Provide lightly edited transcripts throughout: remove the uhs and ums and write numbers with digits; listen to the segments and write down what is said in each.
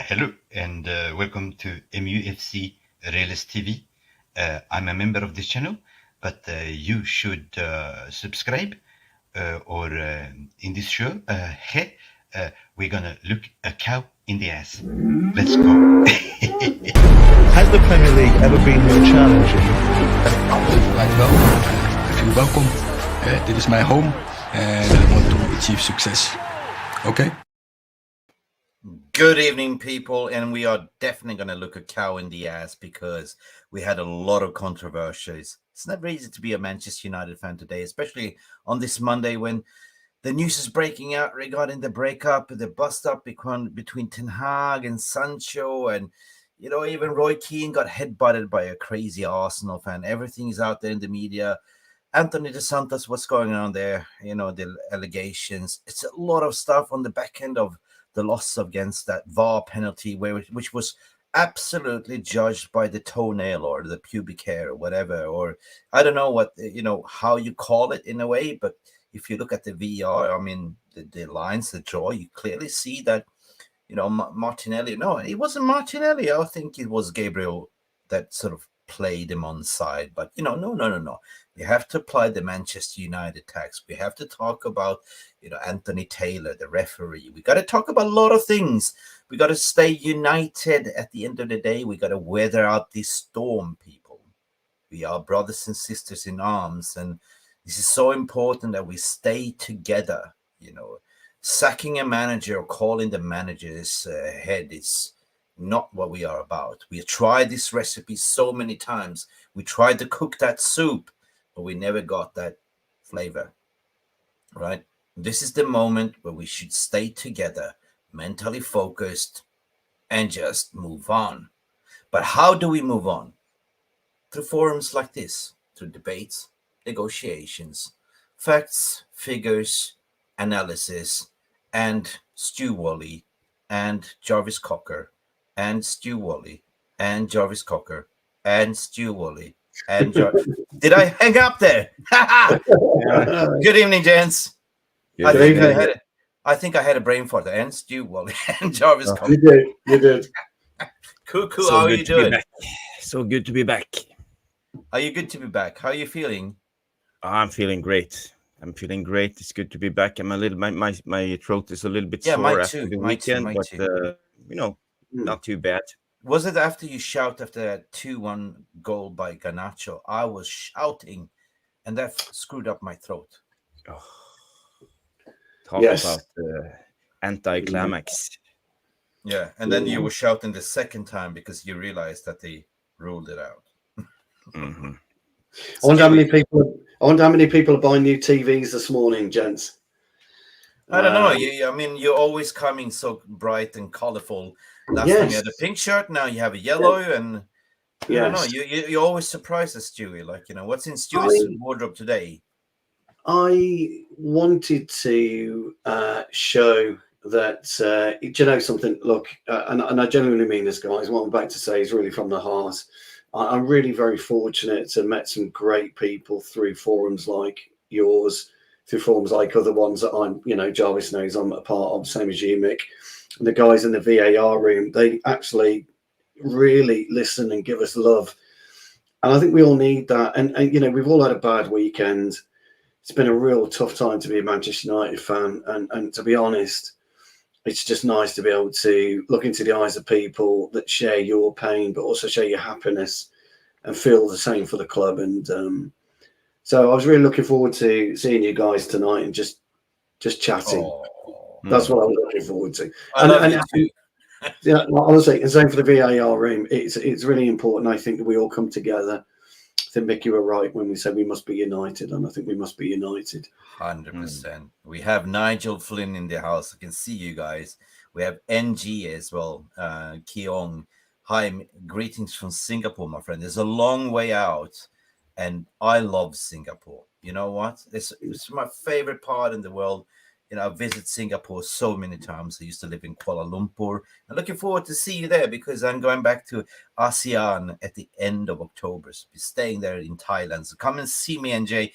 Hello and welcome to Mufc Realist TV. I'm a member of this channel, but you should subscribe or in this show, we're gonna look a cow in the ass. Let's go. Has the Premier League ever been more challenging? Right, wel. Ik ben welkom. Dit is mijn home and I want to achieve success. Okay? Good evening, people, and we are definitely going to look a cow in the ass because we had a lot of controversies. It's never easy to be a Manchester United fan today, especially on this Monday when the news is breaking out regarding the breakup, the bust-up between Ten Hag and Sancho, and even Roy Keane got headbutted by a crazy Arsenal fan. Everything is out there in the media. Anthony dos Santos, what's going on there? The allegations. It's a lot of stuff on the back end of the loss against that VAR penalty, which was absolutely judged by the toenail or the pubic hair or whatever, or I don't know what how you call it in a way. But if you look at the VAR, I mean the lines, the draw, you clearly see that Martinelli. No, it wasn't Martinelli. I think it was Gabriel that sort of played him on side. But no. We have to apply the Manchester United tax. We have to talk about, Anthony Taylor, the referee. We got to talk about a lot of things. We got to stay united at the end of the day. We got to weather out this storm, people. We are brothers and sisters in arms. And this is so important that we stay together. Sacking a manager or calling the manager's head is not what we are about. We tried this recipe so many times. We tried to cook that soup, but we never got that flavor, right? This is the moment where we should stay together, mentally focused, and just move on. But how do we move on? Through forums like this, through debates, negotiations, facts, figures, analysis, and Stu Wally, and Jarvis Cocker, and Stu Wally, and Jarvis Cocker, and Stu Wally, and Did I hang up there? Good evening, gents. I think I had a brain fart. And Stu Wally and Jarvis Cocker. You did. Cuckoo, how are you doing? So good to be back. Are you good to be back? How are you feeling? I'm feeling great. It's good to be back. I'm a little my throat is a little bit sore after the weekend, but not too bad. Was it after you shout after that 2-1 goal by Garnacho? I was shouting, and that screwed up my throat. Oh. Talk about anti-climax. Yeah, and then you were shouting the second time because you realized that they ruled it out. Mm-hmm. I wonder how many people are buying new TVs this morning, gents. I don't know. You're always coming so bright and colorful. Last time you had a pink shirt, now you have a yellow, and I don't know. You always surprise us, Stewie. What's in Stewie's wardrobe today? I wanted to show that. Do you know something? Look, and I genuinely mean this, guys. What I'm about to say is really from the heart. I'm really very fortunate to have met some great people through forums like yours, through forums like other ones that I'm, Jarvis knows I'm a part of, same as you, Mick. And the guys in the VAR room, they actually really listen and give us love. And I think we all need that. And we've all had a bad weekend. It's been a real tough time to be a Manchester United fan. And to be honest, it's just nice to be able to look into the eyes of people that share your pain, but also share your happiness and feel the same for the club. And so I was really looking forward to seeing you guys tonight and just chatting. That's what I was looking forward to. Yeah, honestly, and same for the VAR room. It's really important. I think that we all come together. I think Mick, you were right when we said we must be united, and I think we must be united. 100%. We have Nigel Flynn in the house. I can see you guys. We have NG as well. Keong. Hi, greetings from Singapore, my friend. There's a long way out, and I love Singapore. You know what? It's my favorite part in the world. I visit Singapore so many times. I used to live in Kuala Lumpur. I'm looking forward to see you there because I'm going back to ASEAN at the end of October. So be staying there in Thailand. So come and see me, NJ.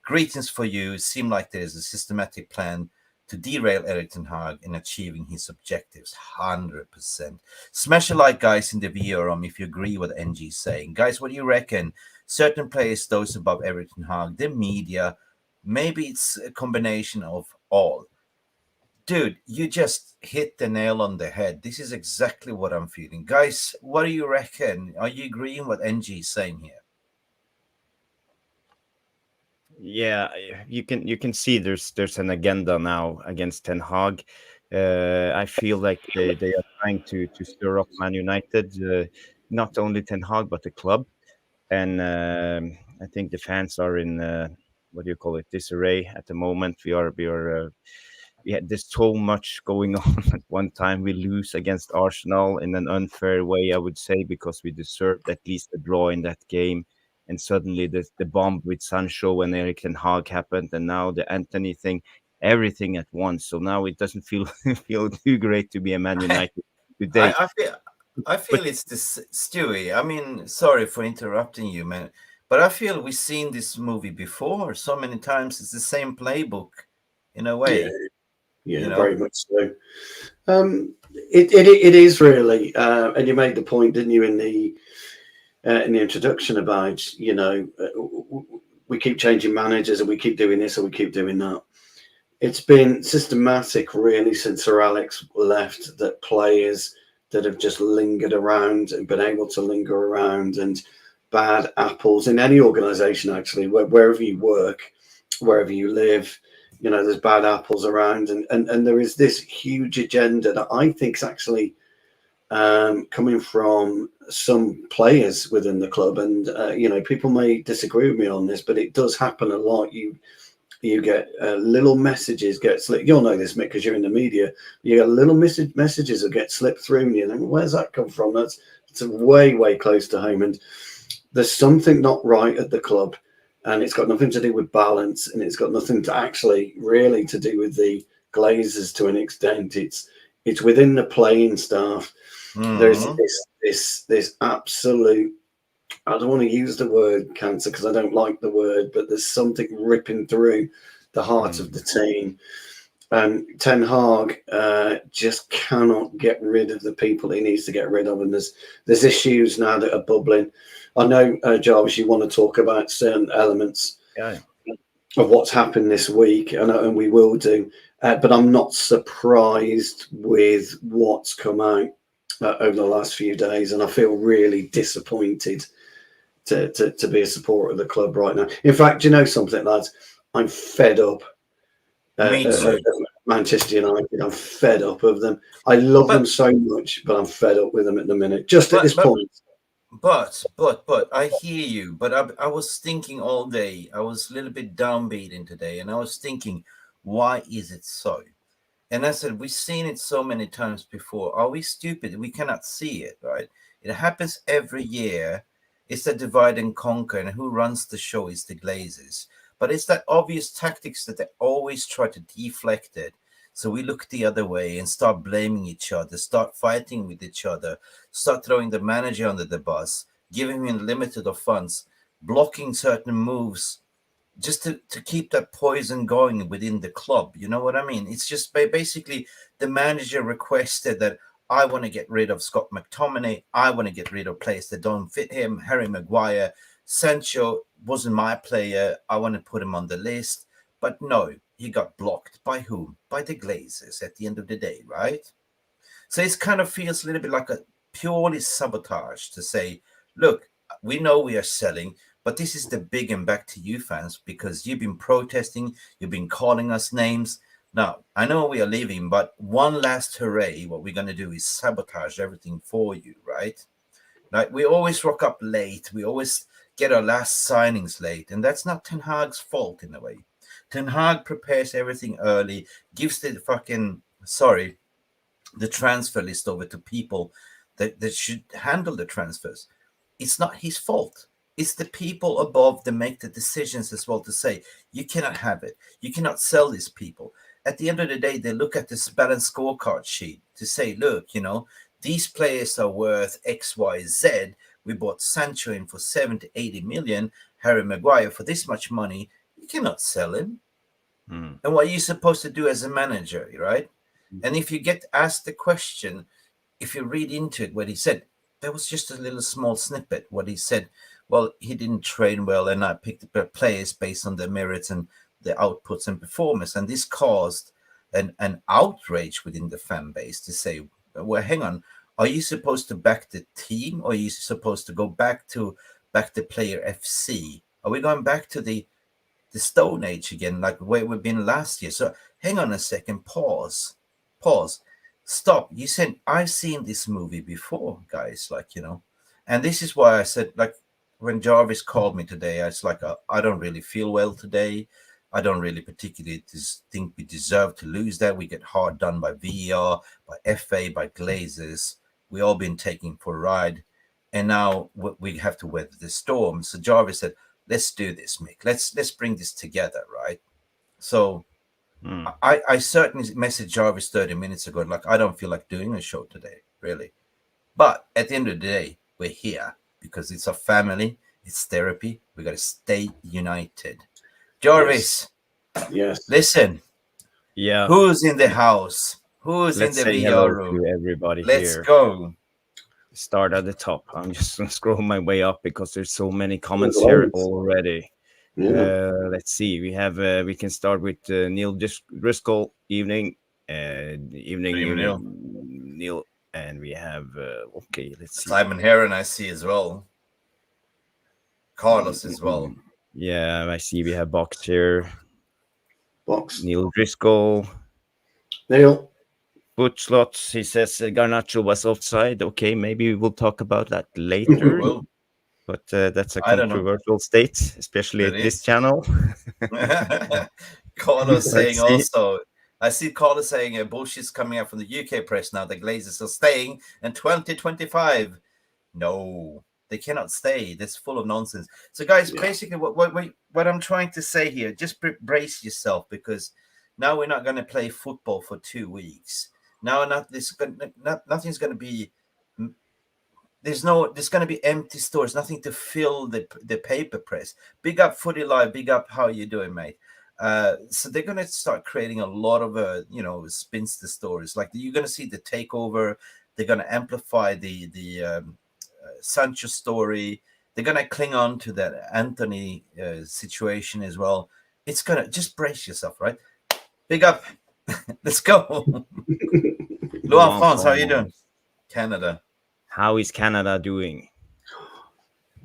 Greetings for you. It seems like there's a systematic plan to derail Erik Ten Hag in achieving his objectives. 100%. Smash a like, guys, in the video room if you agree with NG is saying. Guys, what do you reckon? Certain players, those above Erik Ten Hag, the media, maybe it's a combination of all. Dude, you just hit the nail on the head. This is exactly what I'm feeling. Guys, what do you reckon? Are you agreeing with NG is saying here? Yeah, you can see there's an agenda now against Ten Hag. I feel like they are trying to stir up Man United, not only Ten Hag but the club, and I think the fans are in what do you call it, disarray at the moment. There's so much going on at one time. We lose against Arsenal in an unfair way, I would say, because we deserved at least a draw in that game. And suddenly the bomb with Sancho and Erik Ten Hag happened, and now the Anthony thing, everything at once. So now it doesn't feel too great to be a Man United today. I feel it's this, Stewie. I mean, sorry for interrupting you, man, but I feel we've seen this movie before so many times. It's the same playbook in a way. Yeah, very much so. It is really, and you made the point, didn't you, in the introduction about, we keep changing managers and we keep doing this and we keep doing that. It's been systematic really since Sir Alex left, that players that have just lingered around and been able to linger around, and bad apples in any organization, actually, wherever you work, wherever you live, there's bad apples around, and there is this huge agenda that I think is actually coming from some players within the club, and people may disagree with me on this, but it does happen a lot. You get little messages get slipped. You'll know this, Mick, because you're in the media. You get little messages that get slipped through, and you think, where's that come from? It's way close to home, and there's something not right at the club, and it's got nothing to do with balance, and it's got nothing to actually really to do with the Glazers to an extent. It's within the playing staff. There's this absolute, I don't want to use the word cancer because I don't like the word, but there's something ripping through the heart of the team. And Ten Hag just cannot get rid of the people he needs to get rid of. And there's issues now that are bubbling. I know, Jarvis, you want to talk about certain elements of what's happened this week, and we will do. But I'm not surprised with what's come out over the last few days, and I feel really disappointed to be a supporter of the club right now. In fact, you know something, lads? I'm fed up. Manchester United, I'm fed up of them. I love them so much, but I'm fed up with them at the minute. Just at this point. But I hear you. But I was thinking all day. I was a little bit downbeaten today, and I was thinking, why is it so? And I said, we've seen it so many times before. Are we stupid? We cannot see it, right? It happens every year. It's a divide and conquer, and who runs the show is the Glazers. But it's that obvious tactics that they always try to deflect it. So we look the other way and start blaming each other, start fighting with each other, start throwing the manager under the bus, giving him limited of funds, blocking certain moves, just to keep that poison going within the club. You know what I mean? It's just basically the manager requested that I want to get rid of Scott McTominay. I want to get rid of players that don't fit him. Harry Maguire, Sancho wasn't my player. I want to put him on the list. But no, he got blocked. By whom? By the Glazers at the end of the day, right? So it kind of feels a little bit like a purely sabotage to say, look, we know we are selling, but this is the big and back to you fans because you've been protesting, you've been calling us names. Now, I know we are leaving, but one last hooray, what we're going to do is sabotage everything for you, right? Like we always rock up late. We always get our last signings late, and that's not Ten Hag's fault in a way. Ten Hag prepares everything early, gives the transfer list over to people that should handle the transfers. It's not his fault. It's the people above that make the decisions as well to say, you cannot have it. You cannot sell these people. At the end of the day, they look at this balanced scorecard sheet to say, look, these players are worth X, Y, Z. We bought Sancho in for 70, 80 million, Harry Maguire for this much money. You cannot sell him. And what are you supposed to do as a manager, right? And if you get asked the question, if you read into it, what he said, there was just a little small snippet. What he said, well, he didn't train well, and I picked the players based on their merits and the outputs and performance. And this caused an outrage within the fan base to say, well, hang on, are you supposed to back the team, or are you supposed to go back to player FC? Are we going back to the Stone Age again, like where we've been last year? So hang on a second, pause, stop. You said, I've seen this movie before, guys, like, you know. And this is why I said, like, when Jarvis called me today, I was like, I don't really feel well today. I don't really particularly think we deserve to lose that. We get hard done by VAR, by FA, by Glazers. We all been taken for a ride, and now we have to weather the storm. So Jarvis said, let's do this, Mick. Let's bring this together, right? So I certainly messaged Jarvis 30 minutes ago, like, I don't feel like doing a show today, really. But at the end of the day, we're here because it's a family, it's therapy. We got to stay united. Jarvis, yes. Listen, Yeah. who's in the house? Who's Let's in the say VR hello room? to everybody Let's here. go. Start at the top. I'm just gonna scroll my way up because there's so many comments here already. Let's see. We have we can start with Neil Driscoll. Evening, Neil, and we have okay. Let's see. Simon Heron, I see as well. Carlos as well. Yeah, I see. We have Box here. Box. Neil Driscoll. Neil. Foot slots. He says Garnacho was offside. Okay, maybe we will talk about that later. But that's a controversial state, especially at this channel. Carlos saying also, I see Carlos saying bullshit's coming out from the UK press now. The Glazers are staying in 2025. No, they cannot stay. That's full of nonsense. So, guys, basically, what I'm trying to say here, just brace yourself, because now we're not going to play football for 2 weeks. Now, nothing's going to be. There's going to be empty stores, nothing to fill the paper press. Big up Footy Live, big up, how you doing, mate? So they're going to start creating a lot of spinster stories. Like, you're going to see the takeover. They're going to amplify the Sancho story. They're going to cling on to that Anthony situation as well. It's going to, just brace yourself, right? Big up. Let's go. Luan France, how are you doing? Canada. How is Canada doing?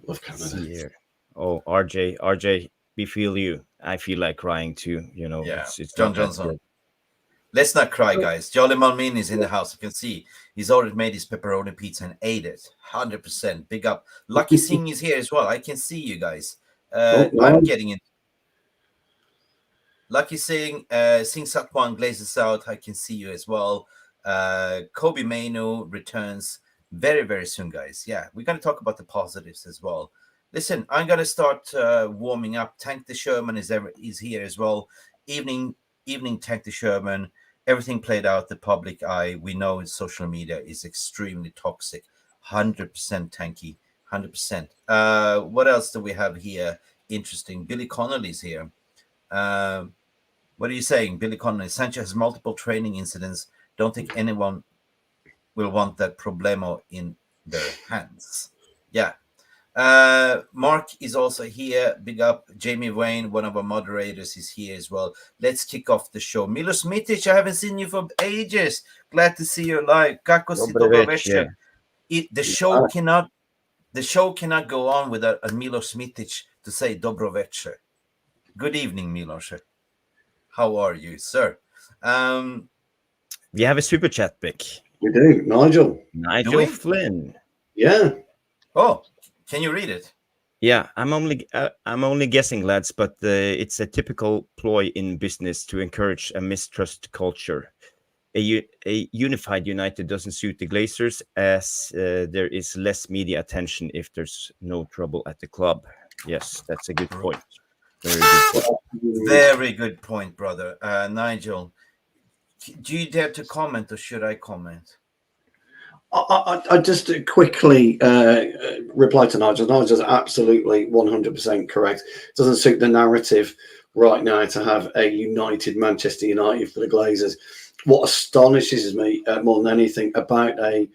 Love Canada. Here. Oh, RJ, we feel you. I feel like crying too. You know, it's John Johnson. Let's not cry, guys. Jolly Malmin is in the house. You can see he's already made his pepperoni pizza and ate it. 100%. Big up. Lucky Singh is here as well. I can see you guys. I'm getting it. Lucky Singh, Singh Satwan Glazes out. I can see you as well. Kobe Mainu returns very, very soon, guys. Yeah, we're going to talk about the positives as well. Listen, I'm going to start warming up. Tank the Sherman is here as well. Evening, Tank the Sherman. Everything played out the public eye. We know social media is extremely toxic. 100% Tanky, 100%. What else do we have here? Interesting. Billy Connolly's here. What are you saying, Billy Connolly? Sancho has multiple training incidents. Don't think anyone will want that problemo in their hands. Yeah. Mark is also here. Big up. Jamie Wayne, one of our moderators, is here as well. Let's kick off the show. Milos Mitic, I haven't seen you for ages. Glad to see you live. The show cannot go on without a Milos Mitic to say Dobro večer. Good evening, Milos. How are you, sir? We have a super chat, Mick. We do. Nigel Flynn. Yeah. Oh, can you read it? Yeah, I'm only guessing, lads, but it's a typical ploy in business to encourage a mistrust culture. A unified United doesn't suit the Glazers, as there is less media attention if there's no trouble at the club. Yes, that's a good point. Very good point. Very good point, brother. Nigel, do you dare to comment, or should I comment? I just quickly reply to Nigel. Nigel's absolutely 100% correct. Doesn't suit the narrative right now to have a united Manchester United for the Glazers. What astonishes me more than anything about a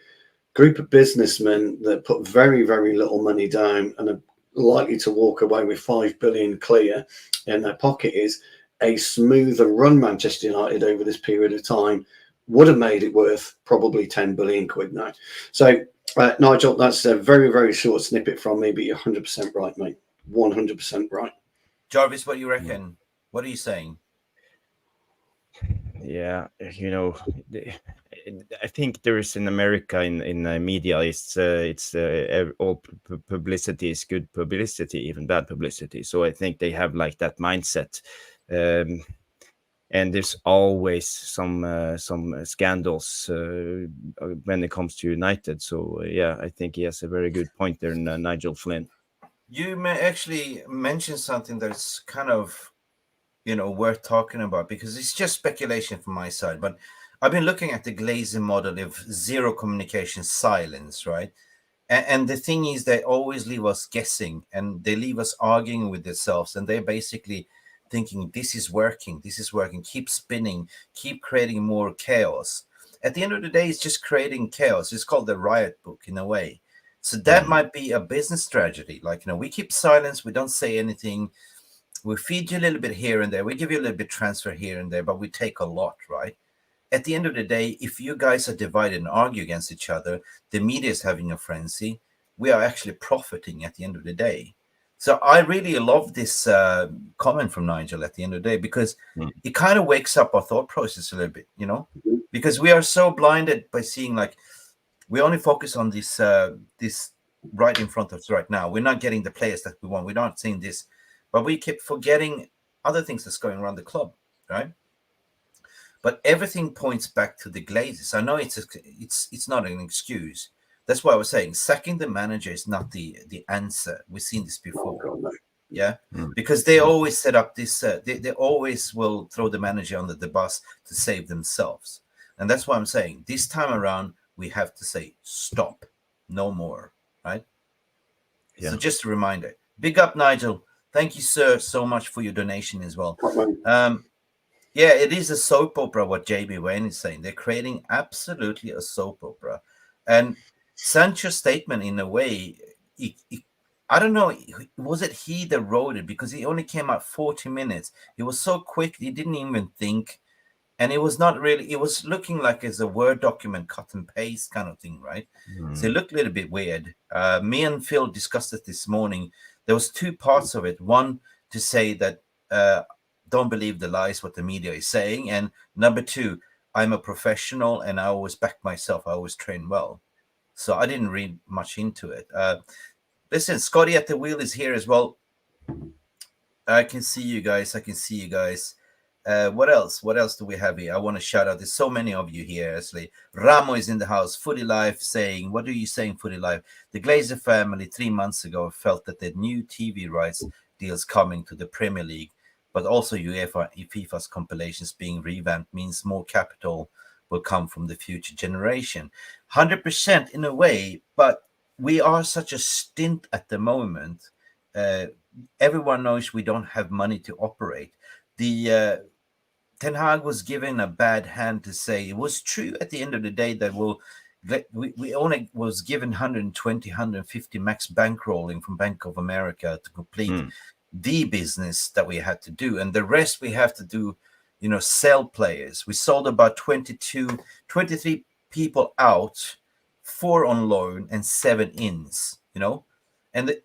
group of businessmen that put very, very little money down and are likely to walk away with 5 billion clear in their pocket is a smoother run Manchester United over this period of time would have made it worth probably 10 billion quid now. So, Nigel, that's a very, very short snippet from me, but you're 100% right, mate. 100% right. Jarvis, what do you reckon? What are you saying? Yeah, I think there is in America in media, it's all publicity is good publicity, even bad publicity. So I think they have like that mindset, and there's always some scandals when it comes to United. So yeah, I think he has a very good point there, Nigel Flynn. You may actually mention something that's kind of, worth talking about, because it's just speculation from my side. But I've been looking at the Glazer model of zero communication, silence, right? And the thing is, they always leave us guessing, and they leave us arguing with themselves, and they're basically thinking this is working, keep spinning, keep creating more chaos. At the end of the day, it's just creating chaos. It's called the riot book in a way. So that might be a business strategy. Like, we keep silence, we don't say anything, we feed you a little bit here and there, we give you a little bit transfer here and there, but we take a lot, right? At the end of the day, if you guys are divided and argue against each other, the media is having a frenzy, we are actually profiting at the end of the day. So I really love this comment from Nigel at the end of the day, because it kind of wakes up our thought process a little bit, because we are so blinded by seeing, like, we only focus on this this right in front of us right now. We're not getting the players that we want. We're not seeing this, but we keep forgetting other things that's going around the club, right? But everything points back to the Glazers. I know it's not an excuse. That's why I was saying sacking the manager is not the answer. We've seen this before, yeah, because they always set up this. They always will throw the manager under the bus to save themselves, and that's why I'm saying this time around we have to say stop, no more, right? Yeah. So just a reminder. Big up, Nigel. Thank you, sir, so much for your donation as well. Yeah, it is a soap opera, what JB Wayne is saying. They're creating absolutely a soap opera. And Sancho's statement, in a way, I don't know, was it he that wrote it? Because he only came out 40 minutes. It was so quick, he didn't even think. And it was not really, it was looking like it's a Word document, cut and paste kind of thing, right? So it looked a little bit weird. Me and Phil discussed it this morning. There was two parts of it. One, to say that don't believe the lies what the media is saying, and number two, I'm a professional and I always back myself. I always train well. So I didn't read much into it. Listen, Scotty at the wheel is here as well. I can see you guys. What else do we have here? I want to shout out, there's so many of you here, actually. Ramo is in the house. Footy Life saying, what are you saying, Footy Life? The Glazer family 3 months ago felt that the new TV rights deals coming to the Premier League, but also UEFA and FIFA's compilations being revamped means more capital will come from the future generation. 100% in a way, but we are such a stint at the moment. Everyone knows we don't have money to operate. The Ten Hag was given a bad hand to say it was true at the end of the day that we only was given 120, 150 max bankrolling from Bank of America to complete the business that we had to do, and the rest we have to do, sell players. We sold about 23 people out, 4 on loan and 7 ins, and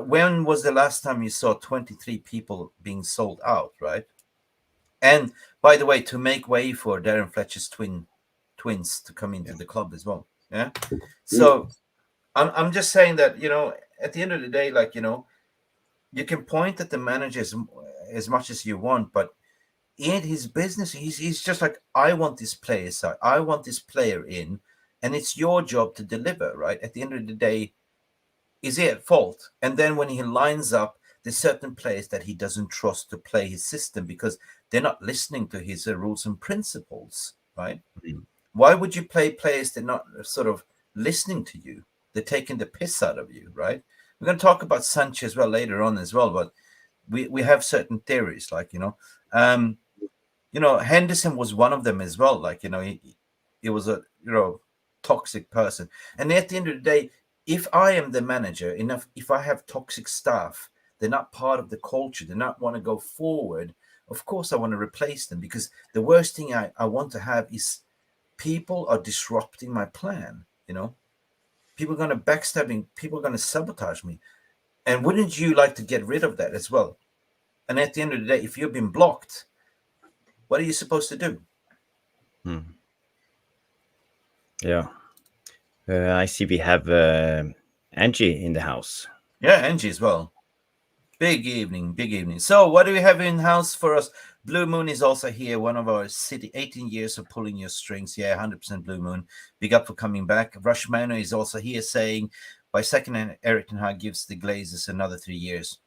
when was the last time you saw 23 people being sold out, right? And by the way, to make way for Darren Fletcher's twins to come into the club as well. Yeah. So I'm just saying that, at the end of the day, like, you can point at the manager as much as you want, but in his business, he's just like, I want this player side, I want this player in, and it's your job to deliver, right? At the end of the day, is he at fault? And then when he lines up, there's certain players that he doesn't trust to play his system because they're not listening to his rules and principles, right? Why would you play players that are not sort of listening to you? They're taking the piss out of you, right? We're going to talk about Sancho as well later on as well, but we have certain theories, like, Henderson was one of them as well. Like, he was a, toxic person. And at the end of the day, if I am the manager, if I have toxic staff, they're not part of the culture, they not want to go forward, of course I want to replace them, because the worst thing I want to have is people are disrupting my plan. People are going to backstabbing, people are going to sabotage me. And wouldn't you like to get rid of that as well? And at the end of the day, if you've been blocked, what are you supposed to do? Yeah. I see we have Angie in the house. Yeah, Angie as well. Big evening, big evening. So what do we have in house for us? Blue Moon is also here, one of our city, 18 years of pulling your strings. Yeah, 100% Blue Moon. Big up for coming back. Rush Mano is also here saying, by second hand, Eric Ten Hag gives the Glazers another 3 years.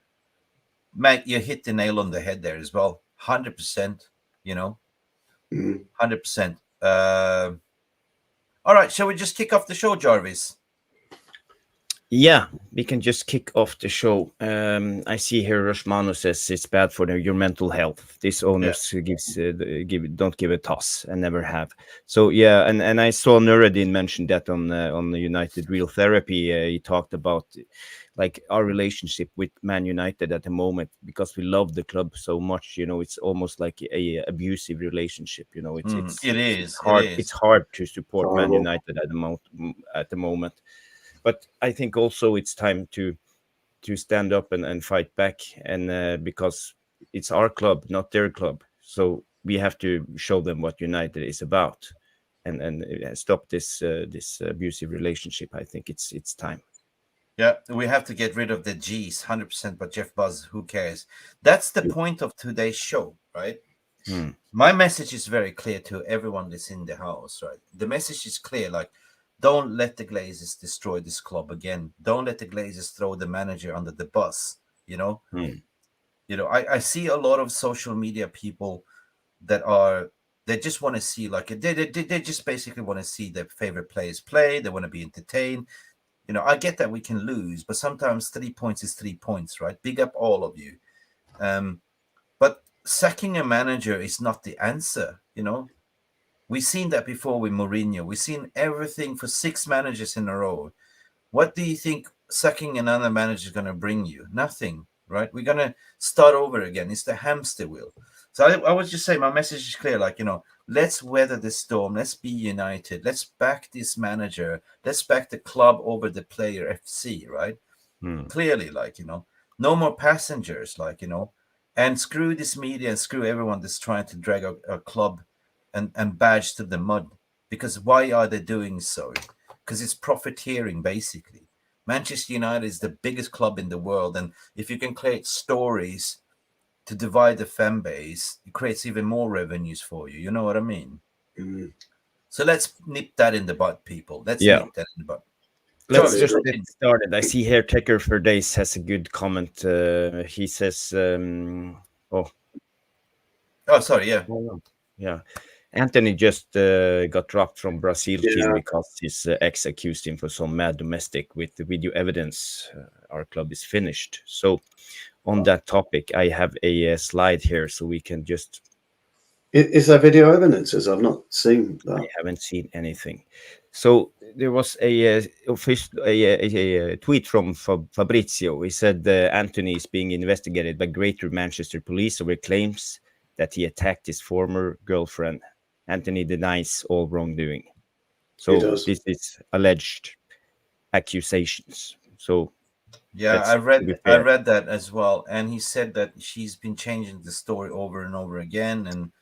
Mate, you hit the nail on the head there as well. 100%, 100%. All right, shall we just kick off the show, Jarvis? Yeah, we can just kick off the show. I see here Roshmano says it's bad for your mental health. This owners don't give a toss and never have. So yeah, and I saw Nuruddin mention that on the United Real Therapy. He talked about like our relationship with Man United at the moment, because we love the club so much. It's almost like a abusive relationship. It's hard to support Man United at the moment. But I think also it's time to stand up and fight back, and because it's our club, not their club. So we have to show them what United is about, and stop this abusive relationship. I think it's time. Yeah, we have to get rid of the G's, 100%. But Jeff Buzz, who cares? That's the point of today's show, right? My message is very clear to everyone that's in the house, right? The message is clear, like, don't let the Glazers destroy this club again. Don't let the Glazers throw the manager under the bus. I see a lot of social media people they just want to see, like, they just basically want to see their favorite players play. They want to be entertained. I get that we can lose, but sometimes 3 points is 3 points, right? Big up all of you. But sacking a manager is not the answer. We've seen that before with Mourinho. We've seen everything for 6 managers in a row. What do you think sacking another manager is going to bring you? Nothing, right? We're going to start over again. It's the hamster wheel. So I would just say my message is clear. Like, let's weather the storm. Let's be united. Let's back this manager. Let's back the club over the player FC, right? Clearly, like, no more passengers, like, and screw this media and screw everyone that's trying to drag a club and badge to the mud. Because why are they doing so? Because it's profiteering, basically. Manchester United is the biggest club in the world, and if you can create stories to divide the fan base, it creates even more revenues for you. You know what I mean? So let's nip that in the bud, people. Nip that in the bud. Let's just get started. I see here Tecker for Days has a good comment. He says, sorry, yeah. Yeah. Anthony just got dropped from Brazil team because his ex accused him for some mad domestic. With the video evidence, our club is finished. So on that topic, I have a slide here so we can just... Is there video evidence? As I've not seen that. I haven't seen anything. So there was a tweet from Fabrizio. He said Anthony is being investigated by Greater Manchester Police over claims that he attacked his former girlfriend. Anthony denies all wrongdoing. So this is alleged accusations. So yeah, I read that as well, and he said that she's been changing the story over and over again, and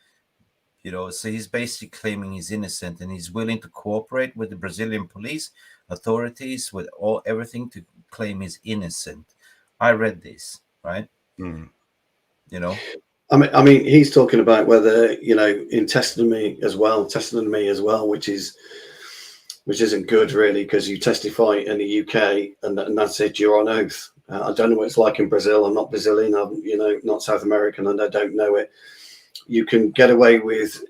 so he's basically claiming he's innocent, and he's willing to cooperate with the Brazilian police authorities with everything to claim he's innocent. I read this, right? I mean, he's talking about whether in testing me as well, which isn't good really, because you testify in the UK and that's it. You're on oath. I don't know what it's like in Brazil. I'm not Brazilian. I'm not South American, and I don't know it. You can get away with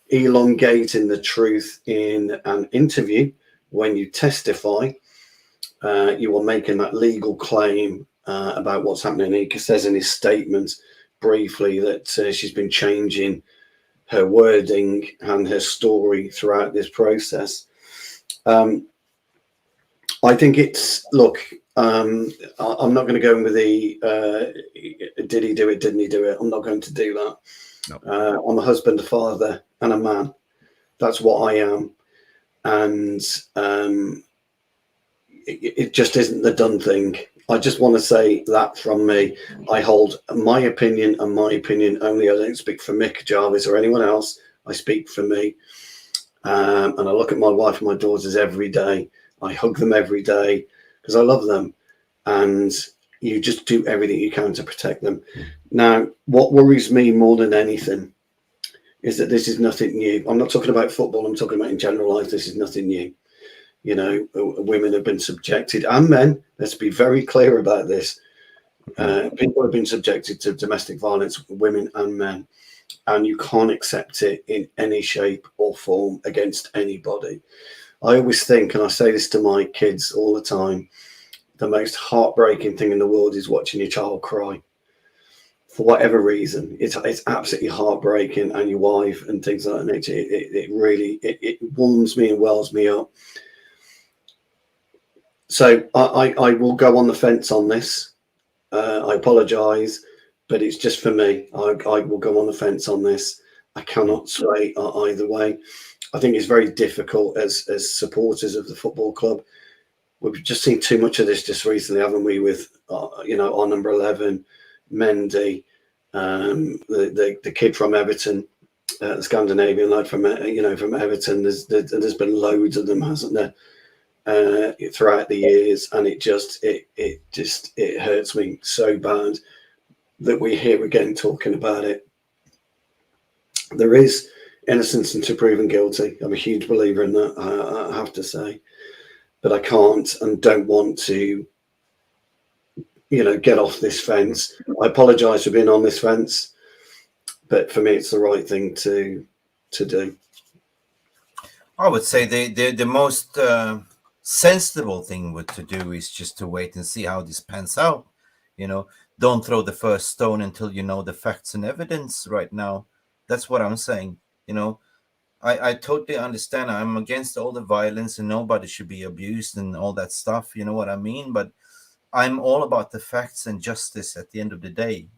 elongating the truth in an interview. When you testify, you are making that legal claim about what's happening. He says in his statement briefly that she's been changing her wording and her story throughout this process. I think it's, look, I'm not going to go in with the did he do it, didn't he do it? I'm not going to do that. No. I'm a husband, a father, and a man. That's what I am. And it just isn't the done thing. I just want to say that from me. I hold my opinion and my opinion only. I don't speak for Mick, Jarvis, or anyone else. I speak for me. And I look at my wife and my daughters every day. I hug them every day because I love them. And you just do everything you can to protect them. Now, what worries me more than anything is that this is nothing new. I'm not talking about football. I'm talking about in general life. This is nothing new. You know, women have been subjected, and men. Let's be very clear about this. People have been subjected to domestic violence, women and men, and you can't accept it in any shape or form against anybody. I always think, and I say this to my kids all the time, the most heartbreaking thing in the world is watching your child cry. For whatever reason, it's absolutely heartbreaking, and your wife and things like that. It really warms me and wells me up. So I will go on the fence on this. I apologise, but it's just for me. I will go on the fence on this. I cannot sway either way. I think it's very difficult as supporters of the football club. We've just seen too much of this just recently, haven't we? With our number 11, Mendy, the kid from Everton, the Scandinavian lad from Everton. There's been loads of them, hasn't there? Throughout the years, and it hurts me so bad that we're here again talking about it. There is innocence until proven guilty. I'm a huge believer in that, I have to say, but I can't and don't want to get off this fence. I apologize for being on this fence, but for me it's the right thing to do. I would say the most sensible thing to do is just to wait and see how this pans out. Don't throw the first stone until you know the facts and evidence right now. That's what I'm saying. I totally understand. I'm against all the violence and nobody should be abused and all that stuff. You know what I mean? But I'm all about the facts and justice at the end of the day.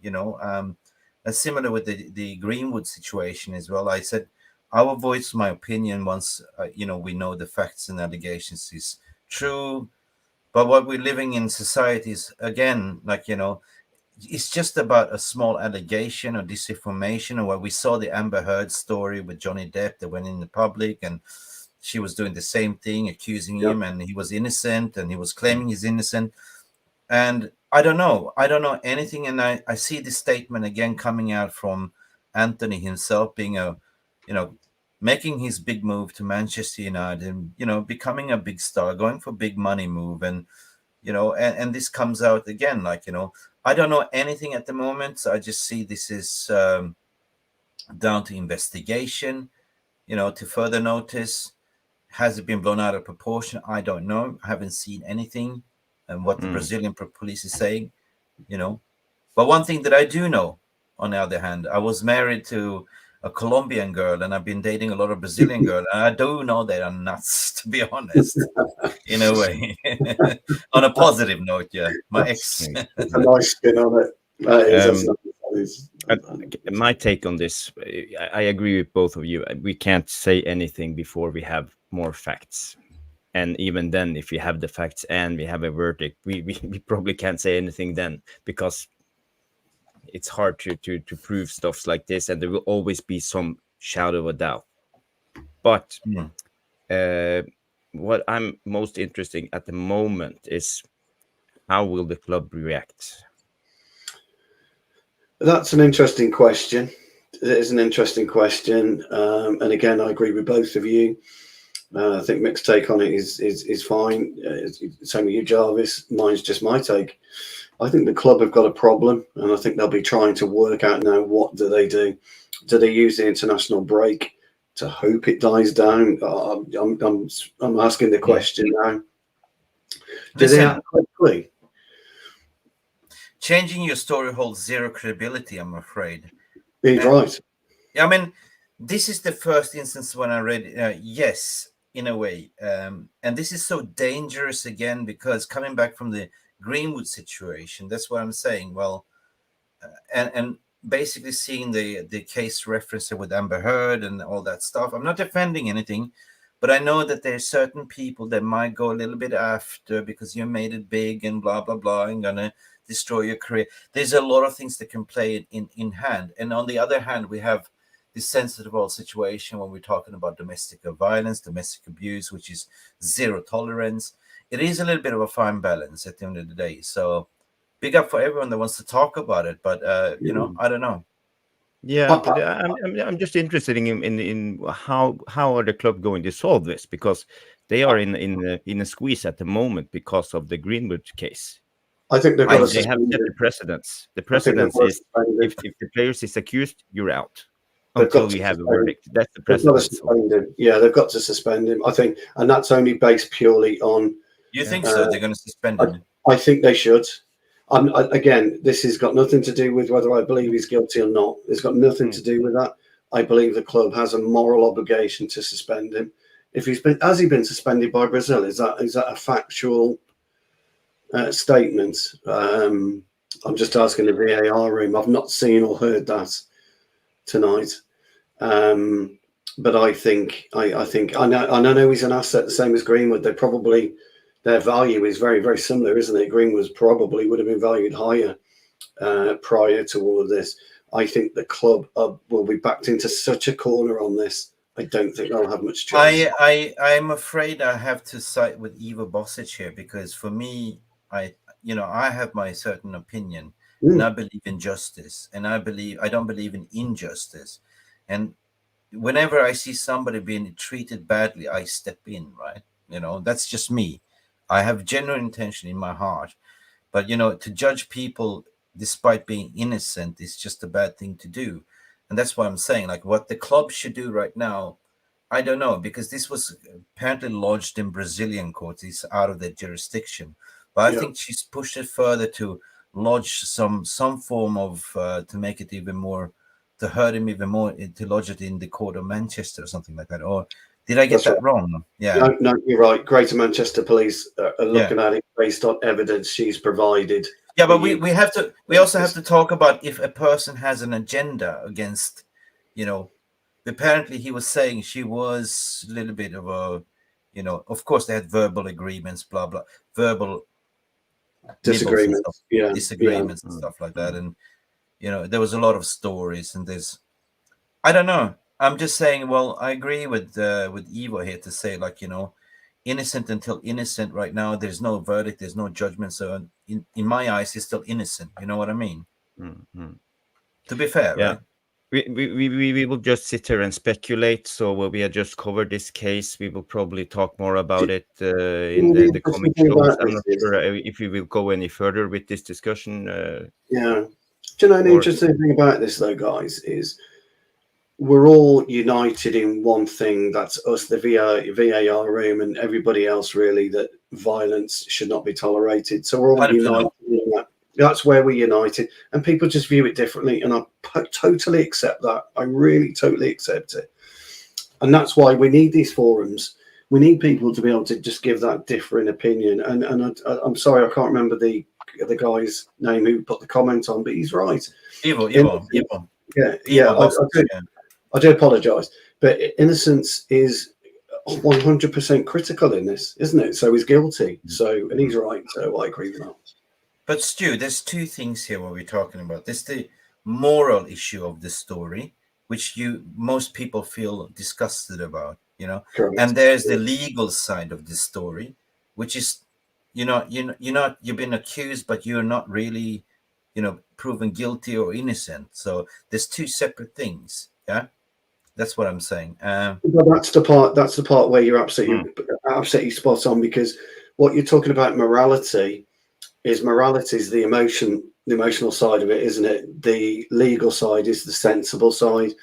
Similar with the Greenwood situation as well. I said, I will voice my opinion once, we know the facts and allegations is true. But what we're living in society is, again, it's just about a small allegation or disinformation, or what we saw the Amber Heard story with Johnny Depp that went in the public and she was doing the same thing, accusing him, and he was innocent and he was claiming he's innocent. And I don't know anything. And I see this statement again coming out from Anthony himself being making his big move to Manchester United and, becoming a big star, going for big money move. And, and this comes out again, I don't know anything at the moment. So I just see this is down to investigation, to further notice. Has it been blown out of proportion? I don't know. I haven't seen anything and what the Brazilian police is saying, But one thing that I do know, on the other hand, I was married to a Colombian girl and I've been dating a lot of Brazilian girls. And I do know they are nuts, to be honest, in a way. On a positive note, yeah. My ex. A nice spin on it. My take on this, I agree with both of you. We can't say anything before we have more facts. And even then, if we have the facts and we have a verdict, we probably can't say anything then, because it's hard to prove stuff like this, and there will always be some shadow of a doubt. But what I'm most interested in at the moment is, how will the club react? That's an interesting question. It is an interesting question. And again, I agree with both of you. I think Mick's take on it is fine. Same with you, Jarvis. Mine's just my take. I think the club have got a problem, and I think they'll be trying to work out now, what do they do? Do they use the international break to hope it dies down? I'm asking the question now. Do they act quickly? changing your story holds zero credibility, I'm afraid. He's right. Yeah, I mean, this is the first instance when I read, yes, in a way. And this is so dangerous again, because coming back from the Greenwood situation, that's what I'm saying. Well, and basically seeing the case reference with Amber Heard and all that stuff. I'm not defending anything, but I know that there's certain people that might go a little bit after because you made it big and blah, blah, blah, and gonna destroy your career. There's a lot of things that can play in hand. And on the other hand, we have this sensitive whole situation when we're talking about domestic violence, domestic abuse, which is zero tolerance. It is a little bit of a fine balance at the end of the day. So big up for everyone that wants to talk about it, but you know, I don't know. Yeah, but I'm just interested in how are the club going to solve this, because they are in a squeeze at the moment because of the Greenwood case. I think they've got to They have suspend set him. the precedence. The I think precedence they've got to is suspend him. if the players is accused, you're out They've got until to you have a suspend him. verdict. That's the They've got to precedence. suspend him. Yeah, they've got to suspend him. I think, and that's only based purely on. You think so? They're going to suspend him? I think they should. Again, this has got nothing to do with whether I believe he's guilty or not. It's got nothing to do with that. I believe the club has a moral obligation to suspend him. If has he been suspended by Brazil? Is that a factual statement? I'm just asking the VAR room. I've not seen or heard that tonight. But I think I know he's an asset the same as Greenwood. Their value is very, very similar, isn't it? Greenwood probably would have been valued higher prior to all of this. I think the club will be backed into such a corner on this. I don't think they'll have much choice. I'm afraid I have to side with Ivo Bosic here, because for me, I have my certain opinion, and I believe in justice, and I don't believe in injustice. And whenever I see somebody being treated badly, I step in, right? That's just me. I have genuine intention in my heart, but to judge people despite being innocent is just a bad thing to do. And that's why I'm saying, like, what the club should do right now, I don't know, because this was apparently lodged in Brazilian courts. It's out of their jurisdiction. But I think she's pushed it further to lodge some form of, to make it even more, to hurt him even more, to lodge it in the court of Manchester or something like that. Or did I get that wrong? Yeah. No, you're right. Greater Manchester Police are looking at it based on evidence she's provided. Yeah, but we also have to talk about if a person has an agenda against, apparently he was saying she was a little bit of a, of course they had verbal agreements, blah, blah, verbal disagreements, and stuff like that. And, there was a lot of stories, and I don't know. I'm just saying, well, I agree with Ivo here to say, like, innocent until innocent right now. There's no verdict, there's no judgment. So in my eyes, he's still innocent. You know what I mean? To be fair, right? We will just sit here and speculate. So we have just covered this case. We will probably talk more about it in the coming shows. I'm not sure if we will go any further with this discussion. Do you know an interesting thing about this, though, guys, is we're all united in one thing. That's us, the VAR room, and everybody else, really, that violence should not be tolerated. So we're all united in that. That's where we're united. And people just view it differently. And I totally accept that. I really totally accept it. And that's why we need these forums. We need people to be able to just give that different opinion. And I'm sorry, I can't remember the guy's name who put the comment on, but he's right. Ivo. Yeah. I do apologise, but innocence is 100% critical in this, isn't it? So he's guilty. And he's right. So I agree with that. But Stu, there's two things here when we're talking about. There's the moral issue of the story, which most people feel disgusted about, Correct. And there's the legal side of the story, which is, you've been accused, but you're not really, proven guilty or innocent. So there's two separate things. Yeah. That's what I'm saying. That's the part where you're absolutely spot on, because what you're talking about morality is the emotional side of it, isn't it? The legal side is the sensible side,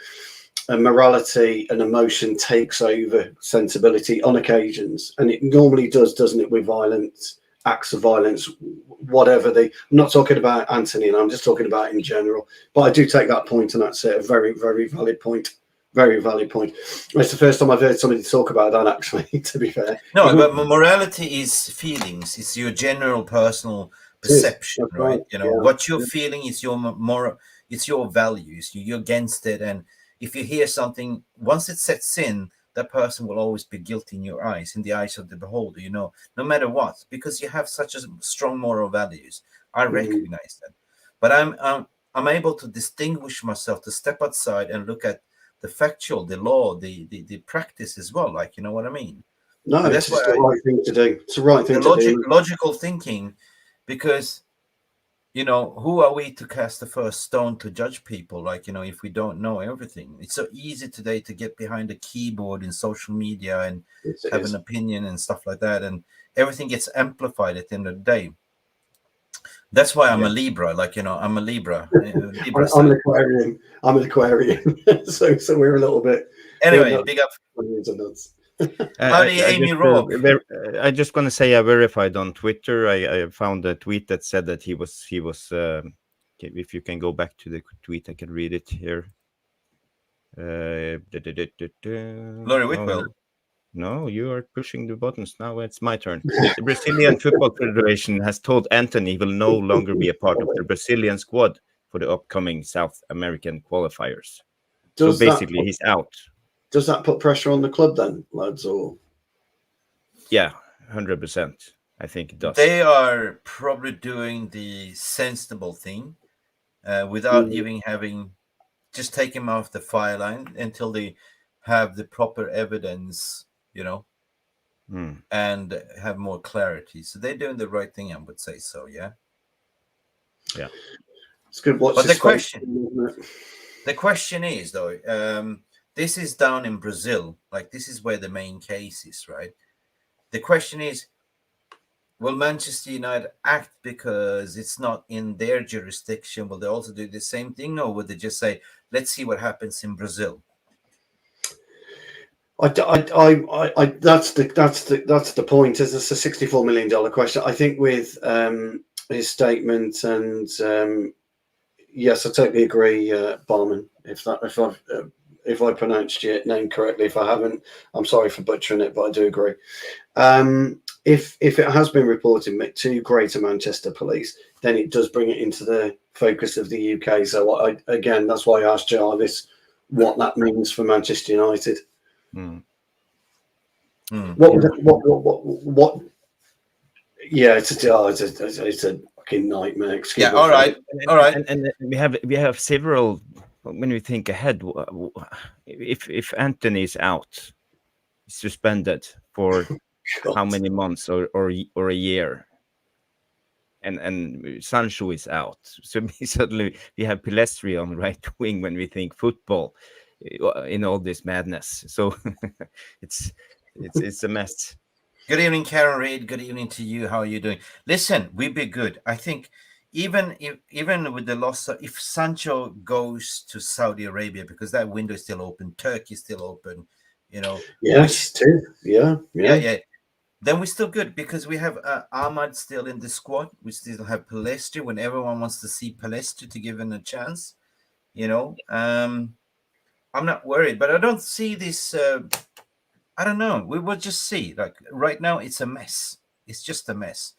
and morality and emotion takes over sensibility on occasions, and it normally does, doesn't it, with violence acts of violence, whatever I'm not talking about Anthony, and I'm just talking about in general. But I do take that point, and that's a very, very valid point. Very valid point. It's the first time I've heard somebody talk about that, actually, to be fair. No, but morality is feelings. It's your general personal perception, right? You know, what you're feeling is your moral, it's your values. You're against it. And if you hear something, once it sets in, that person will always be guilty in your eyes, in the eyes of the beholder, you know, no matter what, because you have such a strong moral values. I recognize that. But I'm able to distinguish myself, to step outside and look at the factual, the law, the practice as well. Like, you know what I mean? No, it's just the right thing to do. It's the right thing to do. Logical thinking, because, you know, who are we to cast the first stone to judge people? Like, you know, if we don't know everything, it's so easy today to get behind a keyboard in social media and have an opinion and stuff like that. And everything gets amplified at the end of the day. That's why I'm a Libra. Like, you know, I'm a Libra. I'm an Aquarian. I'm an Aquarian. so we're a little bit. Anyway, big up. I just want to say I verified on Twitter. I found a tweet that said that he was. If you can go back to the tweet, I can read it here. Laurie Whitwell. No, you are pushing the buttons. Now it's my turn. The Brazilian Football Federation has told Anthony he will no longer be a part of the Brazilian squad for the upcoming South American qualifiers. So basically, he's out. Does that put pressure on the club then, lads? Or yeah, 100%. I think it does. They are probably doing the sensible thing without even having just take him off the fire line until they have the proper evidence, you know, and have more clarity. So they're doing the right thing, I would say so. Yeah. Yeah. It's good. But the question is though, this is down in Brazil. Like, this is where the main case is, right? The question is, will Manchester United act because it's not in their jurisdiction? Will they also do the same thing, or would they just say, let's see what happens in Brazil? That's the point. It's a $64 million question. I think with his statement, and yes, I totally agree, Barman. If I pronounced your name correctly, if I haven't, I'm sorry for butchering it, but I do agree. If it has been reported to Greater Manchester Police, then it does bring it into the focus of the UK. So again, that's why I asked Jarvis what that means for Manchester United. What? Yeah, it's a fucking nightmare. Excuse me. All right. And we have several. When we think ahead, if Anthony is out, suspended for how many months or a year, and Sancho is out, so suddenly we have Pelestri on right wing when we think football in all this madness. So it's a mess. Good evening, Karen Reid. Good evening to you. How are you doing? Listen, we'd be good. I think even with the loss, if Sancho goes to Saudi Arabia, because that window is still open, Turkey is still open, you know. Yes, too. Yeah. Then we're still good because we have Ahmad still in the squad. We still have Pelestri when everyone wants to see Pelestri to give him a chance, you know. I'm not worried, but I don't see this. I don't know. We will just see. Like right now, it's a mess. It's just a mess.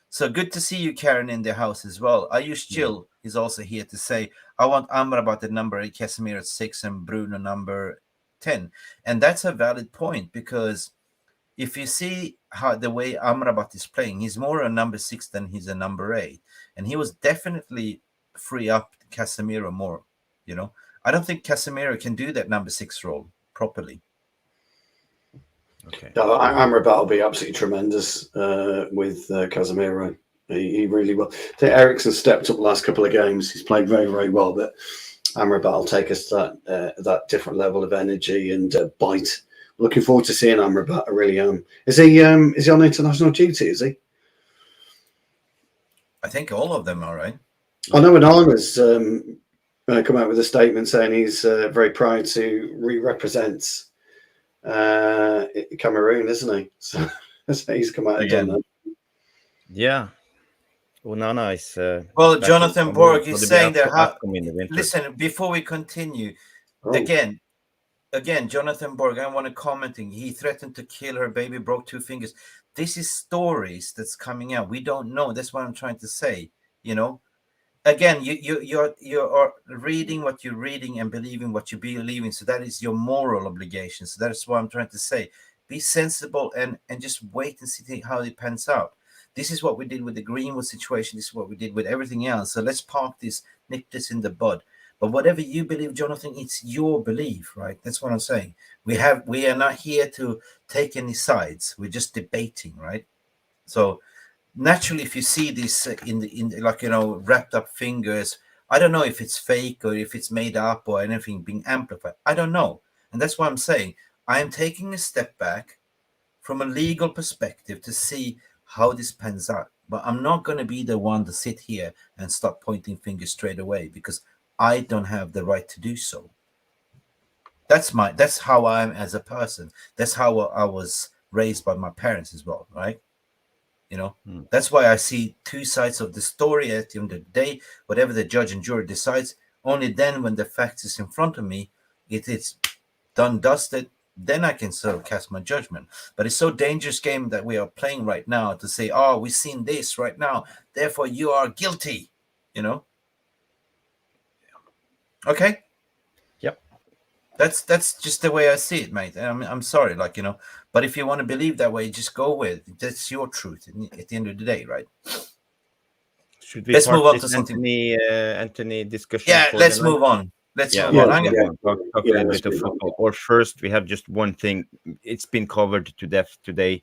So good to see you, Karen, in the house as well. Ayush Jill is also here to say, I want Amrabat at number 8, Casemiro at 6, and Bruno number 10. And that's a valid point, because if you see how the way Amrabat is playing, he's more a number 6 than he's a number 8. And he was definitely free up Casemiro more, you know. I don't think Casemiro can do that number 6 role properly. Okay. Amrabat will be absolutely tremendous with Casemiro. He really will. I think Eriksen stepped up the last couple of games. He's played very, very well, but Amrabat will take us to that different level of energy and bite. Looking forward to seeing Amrabat. I really am. Is he on international duty? Is he? I think all of them are, right? I know Onana's come out with a statement saying he's very proud to represent Cameroon, isn't he? So he's come out and done that. Yeah. Onana is Well, back Jonathan on board Borg for is the saying that outcome in the winter. listen, before we continue, Oh, again, Jonathan Borg, I want to commenting. He threatened to kill her baby, broke 2 fingers. This is stories that's coming out. We don't know. That's what I'm trying to say. You know, again, you're reading what you're reading and believing what you believing. So that is your moral obligation. So that's what I'm trying to say. Be sensible and just wait and see how it pans out. This is what we did with the Greenwood situation. This is what we did with everything else. So let's park this, nip this in the bud. But whatever you believe, Jonathan, it's your belief, right? That's what I'm saying. We are not here to take any sides. We're just debating, right? So naturally, if you see this in like, you know, wrapped up fingers, I don't know if it's fake or if it's made up or anything being amplified. I don't know. And that's what I'm saying. I am taking a step back from a legal perspective to see how this pans out. But I'm not going to be the one to sit here and start pointing fingers straight away, because I don't have the right to do so. That's how I am as a person. That's how I was raised by my parents as well, right? You know, that's why I see two sides of the story at the end of the day. Whatever the judge and jury decides, only then when the facts is in front of me, it's done, dusted, then I can sort of cast my judgment. But it's so dangerous game that we are playing right now to say, oh, we've seen this right now, therefore you are guilty, you know? Okay? Yep. That's just the way I see it, mate. I'm sorry, like, you know, but if you want to believe that way, just go with it. That's your truth at the end of the day, right? Should we let's park move on this to something. Anthony discussion? Yeah, for let's the night? move on. Let's Yeah, move on. let's I'm move gonna, on. Talk a Yeah, little let's bit of move on. football. Or first, we have just one thing. It's been covered to death today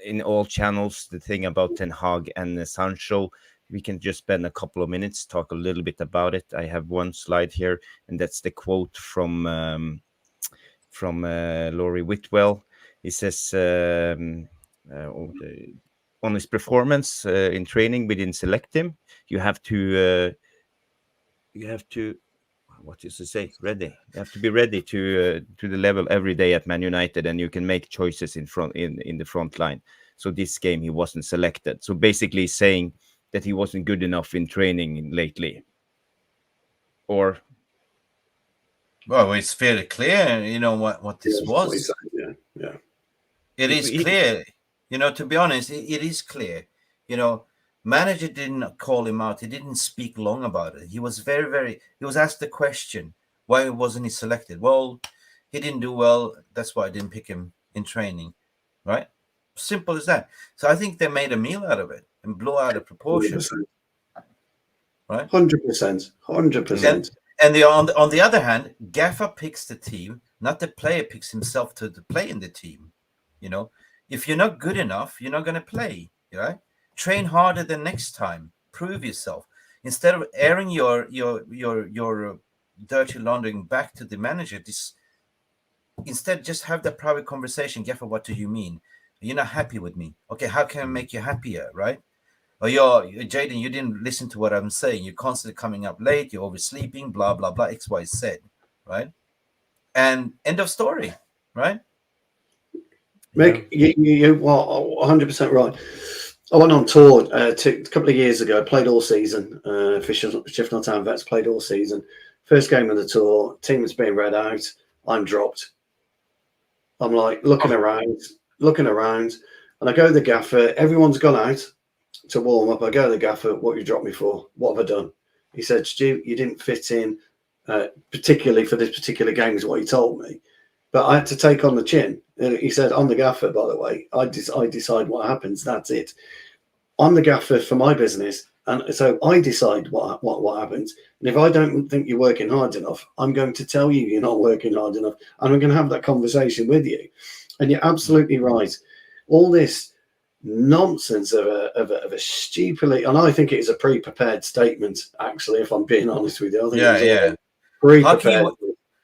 in all channels. The thing about Ten Hag and Sancho. We can just spend a couple of minutes, talk a little bit about it. I have one slide here, and that's the quote from Laurie Whitwell. He says on his performance in training, we didn't select him. You have to what does it say? Ready. You have to be ready to the level every day at Man United, and you can make choices in the front line. So this game he wasn't selected. So basically saying that he wasn't good enough in training lately. Or well, it's fairly clear, you know, what this was. Yeah. It is clear, you know, to be honest, it is clear. You know, manager didn't call him out. He didn't speak long about it. He was he was asked the question, why wasn't he selected? Well, he didn't do well. That's why I didn't pick him in training, right? Simple as that. So I think they made a meal out of it and blew out of proportion, 100%. right? 100%. 100%. And on the other hand, Gaffer picks the team, not the player picks himself to play in the team. You know, if you're not good enough, you're not going to play. Right? Train harder the next time. Prove yourself. Instead of airing your dirty laundering back to the manager, instead just have the private conversation. Gaffer, what do you mean? You're not happy with me. Okay, how can I make you happier? Right? Or Jadon, you didn't listen to what I'm saying. You're constantly coming up late. You're oversleeping. Blah blah blah. X Y Z. Right? And end of story. Right? Mick, you 100% right. I went on tour a couple of years ago. Played all season. Sheffield Town Vets played all season. First game of the tour. Team was being read out. I'm dropped. I'm like looking around, and I go to the gaffer. Everyone's gone out to warm up. I go to the gaffer. What you dropped me for? What have I done? He said, Stu, you didn't fit in, particularly for this particular game, is what he told me. But I had to take on the chin. He said, I'm the gaffer, by the way. I decide what happens. That's it. I'm the gaffer for my business. And so I decide what happens. And if I don't think you're working hard enough, I'm going to tell you you're not working hard enough. And I'm going to have that conversation with you. And you're absolutely right. All this nonsense of a stupidly, and I think it is a pre-prepared statement, actually, if I'm being honest with you. I think yeah. Pre-prepared.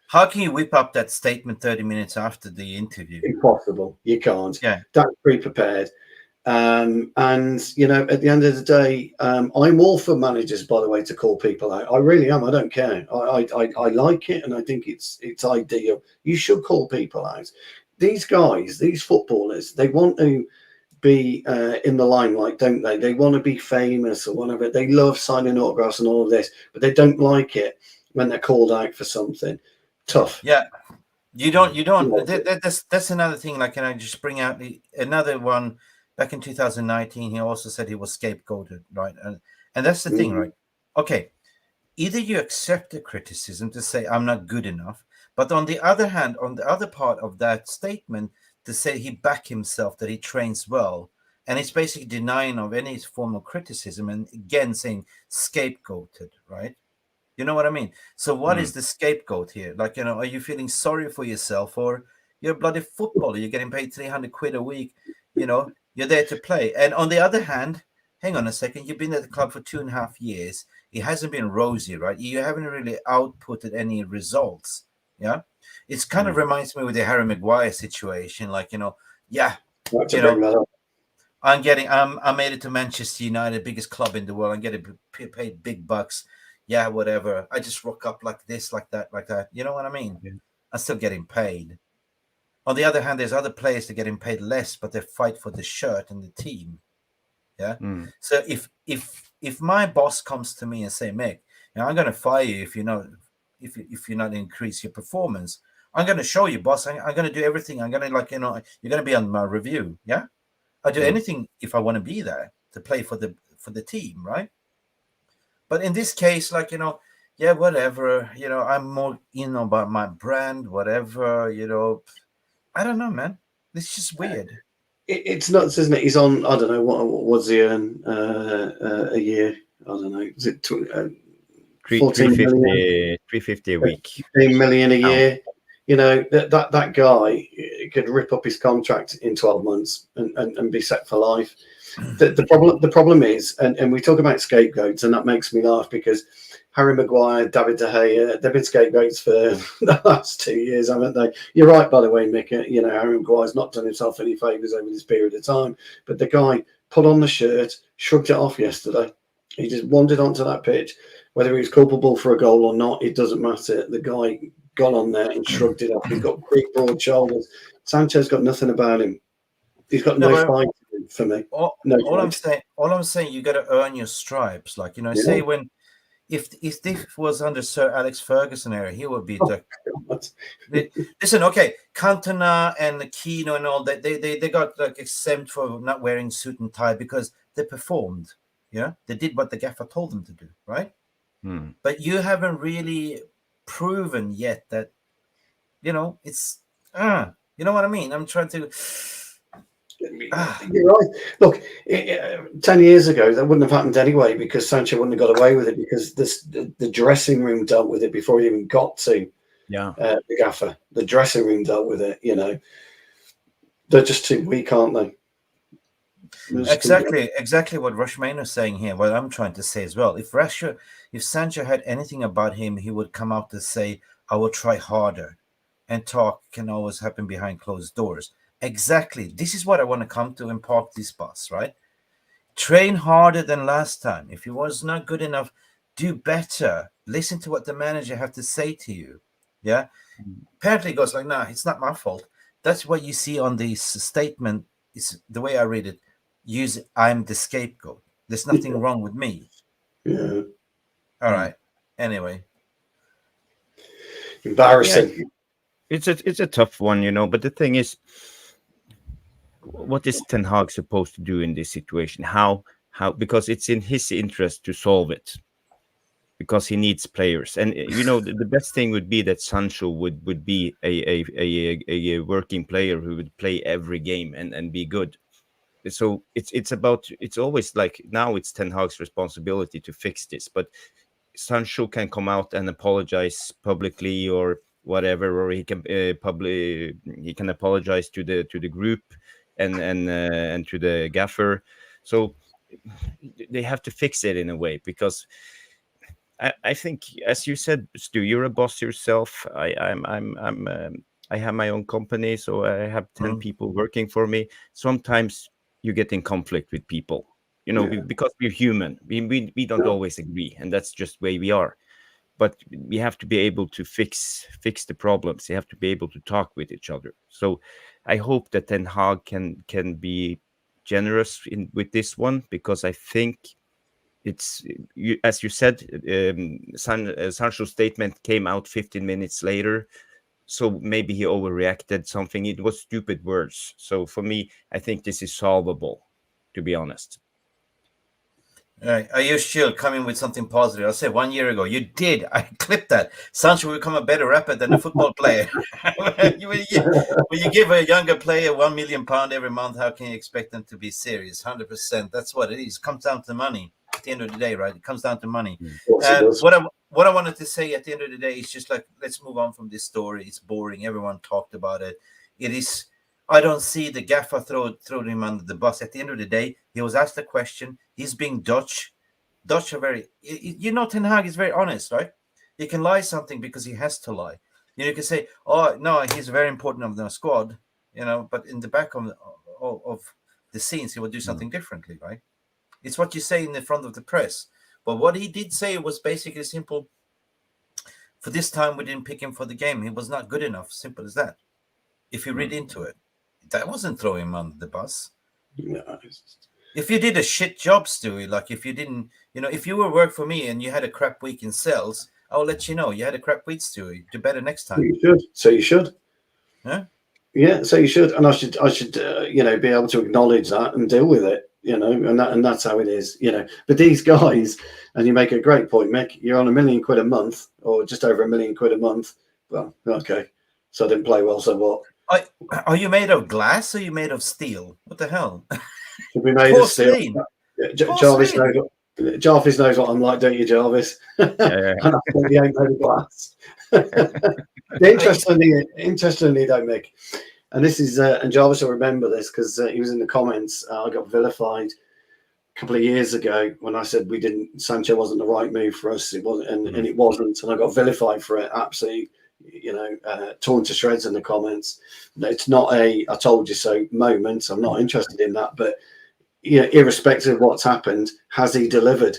How can you whip up that statement 30 minutes after the interview? Impossible. You can't. Yeah. That's pre-prepared. And, you know, at the end of the day, I'm all for managers, by the way, to call people out. I really am. I don't care. I like it, and I think it's ideal. You should call people out. These guys, these footballers, they want to be in the limelight, don't they? They want to be famous or whatever. They love signing autographs and all of this, but they don't like it when they're called out for something. Tough. Yeah. You don't. Yeah. That's another thing. Like, can I just bring out another one? Back in 2019, he also said he was scapegoated, right? And that's the thing, right? Okay, either you accept the criticism to say I'm not good enough, but on the other hand, on the other part of that statement, to say he back himself, that he trains well, and it's basically denying of any form of criticism, and again saying scapegoated, right? You know what I mean? So what is the scapegoat here? Like, are you feeling sorry for yourself, or you're a bloody footballer? You're getting paid 300 quid a week. You're there to play. And on the other hand, hang on a second, you've been at the club for 2.5 years. It hasn't been rosy, right? You haven't really outputted any results. Yeah. It's kind of reminds me with the Harry Maguire situation. Like, yeah, I made it to Manchester United, biggest club in the world. I'm getting paid big bucks. Yeah, whatever. I just rock up like this, like that, like that. You know what I mean? Yeah. I'm still getting paid. On the other hand, there's other players that are getting paid less, but they fight for the shirt and the team. Yeah. So if my boss comes to me and say, Mick, I'm going to fire you if you're not increase your performance. I'm going to show you, boss. I'm going to do everything. I'm going to you're going to be on my review. Yeah. I do anything if I want to be there to play for the team, right? But in this case, yeah, whatever, I'm more about my brand, whatever, I don't know, man. It's just weird. It's nuts, isn't it? He's on, I don't know, what's he earn a year? I don't know. Is it 350 a week? 15 million a year. That guy could rip up his contract in 12 months and be set for life. The problem is, and we talk about scapegoats, and that makes me laugh because Harry Maguire, David De Gea, they've been scapegoats for the last 2 years, haven't they? You're right, by the way, Mick. Harry Maguire's not done himself any favours over this period of time, but the guy put on the shirt, shrugged it off yesterday. He just wandered onto that pitch. Whether he was culpable for a goal or not, it doesn't matter. The guy got on there and shrugged it off. He's got big, broad shoulders. Sancho's got nothing about him. He's got no fight for me. All I'm saying, you got to earn your stripes. Like, say when, if this was under Sir Alex Ferguson era, he would be listen, okay, Cantona and Aquino and all that, they got exempt for not wearing suit and tie because they performed. Yeah, they did what the gaffer told them to do, right? But you haven't really proven yet that, it's you know what I mean? I'm trying to. You're right. Look, 10 years ago, that wouldn't have happened anyway because Sancho wouldn't have got away with it because the dressing room dealt with it before he even got to the gaffer. The dressing room dealt with it, They're just too weak, aren't they? Exactly what Rushman is saying here. What I'm trying to say as well. If Sancho had anything about him, he would come out to say, I will try harder. And talk can always happen behind closed doors. Exactly. This is what I want to come to and park this bus, right? Train harder than last time. If you was not good enough, do better. Listen to what the manager have to say to you. Yeah. Apparently it goes like, nah, it's not my fault. That's what you see on this statement. It's the way I read it. Use I'm the scapegoat. There's nothing wrong with me. Yeah. All right. Anyway. Embarrassing. Yeah, it's a tough one, but the thing is, what is Ten Hag supposed to do in this situation? How because it's in his interest to solve it because he needs players. And the best thing would be that Sancho would be a working player who would play every game and be good. So it's always like now it's Ten Hag's responsibility to fix this, but Sancho can come out and apologize publicly or whatever, or he can he can apologize to the group and to the gaffer. So they have to fix it in a way because I think, as you said, Stu, you're a boss yourself. I have my own company, so I have 10 people working for me. Sometimes you get in conflict with people, because we're human. We don't always agree, and that's just the way we are. But we have to be able to fix the problems. You have to be able to talk with each other. So I hope that Ten Hag can be generous with this one, because I think it's as you said, Sancho's statement came out 15 minutes later, so maybe he overreacted something. It was stupid words. So for me, I think this is solvable, to be honest. Are you still coming with something positive? I'll say 1 year ago, you did. I clipped that. Sancho will become a better rapper than a football player. when you give a younger player £1 million every month, how can you expect them to be serious? 100%. That's what it is. It comes down to money at the end of the day, right? It comes down to money. What I wanted to say at the end of the day is just like, let's move on from this story. It's boring. Everyone talked about it. It is. I don't see the gaffer throw him under the bus. At the end of the day, he was asked a question. He's being Dutch. Dutch are very, Ten Hag is very honest, right? He can lie something because he has to lie. You can say, oh, no, he's very important of the squad, but in the back of the scenes, he will do something differently, right? It's what you say in the front of the press. But what he did say was basically simple. For this time, we didn't pick him for the game. He was not good enough. Simple as that. If you read into it. That wasn't throwing him under the bus. No. If you did a shit job, Stewie, like if you didn't, if you were work for me and you had a crap week in sales, I'll let you know you had a crap week, Stewie. Do better next time. You should. So you should. Huh? Yeah. So you should, and I should, be able to acknowledge that and deal with it, and that's how it is, But these guys, and you make a great point, Mick. You're on £1 million a month, or just over £1 million a month. Well, okay. So I didn't play well. So what? Are you made of glass or are you made of steel? What the hell? Should be made of steel. Jarvis knows what I'm like, don't you, Jarvis? Yeah. And I think he ain't made of glass. Interestingly, though, Mick, and this is, and Jarvis will remember this because he was in the comments. I got vilified a couple of years ago when I said Sancho wasn't the right move for us. It wasn't, and it wasn't, and I got vilified for it. Absolutely. Torn to shreds in the comments. It's not a "I told you so" moment. I'm not interested in that. But irrespective of what's happened, has he delivered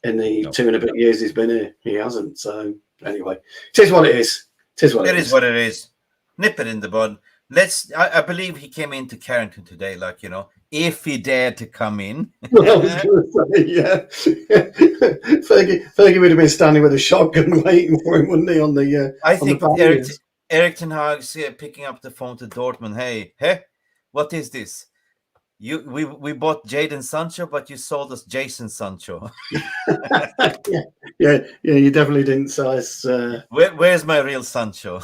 in the 2 and a bit years he's been here? He hasn't. So anyway, it is what it is. It is what it is. Nip it in the bud. I believe he came into Carrington today, if he dared to come in. Well, I was going to say, yeah. Fergie would have been standing with a shotgun waiting for him, wouldn't he? I think Erik Ten Hag's picking up the phone to Dortmund. Hey, what is this? We bought Jadon Sancho, but you sold us Jason Sancho. yeah. You definitely didn't sell us. Where's my real Sancho?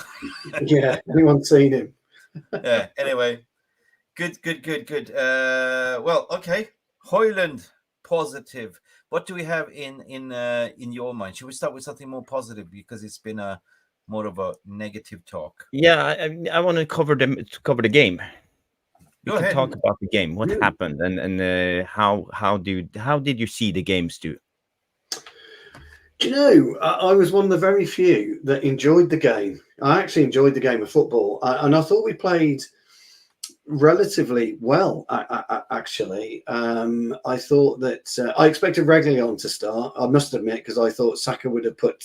Yeah, anyone seen him? Yeah. Anyway, good. Well, okay. Hoyland, positive. What do we have in your mind? Should we start with something more positive because it's been more of a negative talk? Yeah, I want to cover the game. Go ahead. Talk about the game. What happened and how did you see the games do? Do you know, I was one of the very few that enjoyed the game. I actually enjoyed the game of football, and I thought we played relatively well, actually. I thought that I expected Reguilón to start, I must admit, because I thought Saka would have put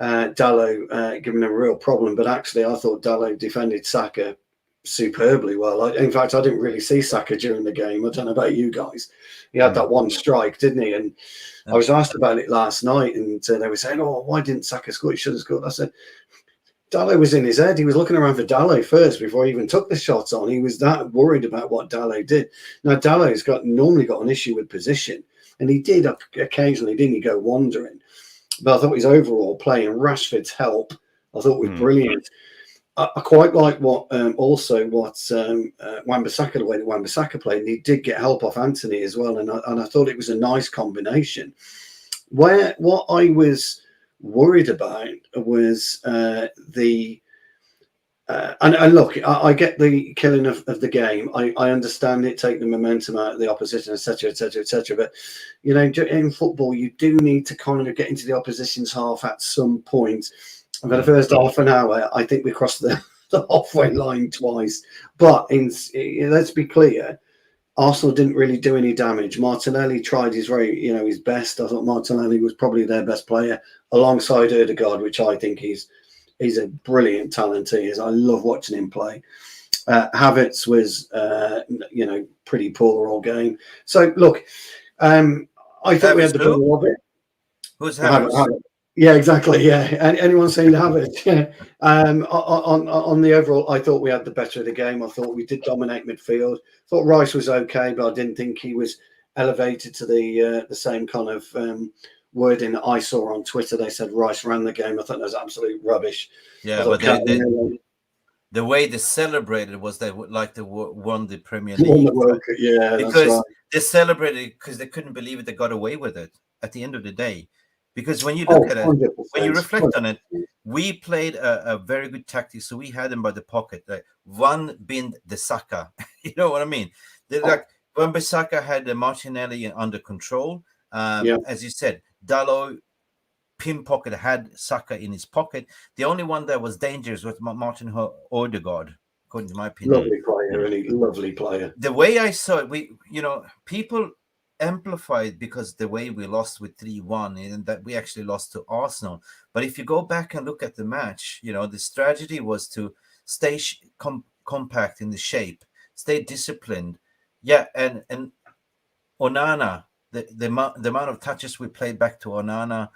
Dalot, given him a real problem. But actually, I thought Dalot defended Saka superbly well. In fact, I didn't really see Saka during the game. I don't know about you guys. He had that one strike, didn't he? And I was asked about it last night, and they were saying, "Oh, why didn't Saka score? He should have scored." I said, Dalot was in his head. He was looking around for Dalot first before he even took the shots on. He was that worried about what Dalot did. Now, Dalot's normally got an issue with position, and he did occasionally, didn't he, go wandering. But I thought his overall play and Rashford's help, I thought was brilliant. I quite like what Wan-Bissaka, the way that Wan-Bissaka played, and he did get help off Anthony as well, and I thought it was a nice combination. What I was worried about was and look, I get the killing of the game. I understand it, take the momentum out of the opposition, etc. But in football, you do need to kind of get into the opposition's half at some point. And for the first half an hour, I think we crossed the halfway line twice. But let's be clear, Arsenal didn't really do any damage. Martinelli tried his his best. I thought Martinelli was probably their best player alongside Ødegaard, which I think he's a brilliant talent. He is. I love watching him play. Havertz was, pretty poor all game. So look, I thought we had the Havertz who? better of it. Who's Havertz. Havertz? Yeah, exactly. Yeah, anyone seen Havertz? Yeah. On the overall, I thought we had the better of the game. I thought we did dominate midfield. Thought Rice was okay, but I didn't think he was elevated to the same kind of wording that I saw on Twitter. They said Rice ran the game. I thought that was absolute rubbish. Yeah, but the way they celebrated was they won the Premier League. Yeah, because that's right. they celebrated because they couldn't believe it. They got away with it at the end of the day. Because when you look at it, 100%. when you reflect on it, we played a very good tactic. So we had them by the pocket. Like one binned the Saka. You know what I mean? Like when Bissaka had the Martinelli under control, as you said, Dalot pin pocket had Saka in his pocket. The only one that was dangerous was Martin Odegaard, according to my opinion. Lovely player, really lovely player. The way I saw it, people amplified because the way we lost with 3-1 and that we actually lost to Arsenal. But if you go back and look at the match, the strategy was to stay compact in the shape, stay disciplined. Yeah, and Onana, the amount of touches we played back to Onana,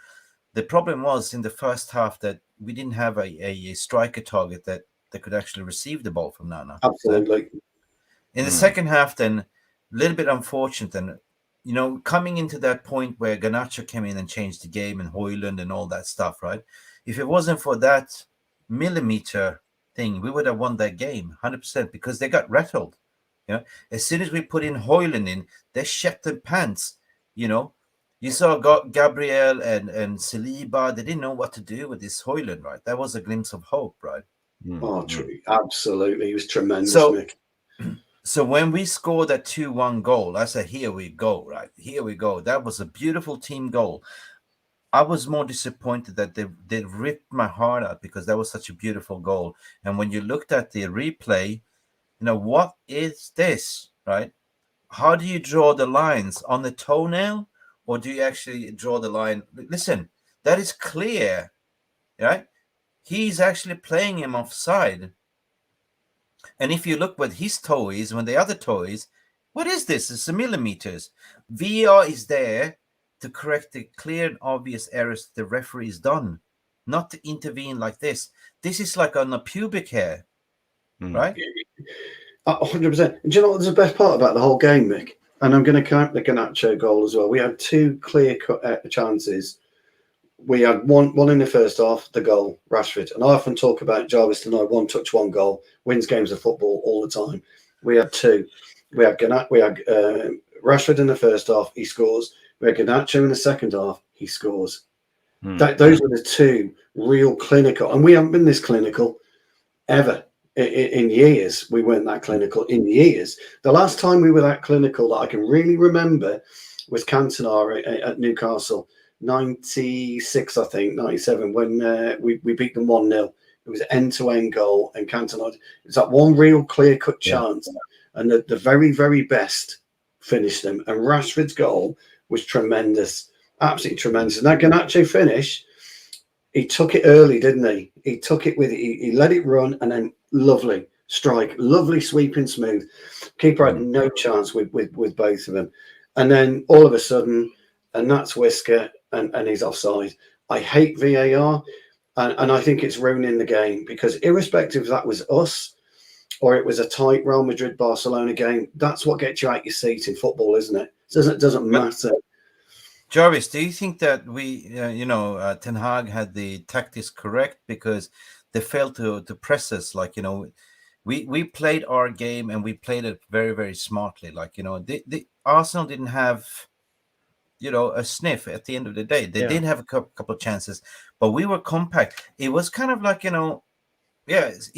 the problem was in the first half that we didn't have a striker target that could actually receive the ball from Nana. Absolutely. In the second half, then, a little bit unfortunate. And, coming into that point where Garnacho came in and changed the game and Højlund and all that stuff, right? If it wasn't for that millimeter thing, we would have won that game 100% because they got rattled. As soon as we put in Højlund in, they shat their pants. You saw Gabriel and Saliba. They didn't know what to do with this Højlund, right? That was a glimpse of hope, right? Oh, true. Absolutely. He was tremendous, Mick. So when we scored that 2-1 goal, I said, here we go, right? Here we go. That was a beautiful team goal. I was more disappointed that they ripped my heart out because that was such a beautiful goal. And when you looked at the replay, what is this, right? How do you draw the lines? On the toenail? Or do you actually draw the line? Listen, that is clear, right? He's actually playing him offside. And if you look what his toe is, when the other toe is, what is this? It's millimeters. VAR is there to correct the clear and obvious errors the referee has done, not to intervene like this. This is like on a pubic hair, right? 100%. Do you know what was the best part about the whole game, Mick? And I'm going to count the Garnacho goal as well. We had two clear-cut chances. We had one in the first half, the goal, Rashford. And I often talk about Jarvis tonight, one touch, one goal, wins games of football all the time. We had two. We had Rashford in the first half, he scores. We had Garnacho in the second half, he scores. Those were the two real clinical. And we haven't been this clinical ever. In years, we weren't that clinical in years. The last time we were that clinical that I can really remember was Cantona at Newcastle, 96, I think, 97, when we beat them 1-0. It was an end-to-end goal, and Cantona, it was that one real clear-cut chance, and the very, very best finished them. And Rashford's goal was tremendous, absolutely tremendous. And that Garnacho finish, he took it early, didn't he? He took it with he let it run, and then lovely strike, lovely sweeping smooth. Keeper had no chance with both of them. And then all of a sudden, and that's Whisker, and he's offside. I hate VAR, and I think it's ruining the game because irrespective if that was us or it was a tight Real Madrid-Barcelona game, that's what gets you out your seat in football, isn't it? It doesn't matter. Jarvis, do you think that we, Ten Hag had the tactics correct because they failed to press us? Like, we played our game and we played it very, very smartly. Like, the Arsenal didn't have, a sniff at the end of the day. They did have a couple of chances, but we were compact. It was kind of like, in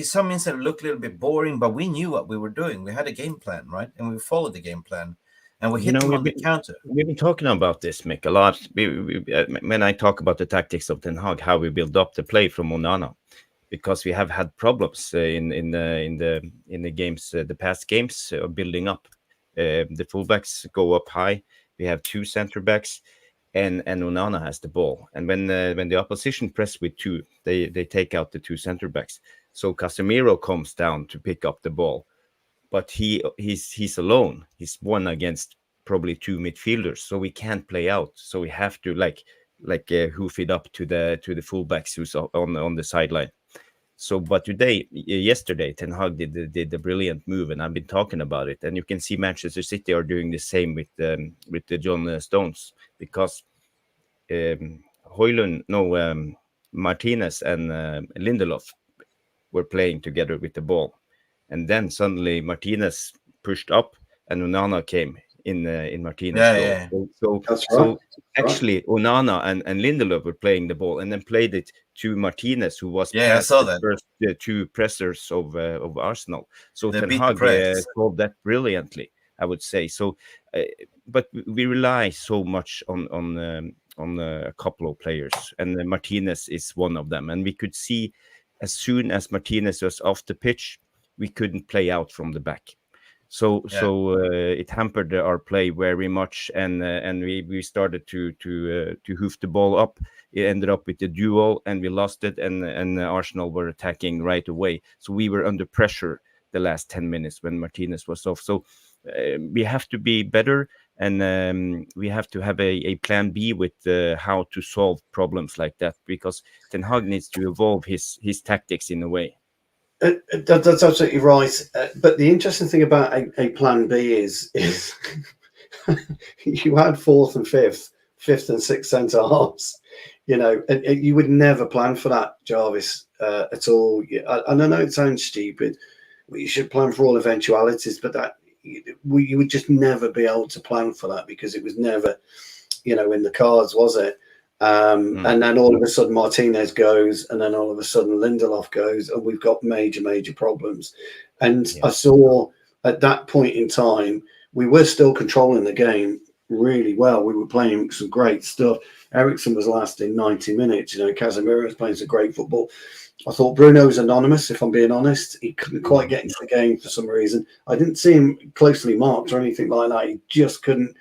some instance it looked a little bit boring, but we knew what we were doing. We had a game plan, right? And we followed the game plan. And we hit them on the counter. We've been talking about this, Mick, a lot. When I talk about the tactics of Ten Hag, how we build up the play from Onana, because we have had problems in the games, the past games, building up. The fullbacks go up high. We have two center backs, and Onana has the ball. And when the opposition press with two, they take out the two center backs. So Casemiro comes down to pick up the ball, but he's alone. He's one against probably two midfielders, so we can't play out. So we have to hoof it up to the fullbacks who's on the sideline. So, but yesterday, Ten Hag did a brilliant move, and I've been talking about it. And you can see Manchester City are doing the same with the John Stones, because Martinez and Lindelof were playing together with the ball, and then suddenly Martinez pushed up, and Onana came in Martinez's goal. So That's right. actually, Onana and Lindelof were playing the ball, and then played it to Martinez, who was Yeah, I past saw the that. first two pressers of Arsenal. So The Ten big Hag press. solved that brilliantly, I would say. So, but we rely so much on a couple of players, and Martinez is one of them. And we could see, as soon as Martinez was off the pitch, we couldn't play out from the back. So it hampered our play very much, and we started to hoof the ball up. It ended up with a duel, and we lost it, and Arsenal were attacking right away. So we were under pressure the last 10 minutes when Martinez was off. So we have to be better, and we have to have a plan B with how to solve problems like that, because Ten Hag needs to evolve his tactics in a way. That's absolutely right. But the interesting thing about a plan B is you had fourth and fifth and sixth centre halves, and you would never plan for that, Jarvis, at all. And I know it sounds stupid. You should plan for all eventualities, but that you would just never be able to plan for that, because it was never, in the cards, was it? And then all of a sudden Martinez goes, and then all of a sudden Lindelof goes, and we've got major problems. And I saw at that point in time, we were still controlling the game really well. We were playing some great stuff. Eriksen was lasting 90 minutes. Casemiro was playing some great football. I thought Bruno was anonymous, if I'm being honest. He couldn't quite get into the game for some reason. I didn't see him closely marked or anything like that. He just couldn't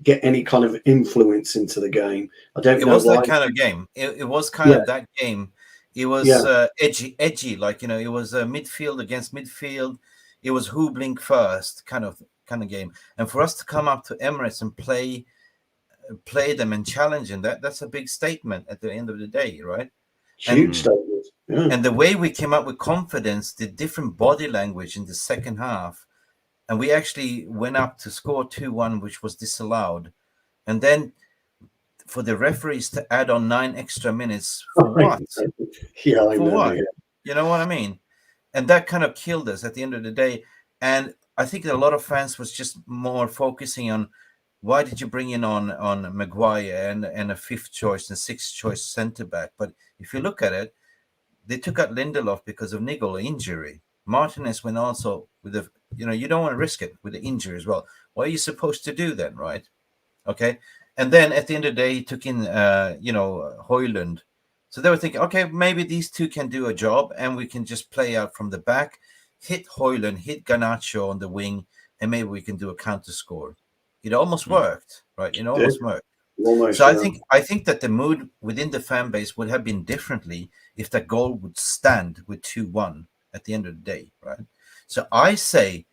get any kind of influence into the game. I don't know. It was why. that kind of game. It was kind of that game. It was edgy, like, it was midfield against midfield. It was who blink first kind of game. And for us to come up to Emirates and play them and challenge them, that's a big statement at the end of the day, right? Huge statement. Yeah. And the way we came up with confidence, the different body language in the second half, and we actually went up to score 2-1, which was disallowed. And then for the referees to add on 9 extra minutes for what? Yeah, I know. What? Yeah. You know what I mean? And that kind of killed us at the end of the day. And I think that a lot of fans was just more focusing on, why did you bring in on Maguire and a fifth choice and sixth choice centre back? But if you look at it, they took out Lindelof because of niggle injury. Martinez went also with the, you don't want to risk it with the injury as well. What are you supposed to do then, right? Okay. And then at the end of the day, he took in, Højlund. So they were thinking, okay, maybe these two can do a job, and we can just play out from the back, hit Højlund, hit Garnacho on the wing, and maybe we can do a counter score. It almost worked, right? It almost worked. Almost, so I think that the mood within the fan base would have been differently if that goal would stand with 2-1 at the end of the day, right? So I say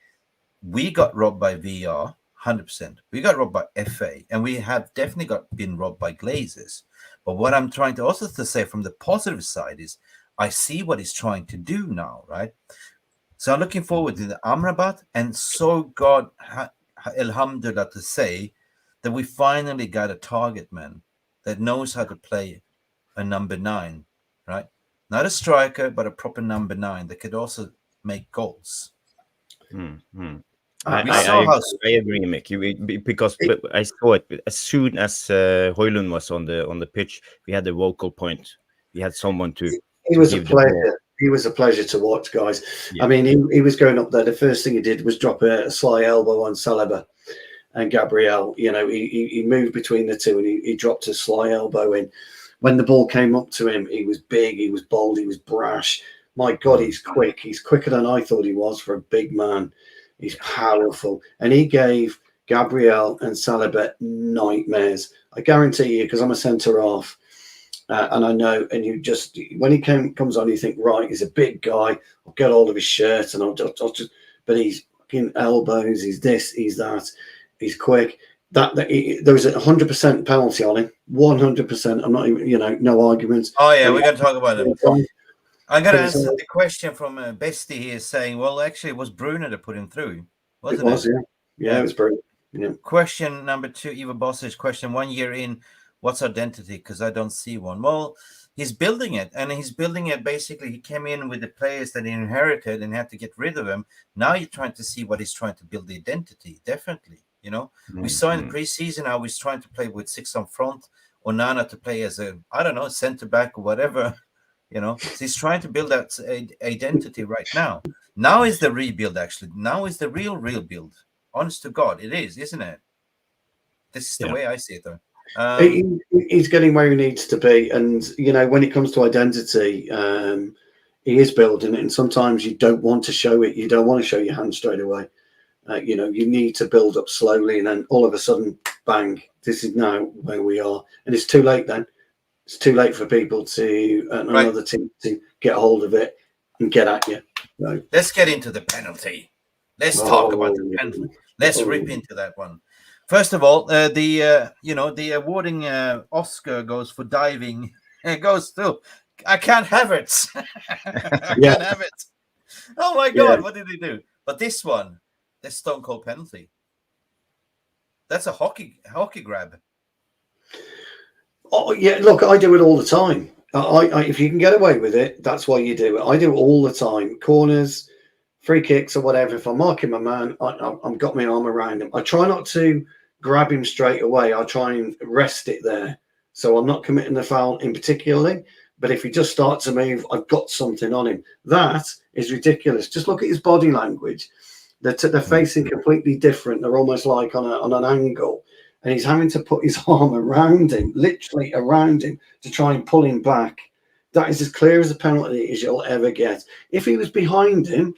we got robbed by VR, 100%. We got robbed by FA, and we have definitely been robbed by Glazers. But what I'm trying to also to say from the positive side is I see what he's trying to do now, right? So I'm looking forward to the Amrabat, and so God, alhamdulillah, to say that we finally got a target man that knows how to play a number 9, right? Not a striker, but a proper number 9 that could also make goals. I agree, Mick. Because I saw it as soon as Højlund was on the pitch. We had a vocal point. We had someone to. He was a pleasure. He was a pleasure to watch, guys. Yeah. I mean, he was going up there. The first thing he did was drop a sly elbow on Saliba and Gabriel. He moved between the two, and he dropped a sly elbow in. When the ball came up to him, he was big, he was bold, he was brash. My God, he's quick. He's quicker than I thought he was for a big man. He's powerful. And he gave Gabriel and Saliba nightmares. I guarantee you, because I'm a centre-half, And I know, and you just, when he comes on, you think, right, he's a big guy. I'll get hold of his shirt and I'll just, but he's fucking elbows, he's this, he's that, he's quick. There was a 100% penalty on him, 100%. I'm not even, no arguments. Oh yeah, we're going to talk about it. I'm going to answer the question from Bestie here, saying, well, actually, it was Bruno that put him through, wasn't it? Was, yeah, it was Bruno. Yeah. Question number 2, Eva Bossage question: 1 year in, what's identity? Because I don't see one. Well, he's building it, and he's building it. Basically, he came in with the players that he inherited and had to get rid of them. Now you're trying to see what he's trying to build the identity. Definitely, we saw in preseason how he's trying to play with 6 on front, or Nana to play as a, I don't know, center back or whatever. So he's trying to build that identity right now. Now is the rebuild. Actually, now is the real build. Honest to God, it is, isn't it? This is the way I see it, though. He's getting where he needs to be, and when it comes to identity, he is building it. And sometimes you don't want to show it. You don't want to show your hand straight away. You need to build up slowly, and then all of a sudden, bang! This is now where we are, and it's too late. Then it's too late for people to another team to get a hold of it and get at you. So, let's get into the penalty. Let's talk about the penalty. Let's rip into that one. First of all, the awarding Oscar goes for diving. It goes to, I can't have it. I can't have it. Oh my God, what did he do? But this one, the stone cold penalty. That's a hockey grab. Oh yeah, look, I do it all the time. If you can get away with it, that's why you do it. I do it all the time. Corners, free kicks, or whatever. If I'm marking my man, I've got my arm around him. I try not to grab him straight away. I try and rest it there, so I'm not committing the foul in particularly. But if he just starts to move, I've got something on him. That is ridiculous. Just look at his body language. They're facing completely different. They're almost like on an angle. And he's having to put his arm around him, literally around him, to try and pull him back. That is as clear as a penalty as you'll ever get. If he was behind him,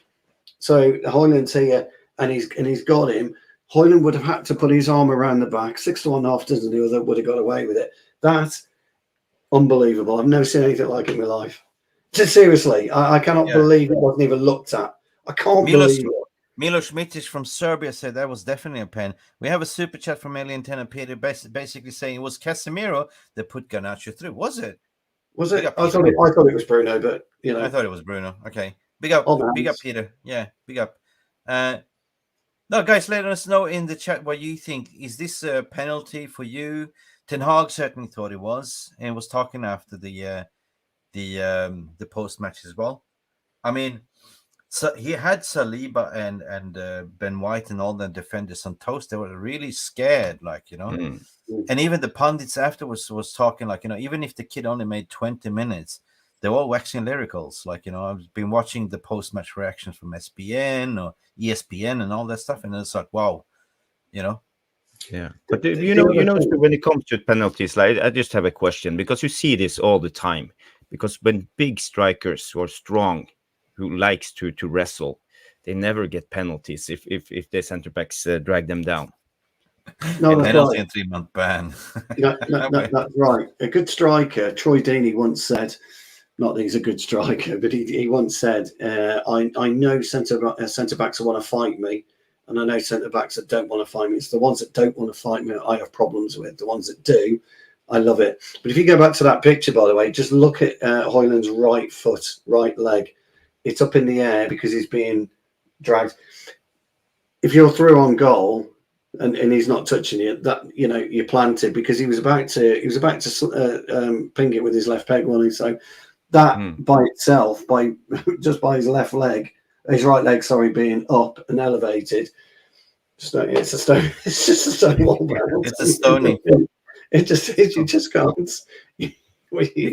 so Hoyland's here and he's got him, Hoyland would have had to put his arm around the back. 6 to 1, half dozen the other would have got away with it. That's unbelievable. I've never seen anything like it in my life. Just seriously, I cannot believe it wasn't even looked at. I can't believe it. Milos Mitic from Serbia said that was definitely a pen. We have a super chat from Alien 10 and Peter basically saying it was Casemiro that put Garnacho through. Was it? Was it? I thought it was Bruno, but I thought it was Bruno. Okay. Big up, Peter. Yeah, big up. No, guys, let us know in the chat what you think. Is this a penalty for you? Ten Hag certainly thought it was, and was talking after the post match as well. I mean, so he had Saliba and Ben White and all the defenders on toast. They were really scared, And even the pundits afterwards was talking even if the kid only made 20 minutes, they were all waxing lyricals. I've been watching the post-match reactions from SBN or ESPN and all that stuff, and it's like, wow, Yeah, but when it comes to penalties, I just have a question, because you see this all the time. Because when big strikers or strong, who likes to wrestle, they never get penalties if their center backs drag them down. No, a penalty and 3-month ban. That's right. A good striker, Troy Deeney once said, not that he's a good striker, but he once said, I know centre backs that want to fight me, and I know centre backs that don't want to fight me. It's the ones that don't want to fight me I have problems with. The ones that do, I love it. But if you go back to that picture, by the way, just look at Hoyland's right foot, right leg. It's up in the air because he's being dragged. If you're through on goal and he's not touching you, that you're planted, because he was about to ping it with his left peg, wasn't he? So that by itself, just by his left leg, his right leg, sorry, being up and elevated, it's a stone. It's just a stone wall. It's a stony. You just can't. You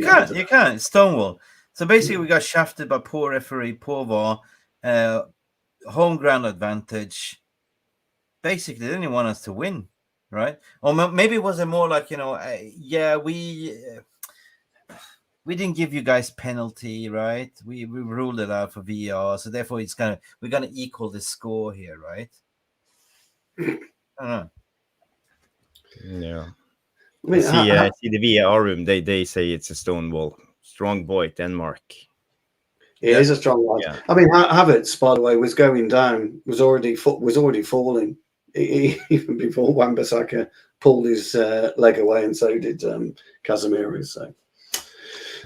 can't. It's Stonewall. So basically, we got shafted by poor referee, poor VAR, home ground advantage. Basically, they didn't want us to win, right? Or maybe it was a more like, we didn't give you guys penalty, right? We ruled it out for VAR, so therefore we're gonna equal the score here, right? I don't know. Yeah. I mean, see the VAR room. They say it's a stone wall. Strong boy, Denmark. He is a strong lad. Yeah. I mean, Havertz, by the way, was going down, was already falling even before Wan-Bissaka pulled his leg away, and so did Casemiro. So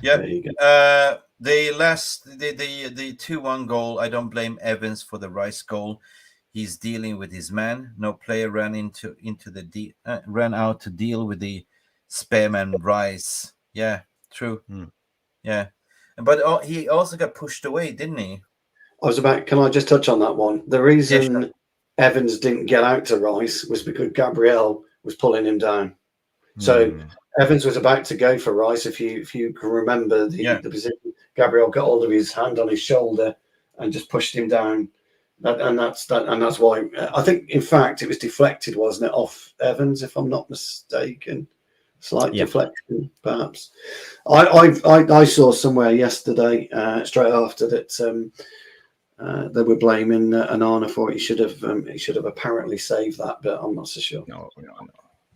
yeah, there you go. the 2-1 goal. I don't blame Evans for the Rice goal. He's dealing with his man. No player ran ran out to deal with the spare man Rice. Yeah, true. Yeah, but he also got pushed away, didn't he? Can I just touch on that one? The reason Yeah, sure. Evans didn't get out to Rice was because Gabriel was pulling him down. So Evans was about to go for Rice. If you can remember the position, Gabriel got hold of his hand on his shoulder and just pushed him down. That's why I think, in fact, it was deflected, wasn't it, off Evans, if I'm not mistaken? Slight deflection, perhaps. I saw somewhere yesterday, straight after that, they were blaming Anana for it. He should have apparently saved that, but I'm not so sure. No.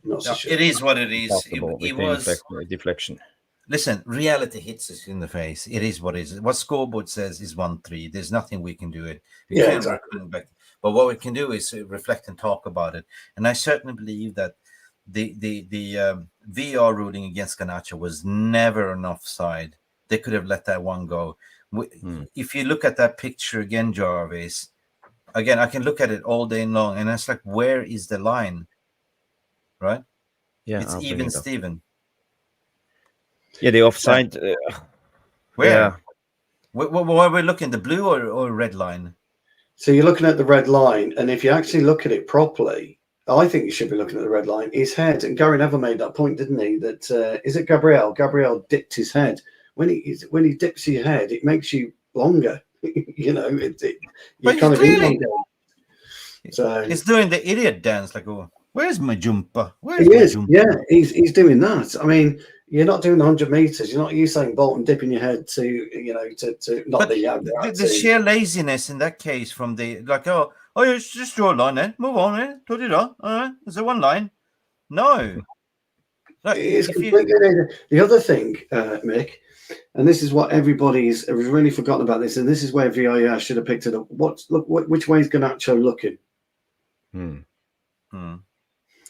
Not so sure. It is what it is. It was deflection. Listen, reality hits us in the face. It is what it is. What scoreboard says is 1-3. There's nothing we can do it. We can't exactly. back. But what we can do is reflect and talk about it. And I certainly believe that the VR ruling against Garnacho was never an offside. They could have let that one go. If you look at that picture again, Jarvis, again, I can look at it all day long, and it's like, where is the line? Right? Yeah, it's even Steven. Yeah, the offside. Where? Yeah. What are we looking? The blue or red line? So you're looking at the red line, and if you actually look at it properly, I think you should be looking at the red line. His head, and Gary never made that point, didn't he? That is it Gabriel? Gabriel dipped his head. When he dips your head, it makes you longer. You know, you kind of elongate. So he's doing the idiot dance, like, oh, where's my jumper? He is, yeah, he's doing that. I mean, you're not doing 100 meters. You're not Usain Bolt and dipping your head to, you know, to not the sheer laziness in that case from the like, oh, just draw a line then, move on, put it on. All right, is there one line? No. Like, it's completely the other thing, Mick, and this is what everybody's really forgotten about this, and this is where VIR should have picked it up. Which way is Garnacho looking?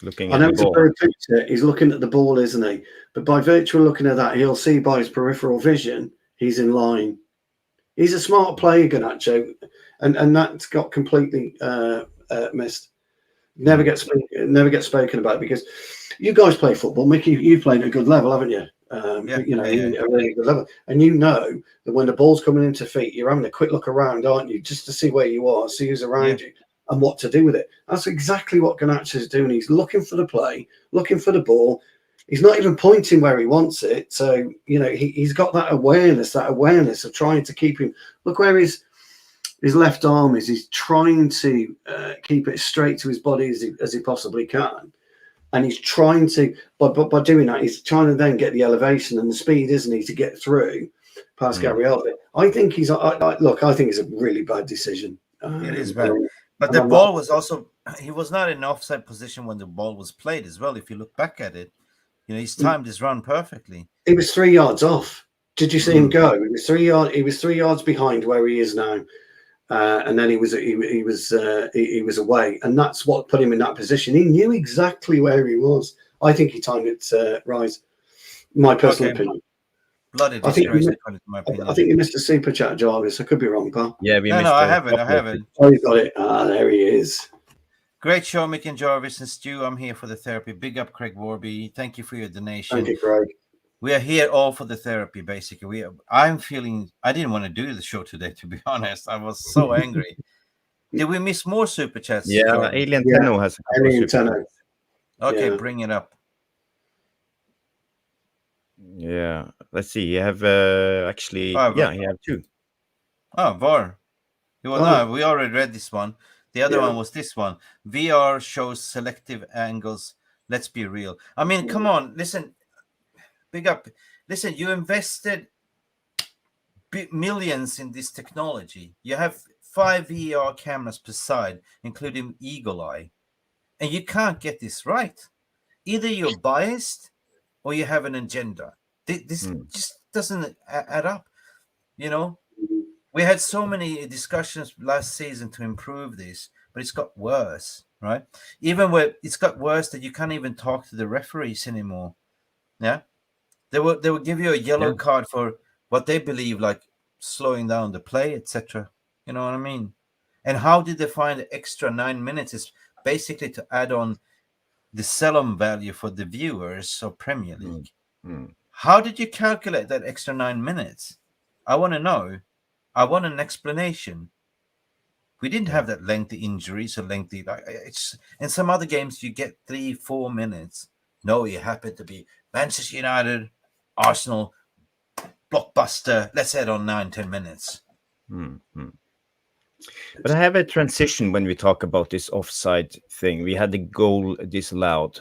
Looking I at know the it's ball. a bird picture. He's looking at the ball, isn't he? But by virtue of looking at that, he'll see by his peripheral vision he's in line. He's a smart player, Garnacho, and that's got completely missed. Never gets spoken about, because you guys play football. Mickey, you've played at a good level, haven't you? You know, a really good level, and you know that when the ball's coming into feet, you're having a quick look around, aren't you, just to see where you are, see who's around you, and what to do with it. That's exactly what Garnacho is doing. He's looking for the play, looking for the ball. He's not even pointing where he wants it. So, you know, he's got that awareness of trying to keep him. Look where his left arm is. He's trying to keep it straight to his body as he possibly can. And he's trying to, by doing that, he's trying to then get the elevation and the speed, isn't he, to get through past Gabriel. I think I think it's a really bad decision. It is bad. But the ball was also, he was not in offside position when the ball was played as well. If you look back at it, you know, he's timed his run perfectly. He was 3 yards off. Did you see him go? He was 3 yards. He was 3 yards behind where he is now, and then he was away, and that's what put him in that position. He knew exactly where he was. I think he timed it right. My personal opinion. Bloody disgrace, in my opinion. I think you missed a super chat, Jarvis. I could be wrong, pal. Yeah, I haven't. Oh, you got it. There he is. Great show, Mick and Jarvis and Stu. I'm here for the therapy. Big up, Craig Warby. Thank you for your donation. Thank you, Craig. We are here all for the therapy, basically. I didn't want to do the show today, to be honest. I was so angry. Did we miss more super chats? Yeah, Jordan? Alien Tenno has a couple of super chats. Okay, bring it up. Yeah, let's see. You have actually, you have two. Oh, VAR. No, we already read this one. The other one was this one. VR shows selective angles. Let's be real. I mean, come on. Listen, big up. Listen, you invested millions in this technology. You have 5 VR cameras per side, including Eagle Eye. And you can't get this right. Either you're biased or you have an agenda. This just doesn't add up. You know, we had so many discussions last season to improve this, but it's got worse, right? Even where it's got worse that you can't even talk to the referees anymore. Yeah, they will give you a yellow card for what they believe like slowing down the play, etc. You know what I mean? And how did they find the extra 9 minutes? Is basically to add on the Selim value for the viewers of Premier League. How did you calculate that extra 9 minutes? I want to know. I want an explanation. We didn't have that lengthy injuries or lengthy. It's in some other games you get 3-4 minutes. No, you happen to be Manchester United, Arsenal, blockbuster. Let's add on 9-10 minutes. But I have a transition when we talk about this offside thing. We had the goal disallowed.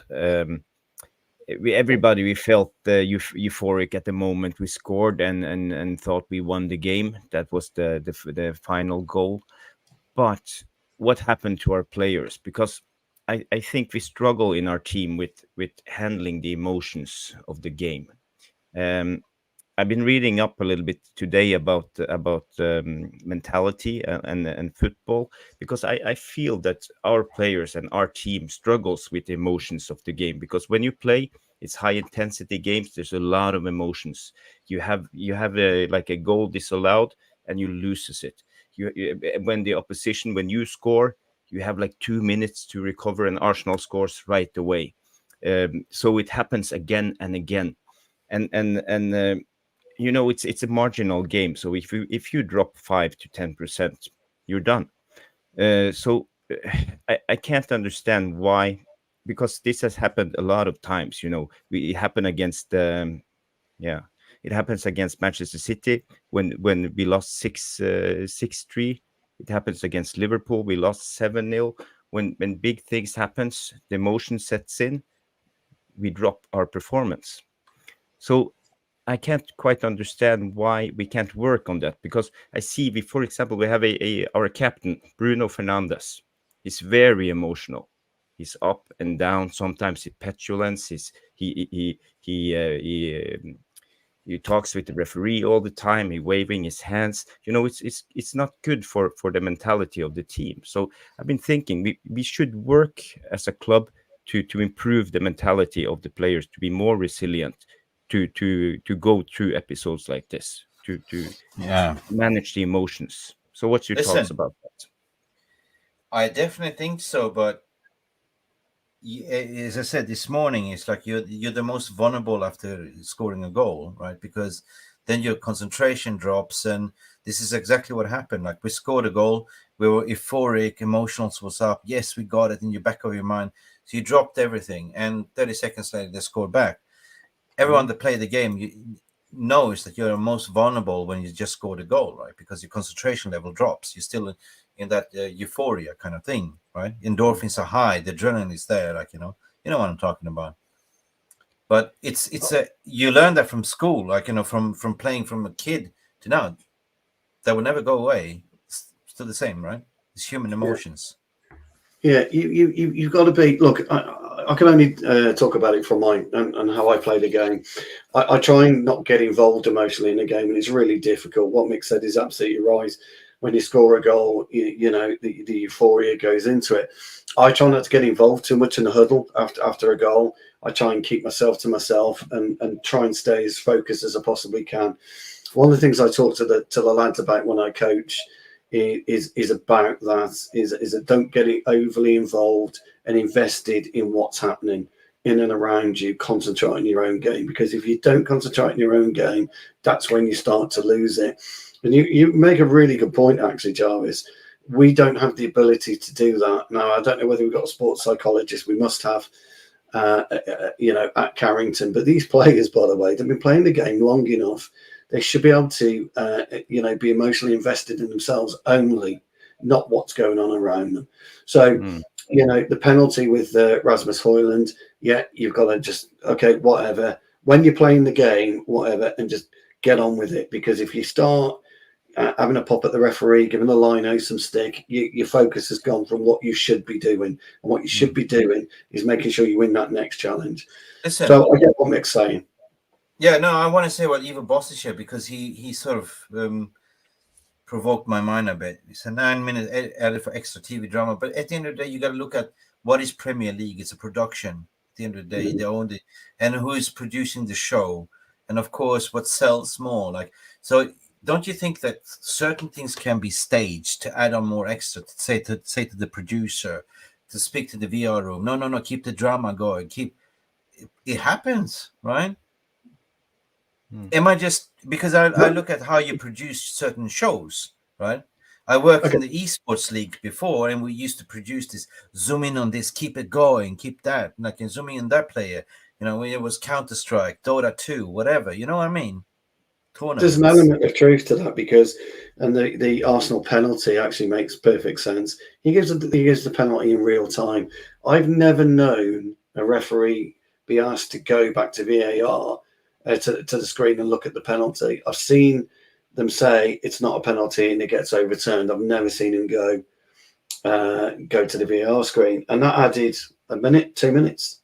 Everybody felt euphoric at the moment we scored and thought we won the game. That was the final goal. But what happened to our players? Because I think we struggle in our team with handling the emotions of the game. I've been reading up a little bit today about mentality and football, because I feel that our players and our team struggles with the emotions of the game. Because when you play, it's high intensity games. There's a lot of emotions. You have like a goal disallowed and you loses it. When you score, you have like 2 minutes to recover, and Arsenal scores right away. So it happens again and again, and it's a marginal game. So if you drop 5 to 10%, you're done. So I can't understand why, because this has happened a lot of times. It happened against it happens against Manchester City when we lost 6-3. It happens against Liverpool. We lost 7-0. When big things happens, the emotion sets in. We drop our performance. So I can't quite understand why we can't work on that, because I see for example, we have our captain Bruno Fernandes. He's very emotional. He's up and down. Sometimes he's petulant. He talks with the referee all the time. He waving his hands. It's not good for the mentality of the team. So I've been thinking we should work as a club to improve the mentality of the players, to be more resilient, to go through episodes like this, to manage the emotions. So what's your thoughts about that? I definitely think so, but as I said this morning, it's like you're the most vulnerable after scoring a goal, right? Because then your concentration drops, and this is exactly what happened. Like, we scored a goal, we were euphoric, emotions was up. Yes, we got it in your back of your mind. So you dropped everything, and 30 seconds later they scored back. Everyone that played the game knows that you're the most vulnerable when you just scored a goal, right? Because your concentration level drops. You're still in that euphoria kind of thing, right? Endorphins are high, the adrenaline is there, like, you know what I'm talking about. But you learn that from school, like, from playing from a kid to now. That will never go away. It's still the same, right? It's human emotions. Yeah, you've got to be. Look, I can only talk about it from mine and how I play the game. I try and not get involved emotionally in the game, and it's really difficult. What Mick said is absolutely right. When you score a goal, the euphoria goes into it. I try not to get involved too much in the huddle after a goal. I try and keep myself to myself and try and stay as focused as I possibly can. One of the things I talk to the lads about when I coach is about that, is that don't get overly involved and invested in what's happening in and around you. Concentrate on your own game, because if you don't concentrate on your own game, that's when you start to lose it. And you make a really good point, actually, Jarvis. We don't have the ability to do that. Now, I don't know whether we've got a sports psychologist. We must have, at Carrington. But these players, by the way, they've been playing the game long enough. They should be able to, be emotionally invested in themselves only, not what's going on around them. So, the penalty with Rasmus Højlund, you've got to just, whatever. When you're playing the game, whatever, and just get on with it. Because if you start, having a pop at the referee, giving the lino some stick, your focus has gone from what you should be doing. And what you should be doing is making sure you win that next challenge. Listen, So I get what Mick's saying. Yeah, no, I want to say what Eva Boss is here because he sort of provoked my mind a bit. It's a 9-minute edit for extra TV drama, but at the end of the day, you got to look at what is Premier League. It's a production. At the end of the day, they own it, and who is producing the show, and of course, what sells more. Like, so, don't you think that certain things can be staged to add on more extra? To say to the producer, to speak to the VR room. No, keep the drama going. It happens, right? Am I just because I look at how you produce certain shows, right? I worked in the esports league before, and we used to produce this, zoom in on this, keep it going, keep that, and I can zoom in on that player. You know, when it was Counter-Strike, Dota 2, whatever. You know what I mean? There's an element of truth to that because, and the Arsenal penalty actually makes perfect sense. He gives the penalty in real time. I've never known a referee be asked to go back to VAR. To the screen and look at the penalty. I've seen them say it's not a penalty and it gets overturned. I've never seen him go to the VAR screen, and that added a minute, 2 minutes,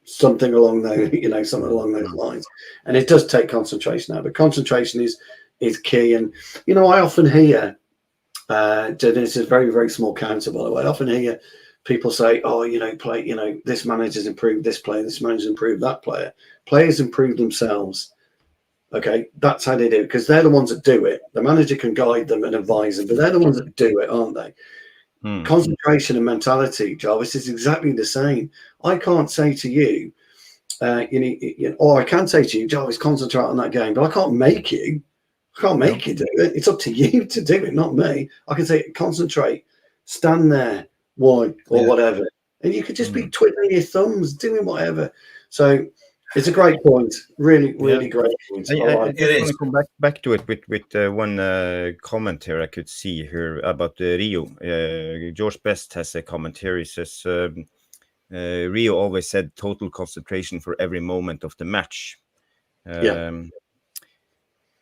something along those, something along those lines. And it does take concentration out, but concentration is key. And I often hear, this is a very, very small counter, by the way. I often hear people say, this manager's improved this player, this manager's improved that player. Players improve themselves. Okay, that's how they do it because they're the ones that do it. The manager can guide them and advise them, but they're the ones that do it, aren't they? Concentration and mentality, Jarvis, is exactly the same. I can't say to you, or I can say to you, Jarvis, concentrate on that game, but I can't make you. I can't make you do it. It's up to you to do it, not me. I can say, concentrate, stand there, or whatever. And you could just be twiddling your thumbs, doing whatever. So it's a great point. Really, really great point. I just want to come back to it with one comment here I could see here about Rio. George Best has a comment here. He says, Rio always said total concentration for every moment of the match.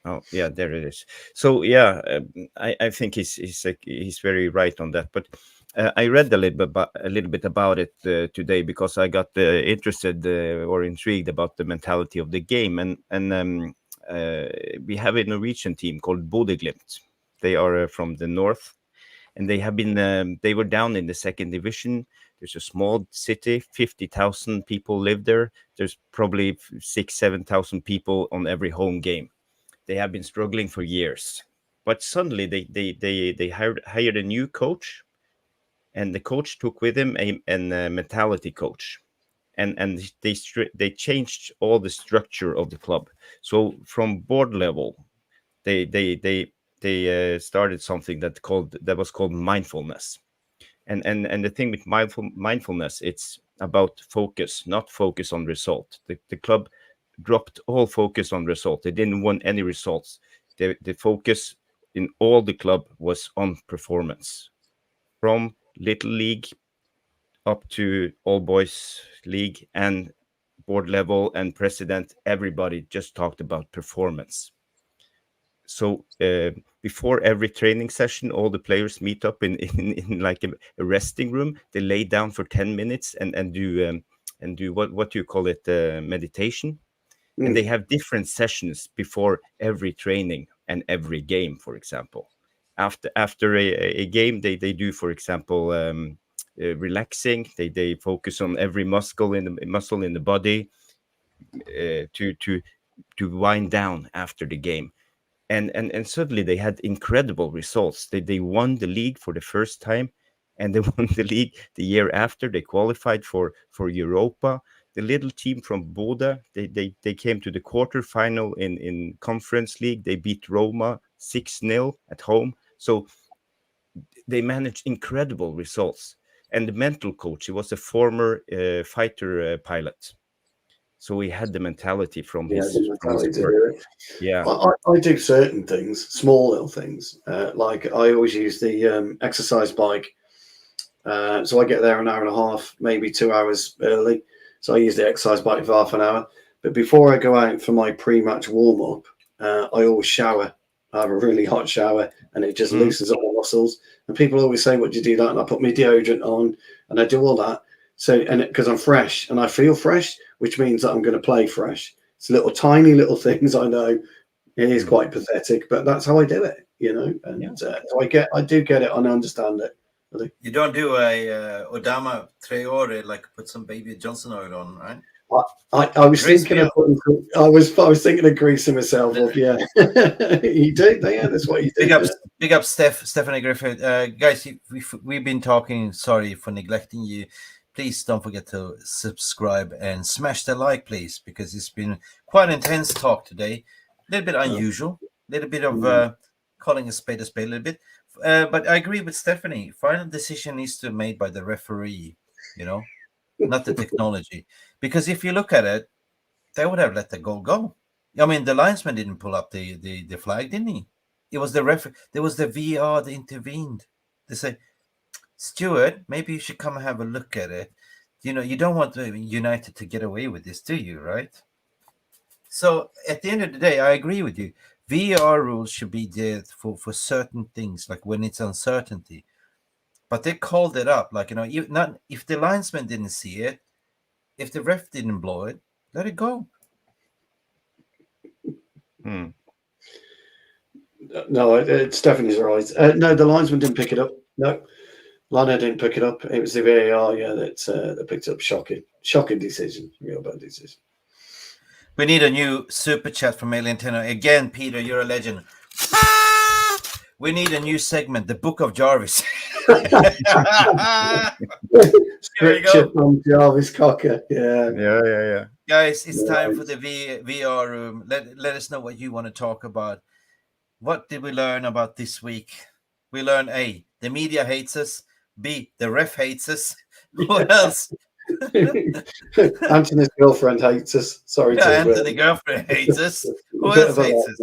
Oh, yeah, there it is. So, I think he's very right on that. But I read a little bit about it today because I got interested or intrigued about the mentality of the game. And we have a Norwegian team called Bodø/Glimt. They are from the north, and they have been. They were down in the second division. There's a small city, 50,000 people live there. There's probably 6,000-7,000 people on every home game. They have been struggling for years, but suddenly they hired a new coach, and the coach took with him a mentality coach, and they changed all the structure of the club. So from board level, they started something that was called mindfulness, and the thing with mindfulness, it's about focus, not focus on result. The club dropped all focus on result. They didn't want any results. The focus in all the club was on performance, from little league up to all boys league and board level and president. Everybody just talked about performance. So before every training session, all the players meet up in like a resting room. They lay down for 10 minutes and do what you call it, meditation. And they have different sessions before every training and every game, for example. After a game, they do, for example, relaxing. They focus on every muscle in the body to wind down after the game. And suddenly they had incredible results. They won the league for the first time, and they won the league the year after. They qualified for Europa. The little team from Bodø, they came to the quarterfinal in Conference League. They beat Roma 6-0 at home. So they managed incredible results. And the mental coach, he was a former fighter pilot. So he had the mentality from his work. Yeah, I do certain things, small little things. Like I always use the exercise bike. So I get there an hour and a half, maybe 2 hours early. So I use the exercise bike for half an hour. But before I go out for my pre-match warm-up, I always shower I have a really hot shower, and it just loosens up my muscles. And people always say, "What do you do that?" And I put my deodorant on, and I do all that. So, and because I'm fresh and I feel fresh, which means that I'm going to play fresh. It's tiny little things. I know it is quite pathetic, but that's how I do it, you know. And so I do get it, and I understand it. You don't do a Odama Traore, like put some Baby Johnson oil on, right? I was thinking of I was thinking of greasing myself up. Yeah, you do. Yeah, that's what you do. Big up, Stephanie Griffith. Guys, we've been talking. Sorry for neglecting you. Please don't forget to subscribe and smash the like, please, because it's been quite an intense talk today. A little bit unusual. A little bit of calling a spade a little bit. But I agree with Stephanie. Final decision needs to be made by the referee. You know, not the technology. Because if you look at it, they would have let the goal go. I mean, the linesman didn't pull up the flag, didn't he? It was the ref. There was the VR that intervened. They say, Stuart, maybe you should come and have a look at it. You know, you don't want United to get away with this, do you? Right? So at the end of the day, I agree with you. VR rules should be there for certain things, like when it's uncertainty. But they called it up, like, you know, if the linesman didn't see it, if the ref didn't blow it, let it go. No, Stephanie's right. No, the linesman didn't pick it up. No, Lana didn't pick it up. It was the VAR, that picked it up. Shocking decision. Real bad decision. We need a new super chat from Alien Tenor. Again, Peter, you're a legend. We need a new segment, the Book of Jarvis. Scripture from Jarvis Cocker. Yeah. Guys, it's time for the VR room. Let us know what you want to talk about. What did we learn about this week? We learned A, the media hates us. B, the ref hates us. What else? Anthony's girlfriend hates us. Sorry, Anthony's girlfriend hates us. Who else hates us?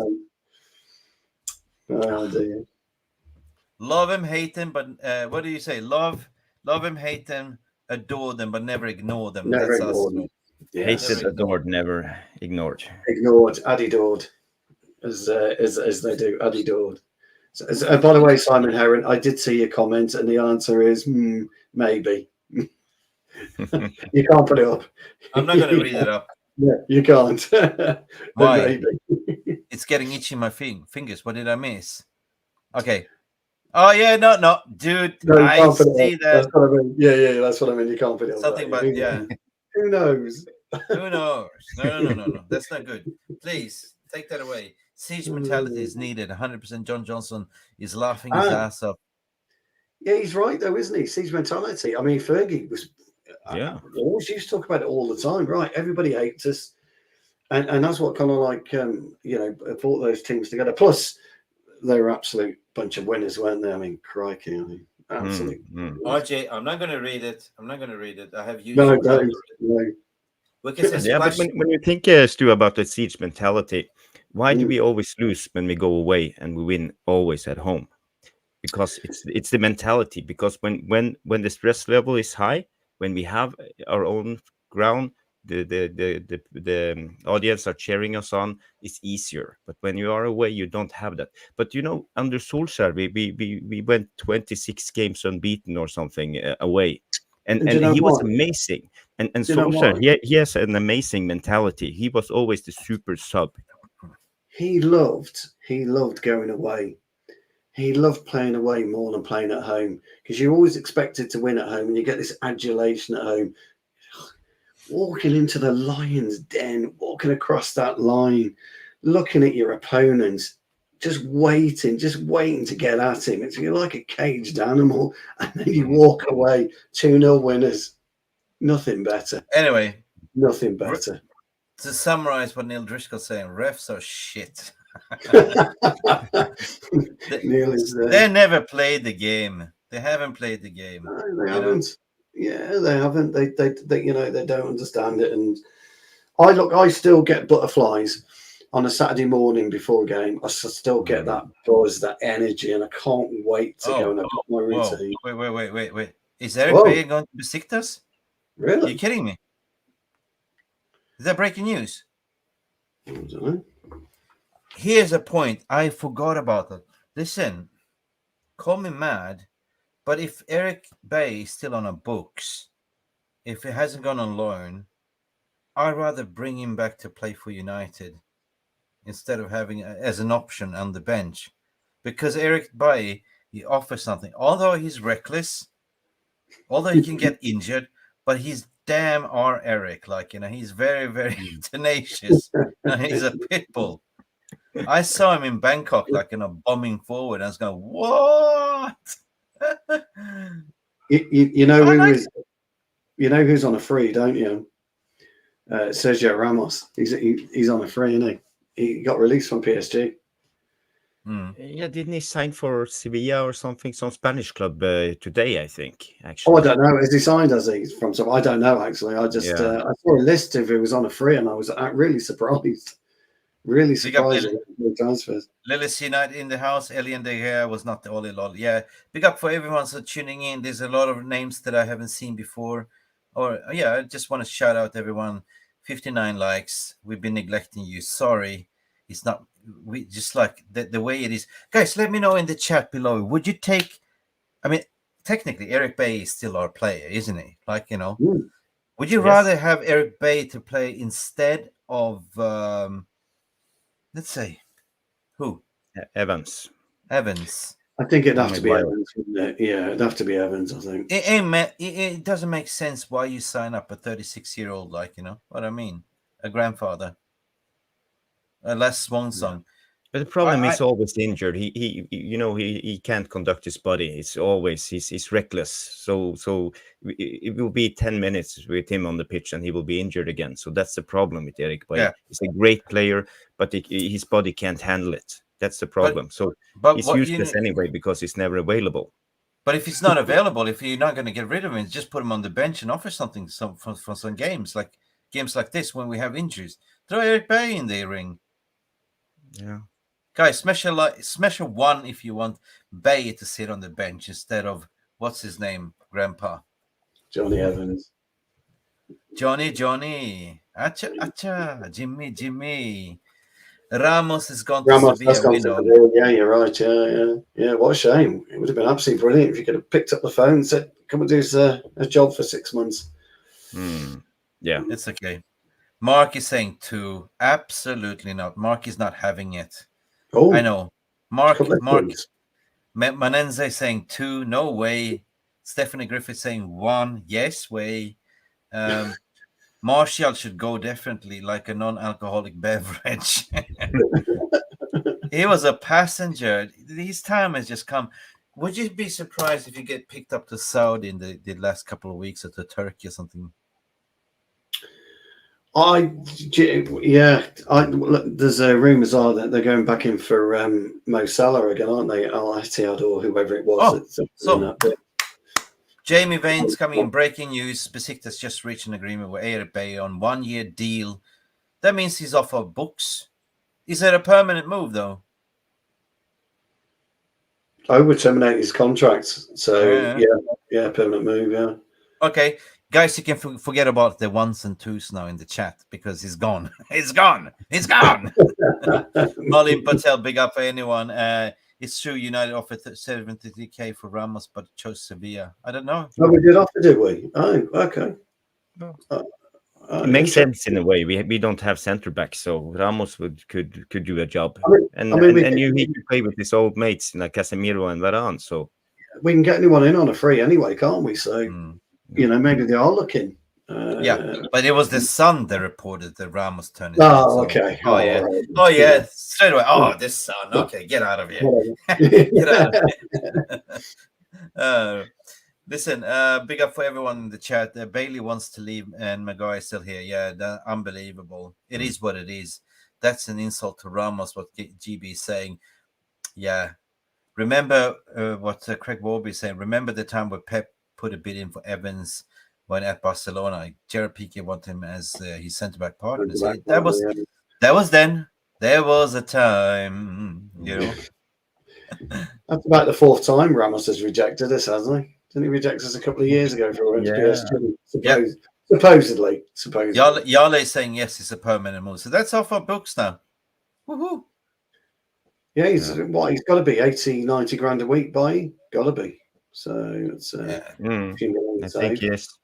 Oh dear. Love him, hate him, but what do you say? Love him, hate him, adore them, but never ignore them. Never That's ignore us. them. Yes. Hated, adored, never ignored. Ignored, adored, as they do, adored. So, by the way, Simon Heron, I did see your comment, and the answer is maybe. You can't put it up. I'm not going to read it up. Yeah, you can't. Why? It's getting itchy in my fingers. What did I miss? Okay. Oh yeah, no, dude. No, I see that. That's what I mean. Yeah, that's what I mean. You can't put it up. Something about Who knows? Who knows? No. That's not good. Please take that away. Siege mentality is needed. 100%. John Johnson is laughing his ass off. Yeah, he's right though, isn't he? Siege mentality. I mean, Fergie was. Yeah. He always used to talk about it all the time, right? Everybody hates us, and that's what kind of like brought those teams together. Plus, they were absolute bunch of winners, weren't they? I mean, crikey, absolute. RJ, I'm not going to read it. I have you. No. Yeah, but when you think, Stu, about the siege mentality, why do we always lose when we go away and we win always at home? Because it's the mentality. Because when the stress level is high, when we have our own ground, the audience are cheering us on, it's easier. But when you are away, you don't have that. But under Solskjaer, we went 26 games unbeaten or something away, and he was amazing. And Solskjaer, he has an amazing mentality. He was always the super sub. He loved going away. He loved playing away more than playing at home, because you're always expected to win at home, and you get this adulation at home. Walking into the lion's den, walking across that line, looking at your opponents, just waiting to get at him. You're like a caged animal, and then you walk away 2-0 winners. Nothing better. Anyway, nothing better. To summarize what Neil Driscoll's saying, refs are shit. They never played the game. They haven't played the game. No, they haven't. Yeah, they haven't. They they don't understand it. And I still get butterflies on a Saturday morning before a game. I still get that buzz, that energy, and I can't wait to go and I've got my routine. Wait. Is Eric Bailly going to Besiktas? Really? Are you kidding me? Is that breaking news? I don't know. here's a point. I forgot about it. Listen, call me mad, but if Eric Bay is still on our books, if he hasn't gone on loan, I'd rather bring him back to play for United instead of having as an option on the bench, because Eric Bay, he offers something. Although he's reckless, although he can get injured, but he's damn our Eric. Like, he's very, very tenacious. And he's a pit bull. I saw him in Bangkok, like, bombing forward. I was going, what? You know you know who's on a free, don't you? Sergio Ramos. He's on a free, isn't he? He got released from PSG. Yeah, didn't he sign for Sevilla or something? Some Spanish club today, I think. Actually, Oh, I don't know. Is he signed? Has he from some? I don't know. Actually, I just I saw a list if it was on a free, and I was really surprised. Really surprised at the transfers. Lillis United in the house. Alien De Gea was not the only lol. Yeah, big up for everyone so tuning in. There's a lot of names that I haven't seen before. Or yeah, I just want to shout out everyone. 59 likes. We've been neglecting you. Sorry, it's not. We just like the way it is, guys. Let me know in the chat below. Would you take? I mean, technically, Eric Bay is still our player, isn't he? Like, would you rather have Eric Bay to play instead of, let's say, who? Evans. Evans. I think it'd have to be Evans, wouldn't it? Yeah, it'd have to be Evans, I think. It doesn't make sense why you sign up a 36-year-old, like, what I mean? A grandfather. A last swan song. But the problem is always injured. He can't conduct his body. It's always he's reckless. So it will be 10 minutes with him on the pitch and he will be injured again. So that's the problem with Eric Bay. Yeah. He's a great player, but his body can't handle it. That's the problem. But he's useless anyway because he's never available. But if he's not available, if you're not going to get rid of him, just put him on the bench and offer something for some games like this when we have injuries. Throw Eric Bay in the ring. Yeah, guys, smash a one if you want Bay to sit on the bench instead of what's his name, Grandpa Johnny Evans. Johnny, acha, Jimmy. Ramos has gone to Sevilla. Yeah, you're right. Yeah. What a shame! It would have been absolutely brilliant if you could have picked up the phone and said, "Come and do a job for 6 months." Yeah, it's okay. Mark is saying 2. Absolutely not. Mark is not having it. Oh, I know. Mark. Manenze saying 2. No way. Stephanie Griffith saying 1. Yes way. Martial should go definitely, like a non-alcoholic beverage. He was a passenger. His time has just come. Would you be surprised if you get picked up to Saudi in the last couple of weeks or to Turkey or something? There's rumors are that they're going back in for Mo Salah again, aren't they? Al Ittihad or whoever it was. Jamie Vane's coming in. Breaking news: Besiktas just reached an agreement with Eric Bay on 1-year deal. That means he's off our books. Is it a permanent move though? I would terminate his contract. So yeah, permanent move. Yeah. Okay. Guys, you can forget about the 1s and 2s now in the chat because he's gone. He's gone. Malin Patel, big up for anyone. It's true, United offered 73k for Ramos, but chose Sevilla. I don't know. Oh, we did offer, did we? Oh, okay. It makes sense in a way. We don't have centre backs, so Ramos could do a job. And he can play with his old mates like Casemiro and Varane. So we can get anyone in on a free anyway, can't we? So. Maybe they are looking. But it was the Sun that reported that Ramos turned. Okay. Yeah. Straight away. Oh, this Sun. Okay, get out of here. Get out of here. Listen, big up for everyone in the chat. Bailey wants to leave, and Maguire is still here. Yeah, unbelievable. It is what it is. That's an insult to Ramos. What GB is saying. Yeah. Remember what Craig Warby is saying. Remember the time where Pep put a bid in for Evans when at Barcelona. Gerard Piqué wanted him as his centre-back partner. That was then. There was a time, That's about the 4th time Ramos has rejected us, hasn't he? Didn't he reject us a couple of years ago for PSG? Supposedly. Yale is saying yes, it's a permanent move. So that's off our books now. Woohoo! Yeah, he's got to be 80, 90 grand a week by. Got to be. So it's a few million I think saved. yes.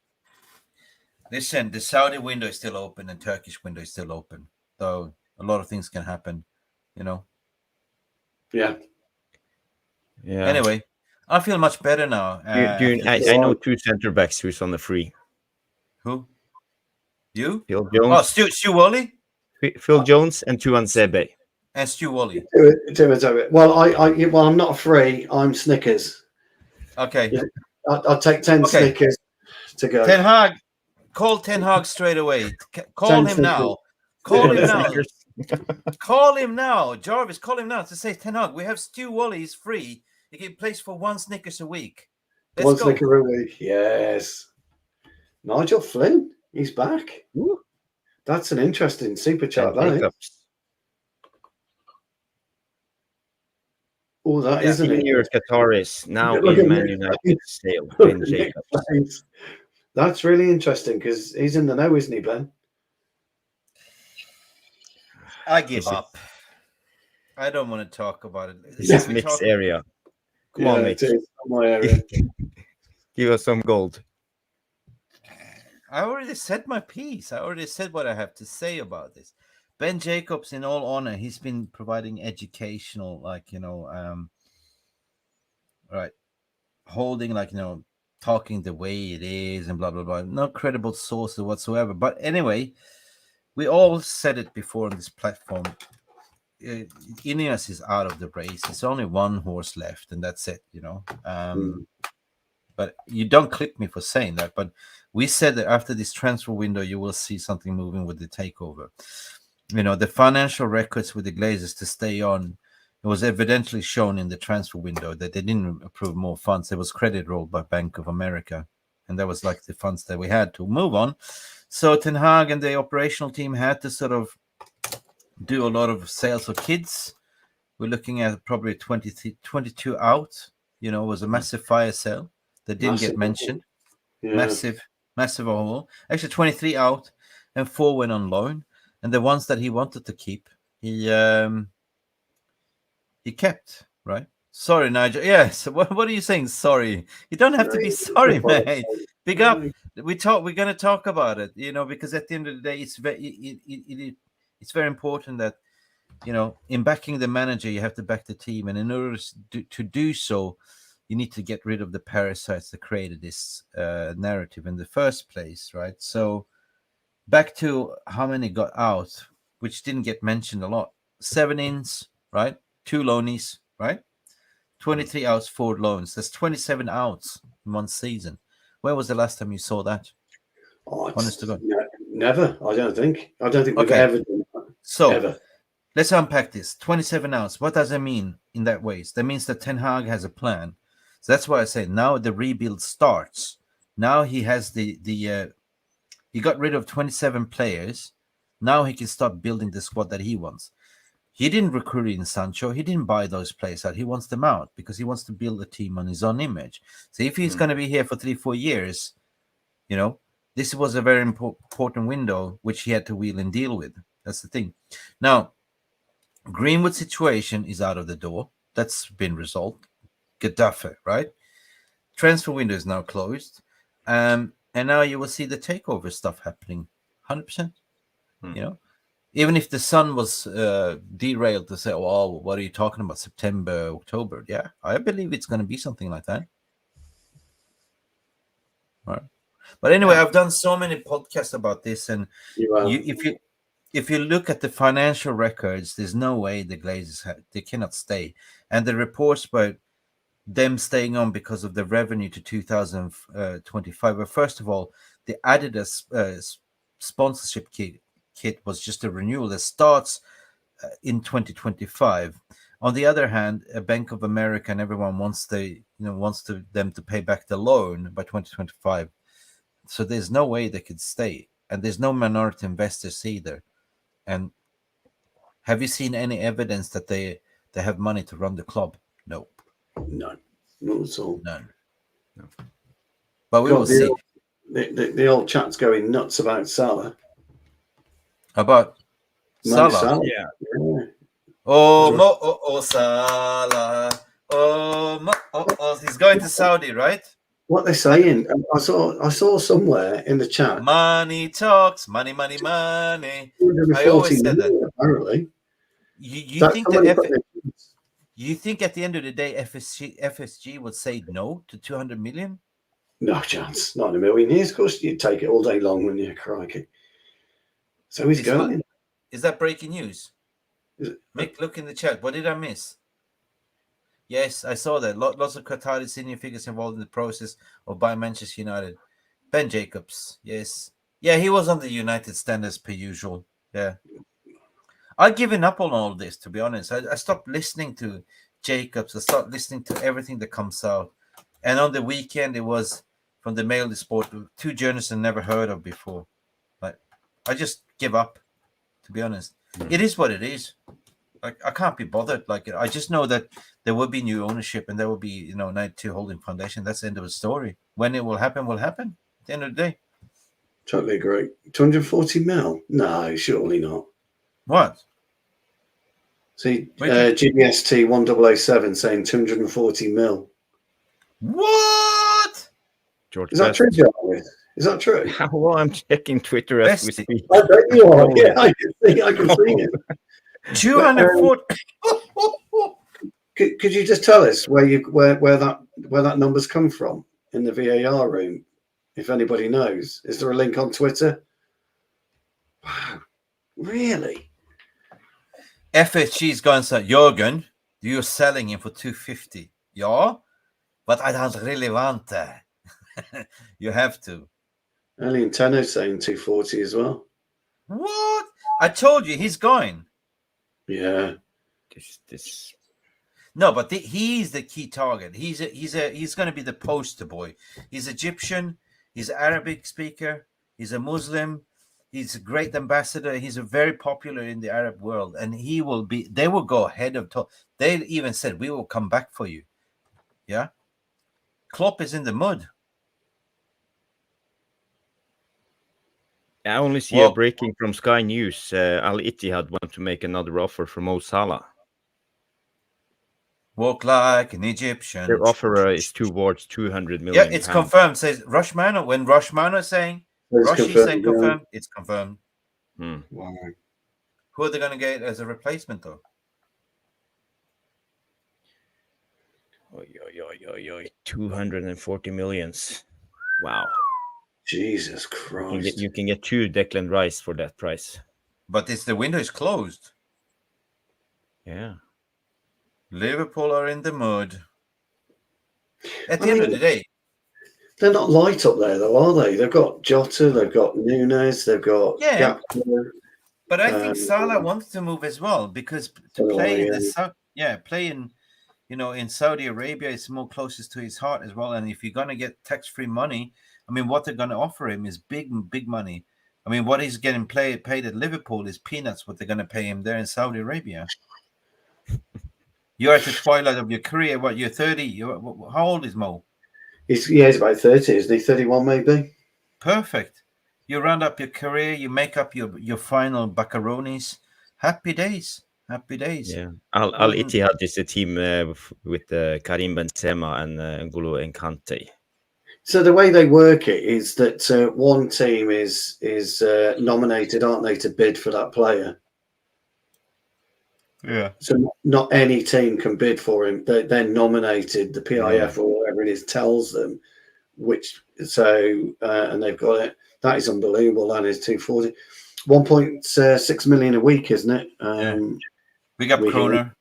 Listen, the Saudi window is still open and Turkish window is still open. So a lot of things can happen, you know. Yeah. Yeah. Anyway, I feel much better now. I know 2 center backs who's on the free. Who? You? Phil Oh, Jones. Stu Wally Phil Jones and Tuan Sebe. and Stu Wally. Do it. Well, I'm not free. I'm Snickers. Okay. I'll take 10 Snickers to go. Ten Hag, call Ten Hag straight away. Call him now. Call him now. Call him now. Jarvis, call him now to say, Ten Hag, we have Stu Wally. He's free. He can place for 1 Snickers a week. Let's One go. Snicker a week. Yes. Nigel Flynn. He's back. Ooh. That's an interesting super chat. And That is. Jacobs. Oh, that isn't it? Senior Qataris now Look in at Man Nick United sale. Look Ben at Nick Jacobs. Flynn. That's really interesting because he's in the know, isn't he, Ben? I give up. I don't want to talk about it. This is Mick's area. Come on, Mick. It is my area. Give us some gold. I already said my piece. I already said what I have to say about this. Ben Jacobs, in all honor, he's been providing educational, holding, talking the way it is and blah, blah, blah. No credible sources whatsoever. But anyway, we all said it before on this platform. Ineos is out of the race. It's only one horse left, and that's it, But you don't clip me for saying that. But we said that after this transfer window, you will see something moving with the takeover. The financial records with the Glazers to stay on, it was evidently shown in the transfer window that they didn't approve more funds. There was credit rolled by Bank of America, and that was like the funds that we had to move on. So Ten Hag and the operational team had to sort of do a lot of sales for kids. We're looking at probably 22 out. It was a massive fire sale that didn't get mentioned. Yeah. Massive overhaul. Actually, 23 out and 4 went on loan. And the ones that he wanted to keep, he kept, right? Sorry, Nigel. Yes. What are you saying? Sorry. You don't have to be sorry, mate. Big up. We're going to talk about it, because at the end of the day, it's very important that, in backing the manager, you have to back the team. And in order to do so, you need to get rid of the parasites that created this narrative in the first place, right? So back to how many got out, which didn't get mentioned a lot. 7 ins, right? 2 loanies, right? 23 outs, 4 loans. That's 27 outs in one season. When was the last time you saw that? Honest to God. Never. I don't think we've ever done that. So ever. Let's unpack this. 27 outs. What does that mean in that ways? That means that Ten Hag has a plan. So that's why I say now the rebuild starts. Now he has he got rid of 27 players. Now he can start building the squad that he wants. He didn't recruit in Sancho. He didn't buy those players out. He wants them out because he wants to build a team on his own image. So if he's going to be here for 3-4 years, this was a very important window which he had to wheel and deal with. That's the thing. Now, Greenwood situation is out of the door. That's been resolved. Gaddafi, right? Transfer window is now closed. And now you will see the takeover stuff happening 100%. Even if the sun was derailed to say, well, what are you talking about? September, October. Yeah, I believe it's going to be something like that. All right. But anyway, I've done so many podcasts about this. And if you look at the financial records, there's no way the Glazers, they cannot stay. And the reports about them staying on because of the revenue to 2025. Well, first of all, the Adidas sponsorship kit was just a renewal that starts in 2025. On the other hand, Bank of America and everyone wants them to pay back the loan by 2025. So there's no way they could stay, and there's no minority investors either. And have you seen any evidence that they have money to run the club? No. No, not at all. None. No. But we will see. The old chat's going nuts about Salah. About Salah? Salah. Yeah. Oh, Salah. Oh. He's going to Saudi, right? What they're saying, I saw somewhere in the chat. Money talks, money. I 240 always said that. million, apparently. You think that you think at the end of the day FSG would say no to 200 million? No chance, not in a million years. Of course, you'd take it all day long, wouldn't you? Crikey. So he's going. Is that breaking news? Mick, look in the chat. What did I miss? Yes, I saw that. Lots of Qatari senior figures involved in the process of buying Manchester United. Ben Jacobs, yes. Yeah, he was on the United standards per usual. Yeah. I've given up on all this, to be honest. I stopped listening to Jacobs. I stopped listening to everything that comes out. And on the weekend, it was from the Mail the Sport, 2 journalists I never heard of before. Like, I just give up, to be honest. It is what it is. Like, I can't be bothered. Like, I just know that there will be new ownership and there will be, 92 Holding Foundation. That's the end of the story. When it will happen at the end of the day. Totally agree. 240 mil? No, surely not. What? See, GBST 1007 saying 240 mil. What? George Is that true, Jarvis? Is that true? Well, I'm checking Twitter as we speak. I bet you are. Yeah, I can see it. 240. Could you just tell us where that number's come from in the VAR room? If anybody knows, is there a link on Twitter? Wow, really? FSG's going to say, Jürgen, you're selling him for 250. Yeah, but I don't really want that. You have to. Alien Tenno saying 240 as well. What? I told you he's going. Yeah. This. No, but he's the key target. He's going to be the poster boy. He's Egyptian. He's Arabic speaker. He's a Muslim. He's a great ambassador. He's very popular in the Arab world, and they will go ahead of. They even said, we will come back for you. Yeah. Klopp is in the mud. I only see a breaking from Sky News. Al Ittihad want to make another offer for Mo Salah. Walk like an Egyptian. Their offer is towards 200 million. Yeah, it's confirmed. Says Rushmano. When Rushmano is saying, Rushy saying confirmed, it's confirmed. Wow. Who are they going to get as a replacement, though? 240 millions. Wow. Jesus Christ. You can get 2 Declan Rice for that price. But the window is closed. Yeah. Liverpool are in the mud. At the end of the day. They're not light up there, though, are they? They've got Jota, they've got Nunes, they've got Gakpo. But I think Salah wants to move as well because to play in Saudi Arabia is more closest to his heart as well. And if you're going to get tax-free money, I mean, what they're going to offer him is big money. I mean, what he's getting paid at Liverpool is peanuts. What they're going to pay him there in Saudi Arabia. You're at the twilight of your career. What, you're 30? How old is Mo? He's about 30, isn't he? 31 maybe. Perfect. You round up your career. You make up your final macaronis. Happy days. Happy days. Yeah. Al Ittihad is a team with Karim Benzema and N'Golo Kante. So the way they work it is that one team is nominated, aren't they, to bid for that player? Yeah. So not any team can bid for him. They're nominated. The PIF or whatever it is tells them which. So and they've got it. That is unbelievable. That is 240, 1.6 million a week, isn't it? We got Kroner.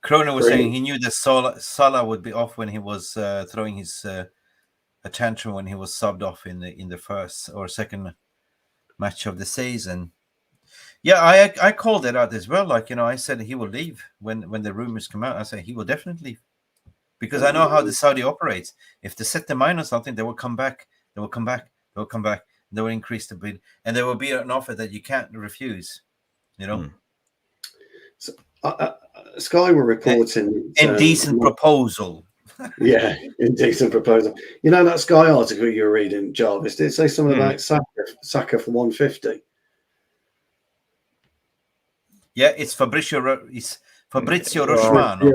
Kroner was saying he knew that Salah would be off when he was throwing his a tantrum when he was subbed off in the first or second match of the season. Yeah, I called it out as well. Like, I said he will leave when the rumors come out. I said he will definitely leave because I know how the Saudi operates. If they set the mind on something, they will come back. They will come back. They will come back. They will increase the bid, and there will be an offer that you can't refuse. So, Sky were reporting indecent proposal. Yeah, indecent proposal. That Sky article you were reading, Jarvis, did it say something about Saka for 150? Yeah, it's Fabrizio Romano.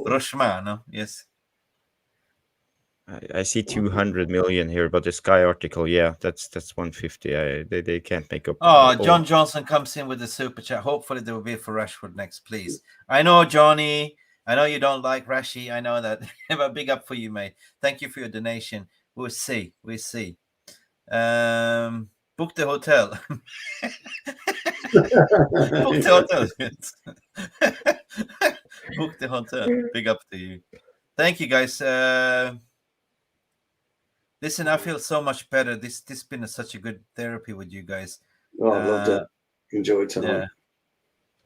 Romano, yes. I see 200 million here, but the Sky article, yeah, that's 150. They can't make up. Oh, John Johnson comes in with the super chat. Hopefully there will be for Rashford next, please. I know, Johnny. I know you don't like Rashi. I know that. But big up for you, mate. Thank you for your donation. We'll see. We'll see. Book the hotel. Book the hotel. Book the hotel. Big up to you. Thank you, guys. Listen, I feel so much better. This has been such a good therapy with you guys. Oh, I loved it. Enjoyed tonight. Yeah.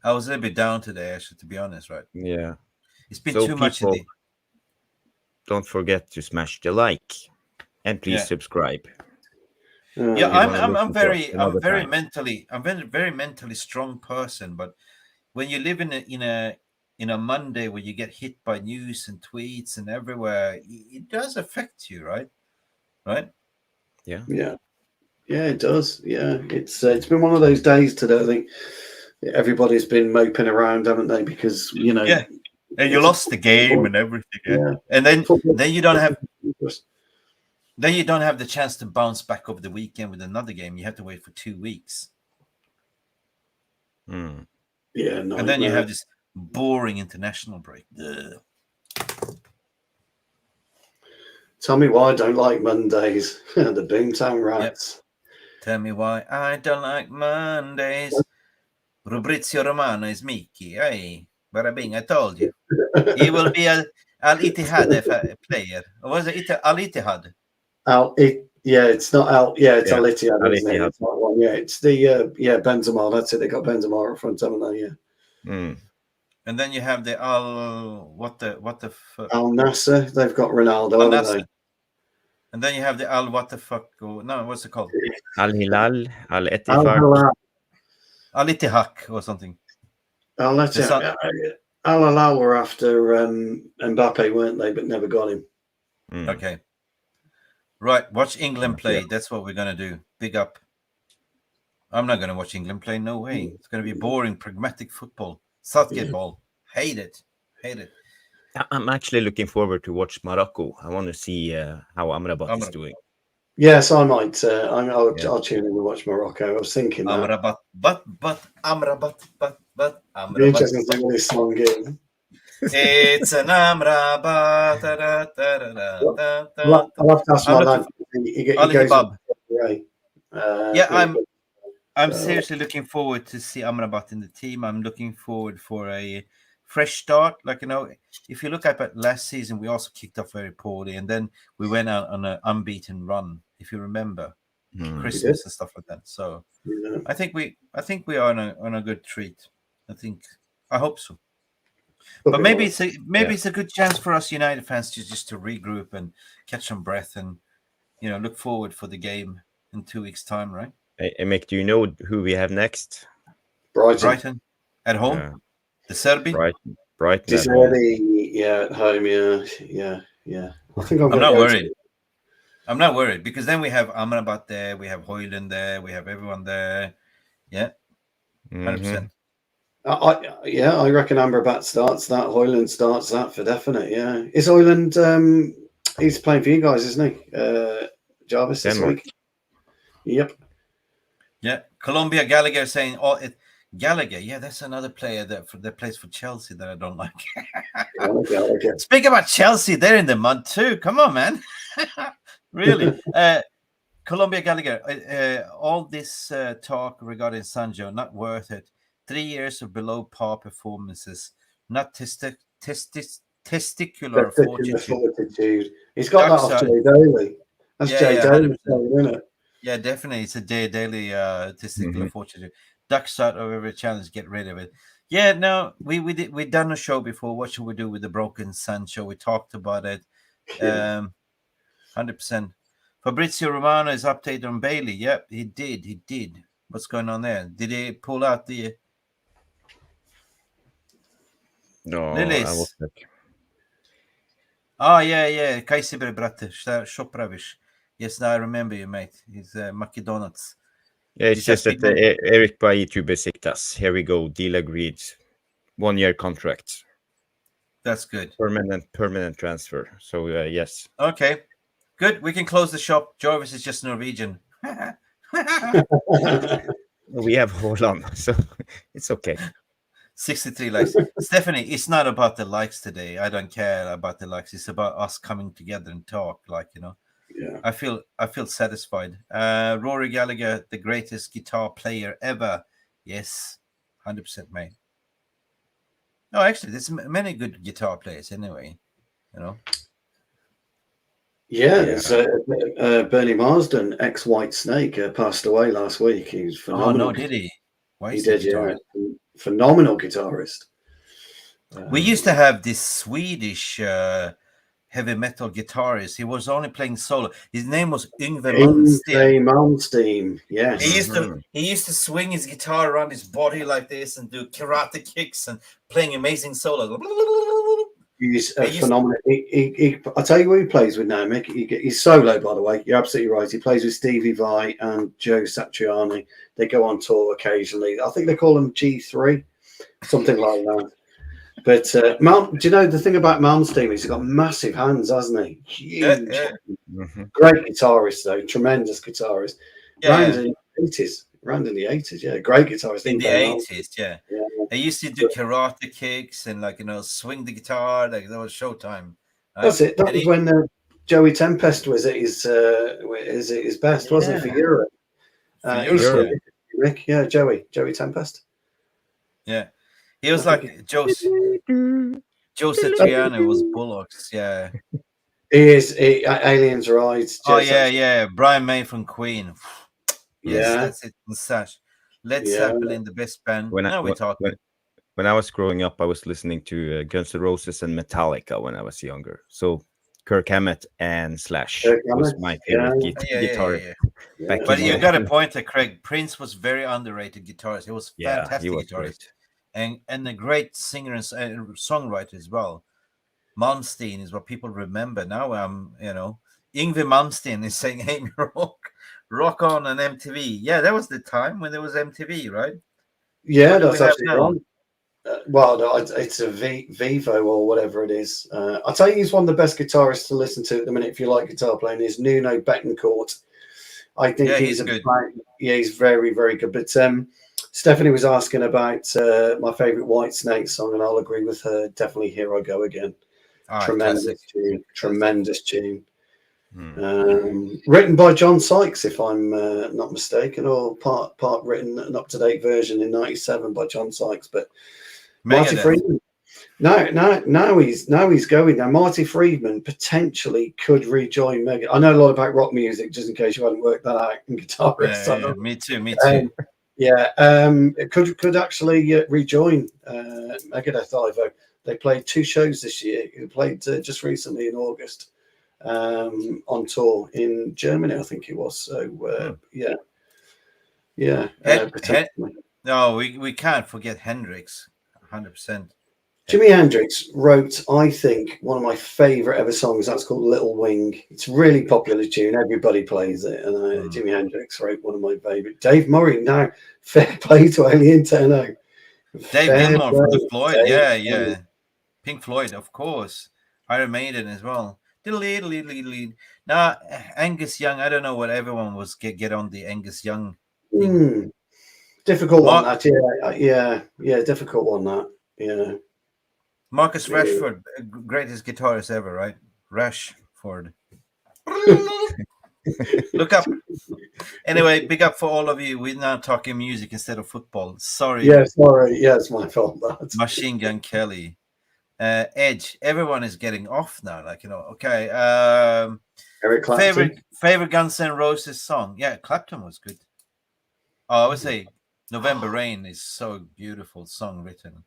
I was a little bit down today, actually, to be honest, right? Yeah. It's been too much in the... Don't forget to smash the like and please subscribe. Yeah, I'm very mentally strong person, but when you live in a Monday where you get hit by news and tweets and everywhere, it does affect you, right? Yeah, it does. Yeah, it's been one of those days today. I think everybody's been moping around, haven't they? Because and you lost the game and everything, and then you don't have the chance to bounce back over the weekend with another game. You have to wait for 2 weeks. Mm. Yeah, and then you have this boring international break. Ugh. Tell me why I don't like Mondays. The Boomtown Rats. Yep. Tell me why I don't like Mondays. Fabrizio Romano is Mickey. Hey, bada bing, I told you. He will be Al Ittihad player. Or was it Al Ittihad? It's not Al. Yeah, it's Al Ittihad. Al Isn't it? Ittihad. It's not one. Yeah, it's the Benzema. That's it. They got Benzema up front, haven't they? Yeah. Mm. And then you have the Al Al Nasser. They've got Ronaldo, haven't they? And then you have the Al what's it called? Al Hilal, Al Ettifaq, Al Ittihad or something. Al Ittihad. Al Hilal were after Mbappe, weren't they? But never got him. Mm. Okay. Right, watch England play. Yeah. That's what we're gonna do. Big up. I'm not gonna watch England play. No way. It's gonna be boring, pragmatic football. Southgate ball. Hate it. I'm actually looking forward to watch Morocco. I want to see how Amrabat is doing. Yes, I might. I'll tune in and watch Morocco. I was thinking that. Amrabat, but Amrabat. Be interesting to see what this song is. It's an Amrabat. I'll have to ask my lad. He goes I'm seriously looking forward to see Amrabat in the team. I'm looking forward for a fresh start. If you look at last season, we also kicked off very poorly, and then we went out on an unbeaten run, if you remember, Christmas and stuff like that. So I think we are on a good treat. I hope so. But maybe it's a good chance for us United fans just to regroup and catch some breath and look forward for the game in 2 weeks' time, right? Hey, Mick, do you know who we have next? Brighton at home. Yeah. The Serbi. Brighton. At home. Yeah. I think I'm not worried. I'm not worried because then we have Amrabat there, we have Højlund there, we have everyone there. Yeah, 100%. I reckon Amrabat starts that. Højlund starts that for definite. Yeah, is Højlund? He's playing for you guys, isn't he? Jarvis this week. Yep. Yeah, Colombia Gallagher saying, Gallagher. Yeah, that's another player that plays for Chelsea that I don't like. Speak about Chelsea, they're in the mud too. Come on, man. Really. Colombia Gallagher. All this talk regarding Sancho, not worth it. 3 years of below par performances, not testicular fortitude. He's got that off Jay Daly. That's Jay Daly, isn't it? Yeah, definitely. It's a Daly testicular fortitude. Duck shot of every challenge, get rid of it. Yeah, no, we done a show before. What should we do with the broken Sancho? We talked about it. 100%. Fabrizio Romano is updated on Bailey. Yep, he did. What's going on there? Did he pull out the Lilies? Yeah. Kajsiber bratte, Shopravish. Yes, now I remember you, mate. He's McDonald's. Yeah, it's Is that just that big money? Eric Bailly to Besiktas. Here we go. Deal agreed. 1-year contract. That's good. Permanent transfer. So yes. Okay, good. We can close the shop. Jarvis is just Norwegian. We have Holland, so it's okay. 63 likes. Stephanie, it's not about the likes today. I don't care about the likes. It's about us coming together and talk. Like, you know, Yeah. I feel satisfied. Rory Gallagher, the greatest guitar player ever. Yes, 100% mate. No, actually, there's many good guitar players anyway. You know. Yeah, there's Bernie Marsden, ex-White Snake, passed away last week. He was phenomenal. Oh no, did he? Why He is he did, guitarist? yeah. Phenomenal guitarist. We used to have this Swedish heavy metal guitarist. He was only playing solo. His name was Yngve Malmsteen. Malmsteen, yes. He used to swing his guitar around his body like this and do karate kicks and playing amazing solos. He's phenomenal. I'll tell you who he plays with now, Mick. He's solo, by the way. You're absolutely right. He plays with Stevie Vai and Joe Satriani. They go on tour occasionally. I think they call him G3, something like that. But do you know the thing about Malmsteen? He's got massive hands, hasn't he? Huge. Mhm. Great guitarist, though. Tremendous guitarist. Around in the 80s, yeah. Great guitarist. In the 80s, yeah. They used to do karate kicks and, like, you know, swing the guitar. Like, that was showtime. That's it. That was when Joey Tempest was at his best, wasn't it, for Europe? Rick, yeah, Joey Tempest. Yeah. He was like Joe Satriani was Bullocks, yeah. He is Aliens Rise. Oh yeah. Brian May from Queen. Yes, Yeah. that's it. And such. Led Zeppelin, the best band. When I was growing up, I was listening to Guns N' Roses and Metallica when I was younger. So Kirk Hammett and Slash was my favorite guitarist. Yeah. But you got a point there, Craig. Prince was very underrated guitarist. He was fantastic guitarist. Great. And a great singer and songwriter as well. Malmsteen is what people remember now. Yngve Malmsteen is saying, "Hey, rock on MTV." Yeah, that was the time when there was MTV, right? Yeah, that's absolutely right. Well, it's a Vivo or whatever it is. I'll tell you, he's one of the best guitarists to listen to at the minute if you like guitar playing. Is Nuno Bettencourt. I think he's good. He's very, very good. But Stephanie was asking about my favorite White Snake song, and I'll agree with her. Definitely "Here I Go Again." Tremendous tune. Written by John Sykes, if I'm not mistaken, or part written, an up-to-date version in '97 by John Sykes. But Marty Friedman. Now he's going. Now Marty Friedman potentially could rejoin Megadeth. I know a lot about rock music, just in case you hadn't worked that out in guitarist. Yeah, me too. It could actually rejoin Megadeth. Ivo. They played 2 shows this year. They played just recently in August on tour in Germany, I think it was. So no, we can't forget Hendrix. 100%. Jimi Hendrix wrote, I think, one of my favorite ever songs. That's called Little Wing. It's a really popular tune. Everybody plays it. And Jimi Hendrix wrote one of my favorite. Dave Murray, now fair play to Alien Ten. Dave Gilmour from the Floyd. Yeah. Pink Floyd, of course. Iron Maiden as well. Now, Angus Young, I don't know what everyone was get on the Angus Young thing. Difficult one, that. Yeah, difficult one, that. Yeah. Marcus Rashford, greatest guitarist ever, right? Rashford. Look up. Anyway, big up for all of you. We're now talking music instead of football. Sorry. Yeah, sorry. Yeah, it's my fault. Machine Gun Kelly. Edge. Everyone is getting off now. Like, you know, okay. Eric Clapton. Favorite Guns N' Roses song. Yeah, Clapton was good. I would say November Rain is so beautiful song written.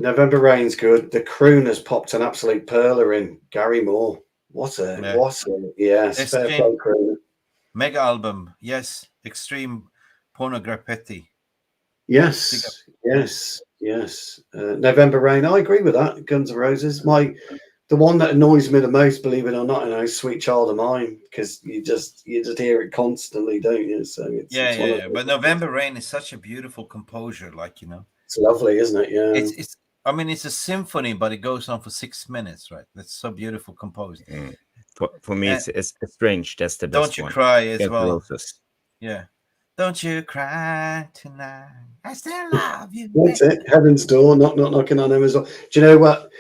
November Rain's good. The Crooners popped an absolute perler in. Gary Moore. Yes. Mega album. Yes. Extreme Pornography. Yes. November Rain. I agree with that. Guns N' Roses. My The one that annoys me the most, believe it or not, is Sweet Child of Mine, because you just hear it constantly, don't you? So it's one of But November Rain is such a beautiful composure, like, you know. It's lovely, isn't it? Yeah. It's I mean, it's a symphony, but it goes on for 6 minutes, right? That's so beautiful composed. For me, it's strange. That's the best Don't You one. Cry as Guns N' well. Roses. Yeah. Don't you cry tonight. I still love you. That's it. Heaven's Door, knocking on Heaven's Door. Do you know what?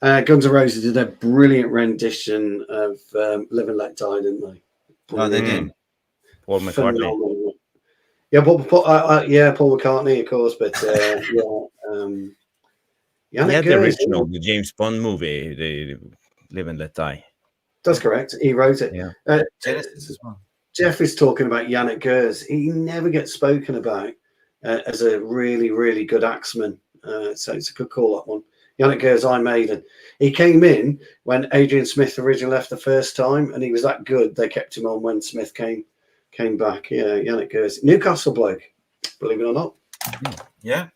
Guns N' Roses did a brilliant rendition of Live and Let Die, didn't they? Oh, they did. Paul McCartney. Phenomenal. Yeah, Paul McCartney, of course, but He had the original, the James Bond movie, the Live and Let Die. That's correct. He wrote it. Yeah. Genesis as well. Jeff is talking about Yannick Gers. He never gets spoken about as a really, really good axeman. So it's a good call, that one. Yannick Gers, I Maiden. He came in when Adrian Smith originally left the first time, and he was that good. They kept him on when Smith came back. Yeah, Yannick Gers. Newcastle bloke, believe it or not. Yeah.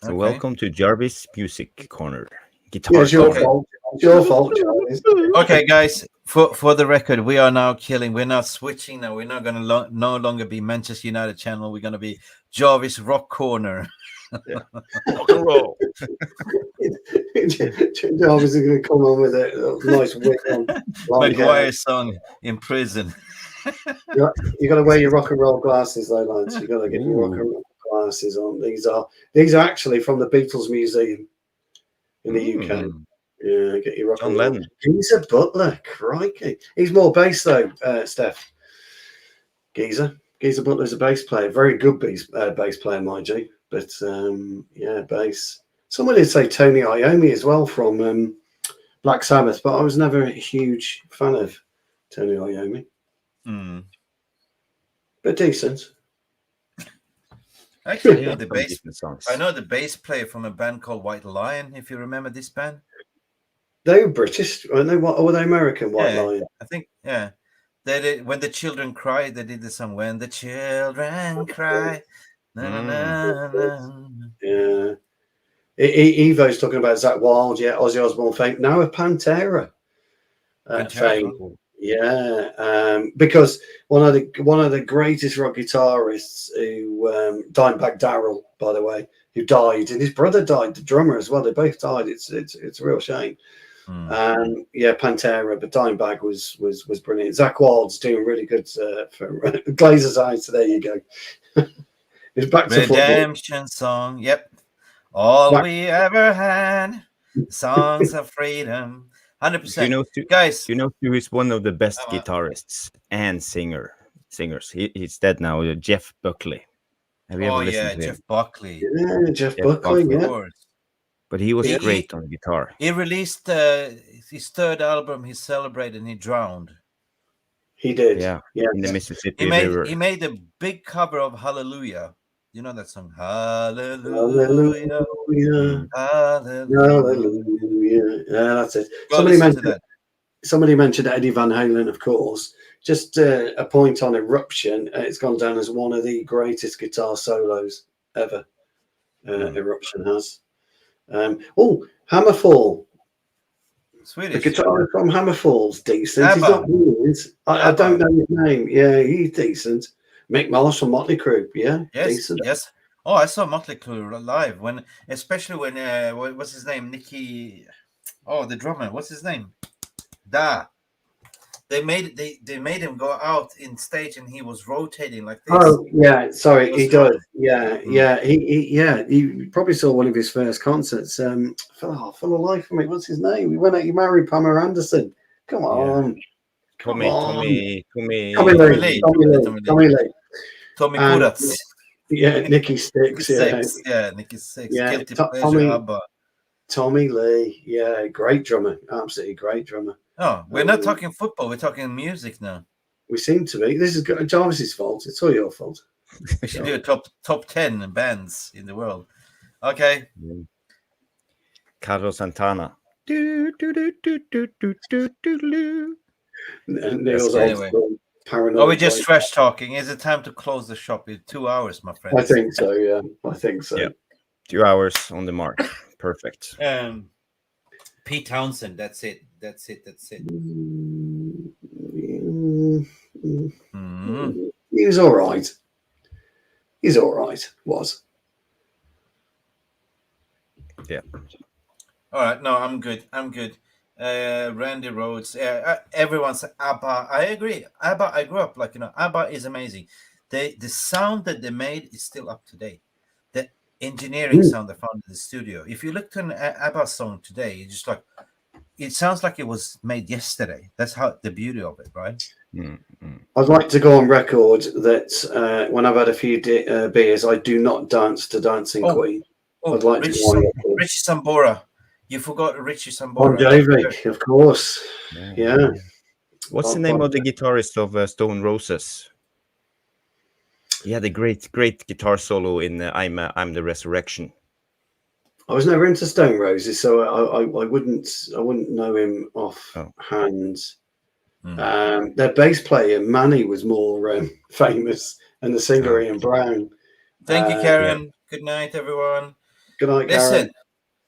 So welcome to Jarvis Music Corner. Guitar. Yeah, it's your fault. It's your fault, Jarvis. Okay, guys. For the record, we are now killing. We're not switching now. We're not going to no longer be Manchester United channel. We're going to be Jarvis Rock Corner. Yeah. Rock and roll. Jarvis is going to come on with a nice wig on. Maguire's song in prison. You got to wear your rock and roll glasses, though, lads. You got to get your rock and roll glasses on. These are actually from the Beatles Museum in the UK. Yeah, get your rock and roll. Geezer Butler, crikey. He's more bass though, Steph. Geezer Butler's a bass player, very good bass player, mind you. But yeah, bass. Someone did say Tony Iommi as well from Black Sabbath, but I was never a huge fan of Tony Iommi. But decent. Actually, I know the bass player from a band called White Lion, if you remember this band. They were British, weren't they? Or were they American? White Lion? I think, yeah. They did, When the Children Cry, they did the song When the Children Cry. Na, na, na. Yeah. Evo's talking about Zakk Wylde, yeah, Ozzy Osbourne fame. Now a Pantera fame. Yeah, because one of the greatest rock guitarists who Dimebag Darrell, by the way, who died, and his brother died, the drummer as well. They both died. It's a real shame. Yeah, Pantera, but Dimebag was brilliant. Zakk Wylde's doing really good for Glazers eyes. So there you go. It's back to Redemption song. Yep, all we ever had. Songs of freedom. 100%. Guys, you know who is one of the best guitarists and singers? He's dead now. Jeff Buckley. Have you ever listened to him? Jeff Buckley. Yeah, Jeff Buckley. Yeah. But he was great on guitar. He released his third album. He celebrated and he drowned. He did. Yeah. In the Mississippi River. He made a big cover of Hallelujah. You know that song? Hallelujah. Hallelujah. Yeah, that's it. Somebody mentioned Eddie Van Halen, of course. Just a point on Eruption. It's gone down as one of the greatest guitar solos ever. Eruption has. Hammerfall. Swedish. The guitarist from Hammerfall's decent. He's not brilliant. I don't know his name. Yeah, he's decent. Mick Mars from Motley Crue. Yeah, decent. Yes. Oh, I saw Motley Crue live especially when what's his name? Nicky. Oh, the drummer. What's his name? They made him go out in stage and he was rotating like this. Oh yeah, sorry, he does. Yeah. He probably saw one of his first concerts. For the life of me, what's his name? He married Pamela Anderson. Come on. Tommy Lee. Tommy Kuratz. Yeah, Nicky Six. Nicky Six. Yeah, Guilty Pleasure. Tommy Lee. Yeah, great drummer. Absolutely great drummer. Oh, we're not talking football. We're talking music now. We seem to be. This is Jarvis's fault. It's all your fault. We should do a top 10 bands in the world. Okay. Carlos Santana. Anyway. Are we just trash talking? Is it time to close the shop? It's 2 hours, my friend. I think so. Yeah, I think so. Yeah. 2 hours on the mark. perfect. Pete Townsend. That's it. That's it. He was all right. He's all right. Was. Yeah. All right. No, I'm good. Randy Rhodes. Everyone's ABBA. I agree. ABBA. I grew up ABBA is amazing. The sound that they made is still up to date. The engineering sound they found in the studio. If you look to an ABBA song today, it's just like it sounds like it was made yesterday. That's how the beauty of it, right? I'd like to go on record that when I've had a few beers, I do not dance to Dancing Queen. I'd like to go on record. Richie Sambora. You forgot Richie Sambora. Bon Jovi, of course. Yeah. What's the name of the guitarist of Stone Roses? He had a great guitar solo in I'm the Resurrection. I was never into Stone Roses, so I wouldn't know him offhand. Their bass player Manny was more famous, and the singer Ian Brown. Thank you, Karen. Good night, everyone. Good night, Listen, Karen.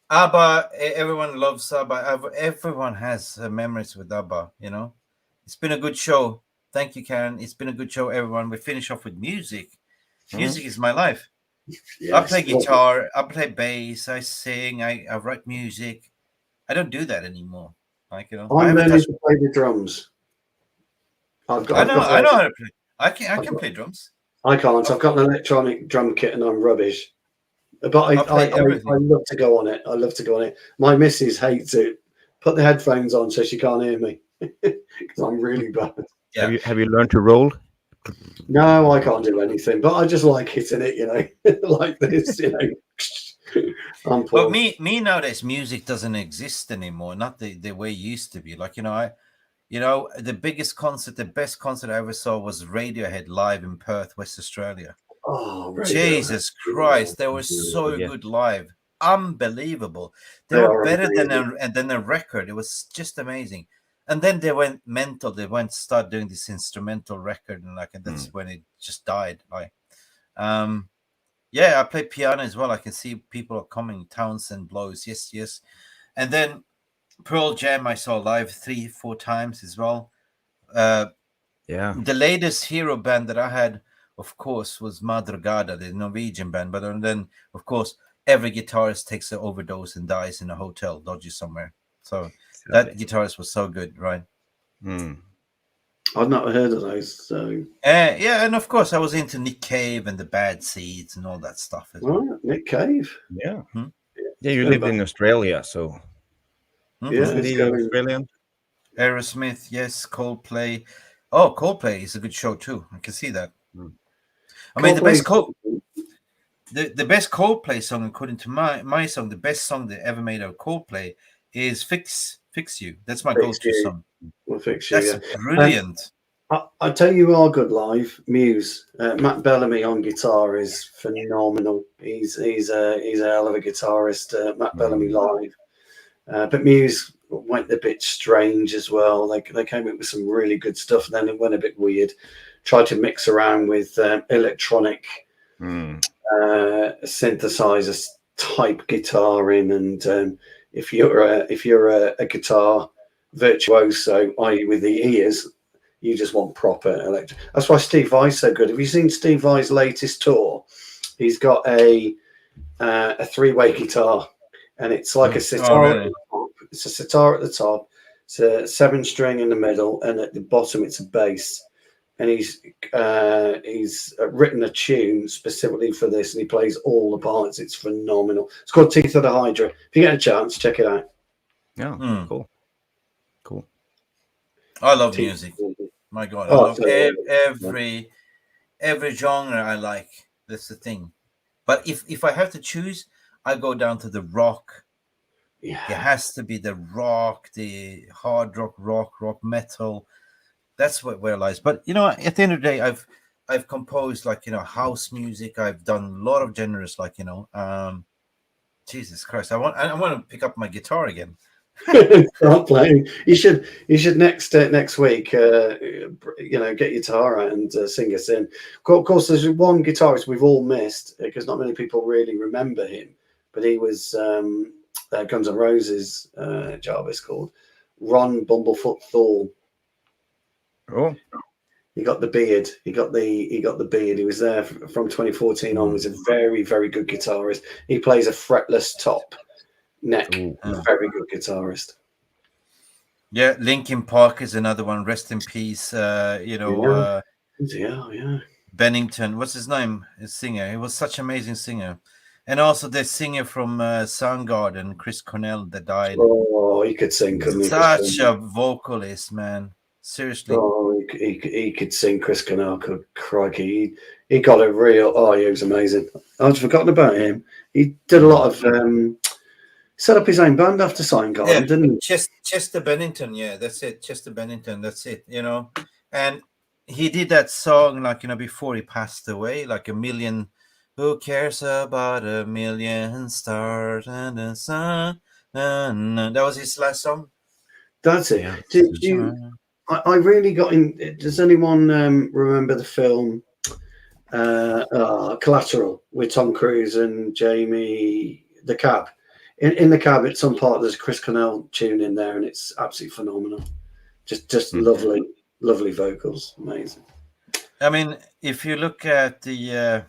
ABBA. Everyone loves ABBA. Everyone has memories with ABBA. You know, it's been a good show. Thank you, Karen. It's been a good show, everyone. We finish off with music. Music is my life. Yes. I play guitar. I play bass. I sing. I write music. I don't do that anymore. Like I'm learning to play the drums. I know how to play. I can play drums. I can't. I've got an electronic drum kit and I'm rubbish. But I love to go on it. My missus hates it. Put the headphones on so she can't hear me because I'm really bad. Yeah. Have you learned to roll? No, I can't do anything. But I just like hitting it, you know, like this, you know. But me nowadays, music doesn't exist anymore. Not the way it used to be. Like the biggest concert, the best concert I ever saw was Radiohead live in Perth, West Australia. Oh, Jesus Christ, they were so good live, unbelievable. They were better than a record. It was just amazing. And then they went mental. They start doing this instrumental record, and that's when it just died. I play piano as well. I can see people are coming. Townsend blows, yes. And then Pearl Jam I saw live 3-4 times as well. The latest hero band that I had, of course, was Madrugada, the Norwegian band. But then, of course, every guitarist takes an overdose and dies in a hotel, dodgy somewhere. So that guitarist was so good, right? I've not heard of those. So and of course, I was into Nick Cave and the Bad Seeds and all that stuff as well. Nick Cave. Yeah. Yeah, you lived in Australia, so. Yeah, Australian. Aerosmith, yes. Coldplay. Oh, Coldplay is a good show too. I can see that. I mean, the best Coldplay song, according to my song, the best song they ever made of Coldplay is "Fix You." That's my go-to song. Well, Fix You. That's brilliant. I tell you, who are good live. Muse. Matt Bellamy on guitar is phenomenal. He's a hell of a guitarist. Matt Bellamy live. But Muse went a bit strange as well. They came up with some really good stuff, and then it went a bit weird. Tried to mix around with electronic synthesizer type guitar in, and if you're a guitar virtuoso, i.e. with the ears, you just want proper electric. That's why Steve Vai's so good. Have you seen Steve Vai's latest tour? He's got a 3-way guitar. And it's like a sitar. Really? It's a sitar at the top. It's a 7-string in the middle, and at the bottom it's a bass. And he's written a tune specifically for this, and he plays all the parts. It's phenomenal. It's called Teeth of the Hydra. If you get a chance, check it out. Yeah, cool. I love music. My God, I love every genre. I like. That's the thing. But if I have to choose, I go down to the rock. Yeah. It has to be the rock, the hard rock metal. That's where it lies. But at the end of the day, I've composed house music. I've done a lot of genres, Jesus Christ. I want to pick up my guitar again. Start playing. You should next week get your guitar out and sing us in. Of course, there's one guitarist we've all missed because not many people really remember him, but he was Guns N' Roses Jarvis called Ron Bumblefoot Thorne. Oh, He got the beard. He got the beard. He was there from 2014 on. Was a very, very good guitarist. He plays a fretless top neck. Very good guitarist. Yeah, Linkin Park is another one. Rest in peace. Yeah. Bennington. What's his name? His singer. He was such an amazing singer. And also the singer from Soundgarden, Chris Cornell, that died. Oh, he could sing, couldn't he? Such a vocalist, man. Seriously. Oh, he could sing. Chris Cornell could. Crikey, he got a real. Oh, he was amazing. I'd forgotten about him. He did a lot of. Set up his own band after Soundgarden, didn't he? Chester Bennington. Yeah, that's it. Chester Bennington. That's it. And he did that song before he passed away, like a million. Who cares about a million stars and the sun? That was his last song. That's it. Yeah. I really got in. Does anyone remember the film Collateral with Tom Cruise and Jamie the Cab? In the Cab, at some part, there's a Chris Cornell tune in there, and it's absolutely phenomenal. Just lovely vocals, amazing. I mean, if you look at the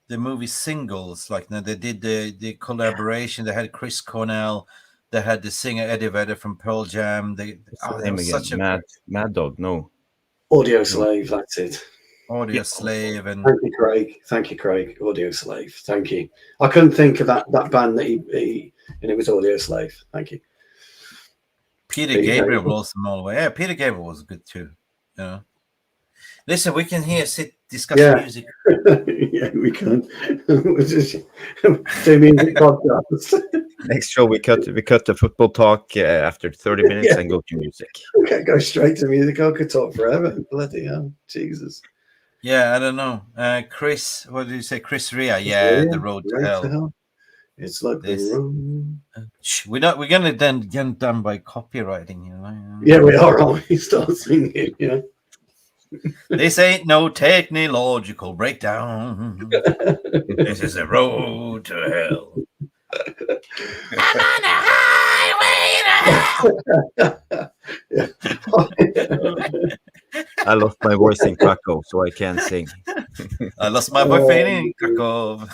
movie Singles, they did the collaboration. They had Chris Cornell. They had the singer Eddie Vedder from Pearl Jam. Mad Dog. No, Audio Slave. That's it. Audio Slave. And thank you, Craig. Audio Slave. Thank you. I couldn't think of that band that he and it was Audio Slave. Thank you. Peter Gabriel was them all the way. Yeah, Peter Gabriel was good too. Listen, we can discuss music. Yeah, we can. We'll just do music podcast. Next show we cut the football talk after 30 minutes and go to music. Okay, go straight to music. I could talk forever. Bloody hell, Jesus. Yeah, I don't know. Chris, what did you say? Chris Rea. Yeah, The Road to Hell. It's like the road. We're gonna then get done by copywriting, Yeah, we are. Aren't we? Start singing. Yeah. This ain't no technological breakdown. This is a road to hell. I'm on the highway to hell. I lost my voice in Krakow, so I can't sing. I lost my voice in Krakow.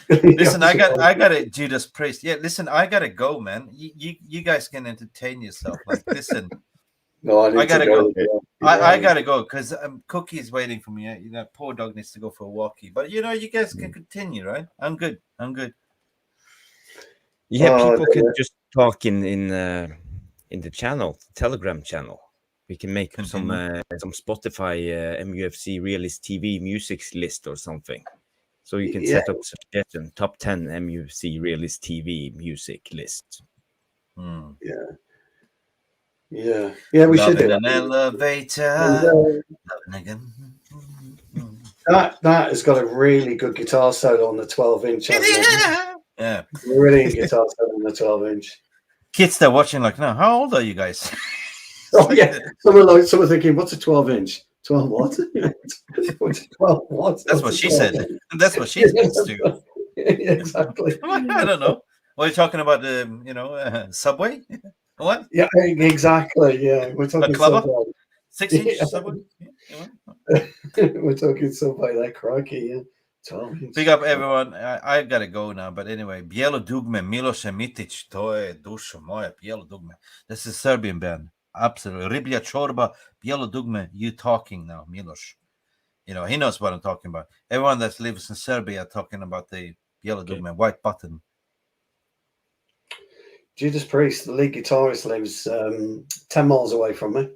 Listen, I got a Judas Priest. Yeah, listen, I gotta go, man. You guys can entertain yourself. Listen. No, I gotta go. I gotta go because Cookie's waiting for me. That poor dog needs to go for a walkie. But you guys can continue, right? I'm good. Yeah, people can just talk in the channel, Telegram channel. We can make some Spotify MUFC Realist TV music list or something. So you can set up suggestion top 10 MUFC Realist TV music list. Yeah, we should do an elevator. That has got a really good guitar solo on the 12-inch. Yeah, brilliant guitar solo on the 12-inch. Kids that are watching, no, how old are you guys? Oh yeah, some are thinking, what's a 12-inch? 12 what? What's a 12 what? That's what she said. That's what she's used to. Exactly. I don't know. What are you talking about? The Subway? What? Yeah, exactly. Yeah, we're talking Subway. 6-inch Subway. We're talking Subway. That crikey, yeah. 12-inch. Big up everyone. I gotta go now, but anyway, Bijelo Dugme, Miloš Mitić, to je dušo moja, Bijelo Dugme. This is a Serbian band. Absolutely. Riblja Čorba, Bijelo Dugme, you talking now, Miloš. He knows what I'm talking about. Everyone that lives in Serbia talking about the Bijelo Dugme, white button. Judas Priest, the lead guitarist, lives 10 miles away from me.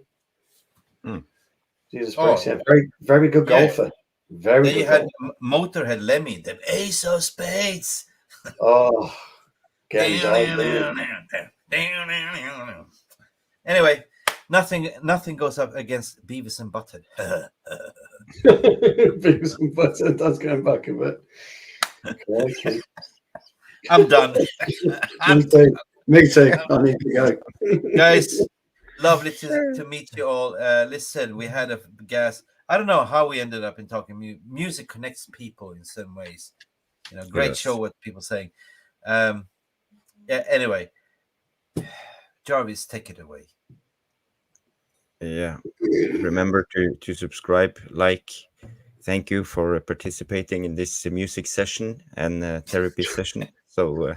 Judas Priest, very, very good golfer. Very then good. You had Motorhead Lemmy, the Ace of Spades. Oh, anyway, nothing goes up against Beavis and Butthead. Beavis and Butthead, that's going back a bit. Okay. I'm done. Me too. I need to go. Guys, lovely to meet you all. Listen, we had a gas. I don't know how we ended up in talking music connects people in some ways. Great show, what people saying. Yeah. Anyway, Jarvis, take it away. Yeah. Remember to subscribe, like. Thank you for participating in this music session and therapy session. So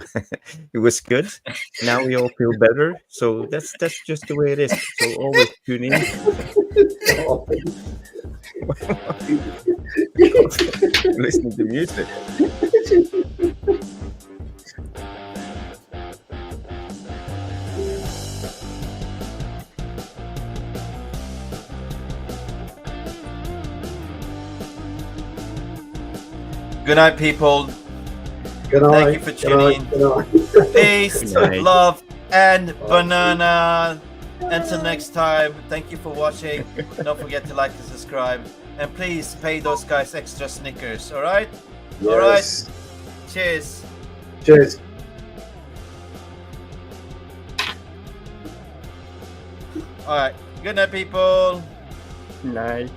it was good. Now we all feel better. So that's just the way it is. So always tune in. Listening to music. Good night, people. Good night. Thank you for tuning in. Good night. Peace, Good night. love, and banana. Until next time, thank you for watching. Don't forget to like and subscribe. And please pay those guys extra Snickers, all right? All right. Yes. Cheers. Cheers. All right. Good night, people. Night.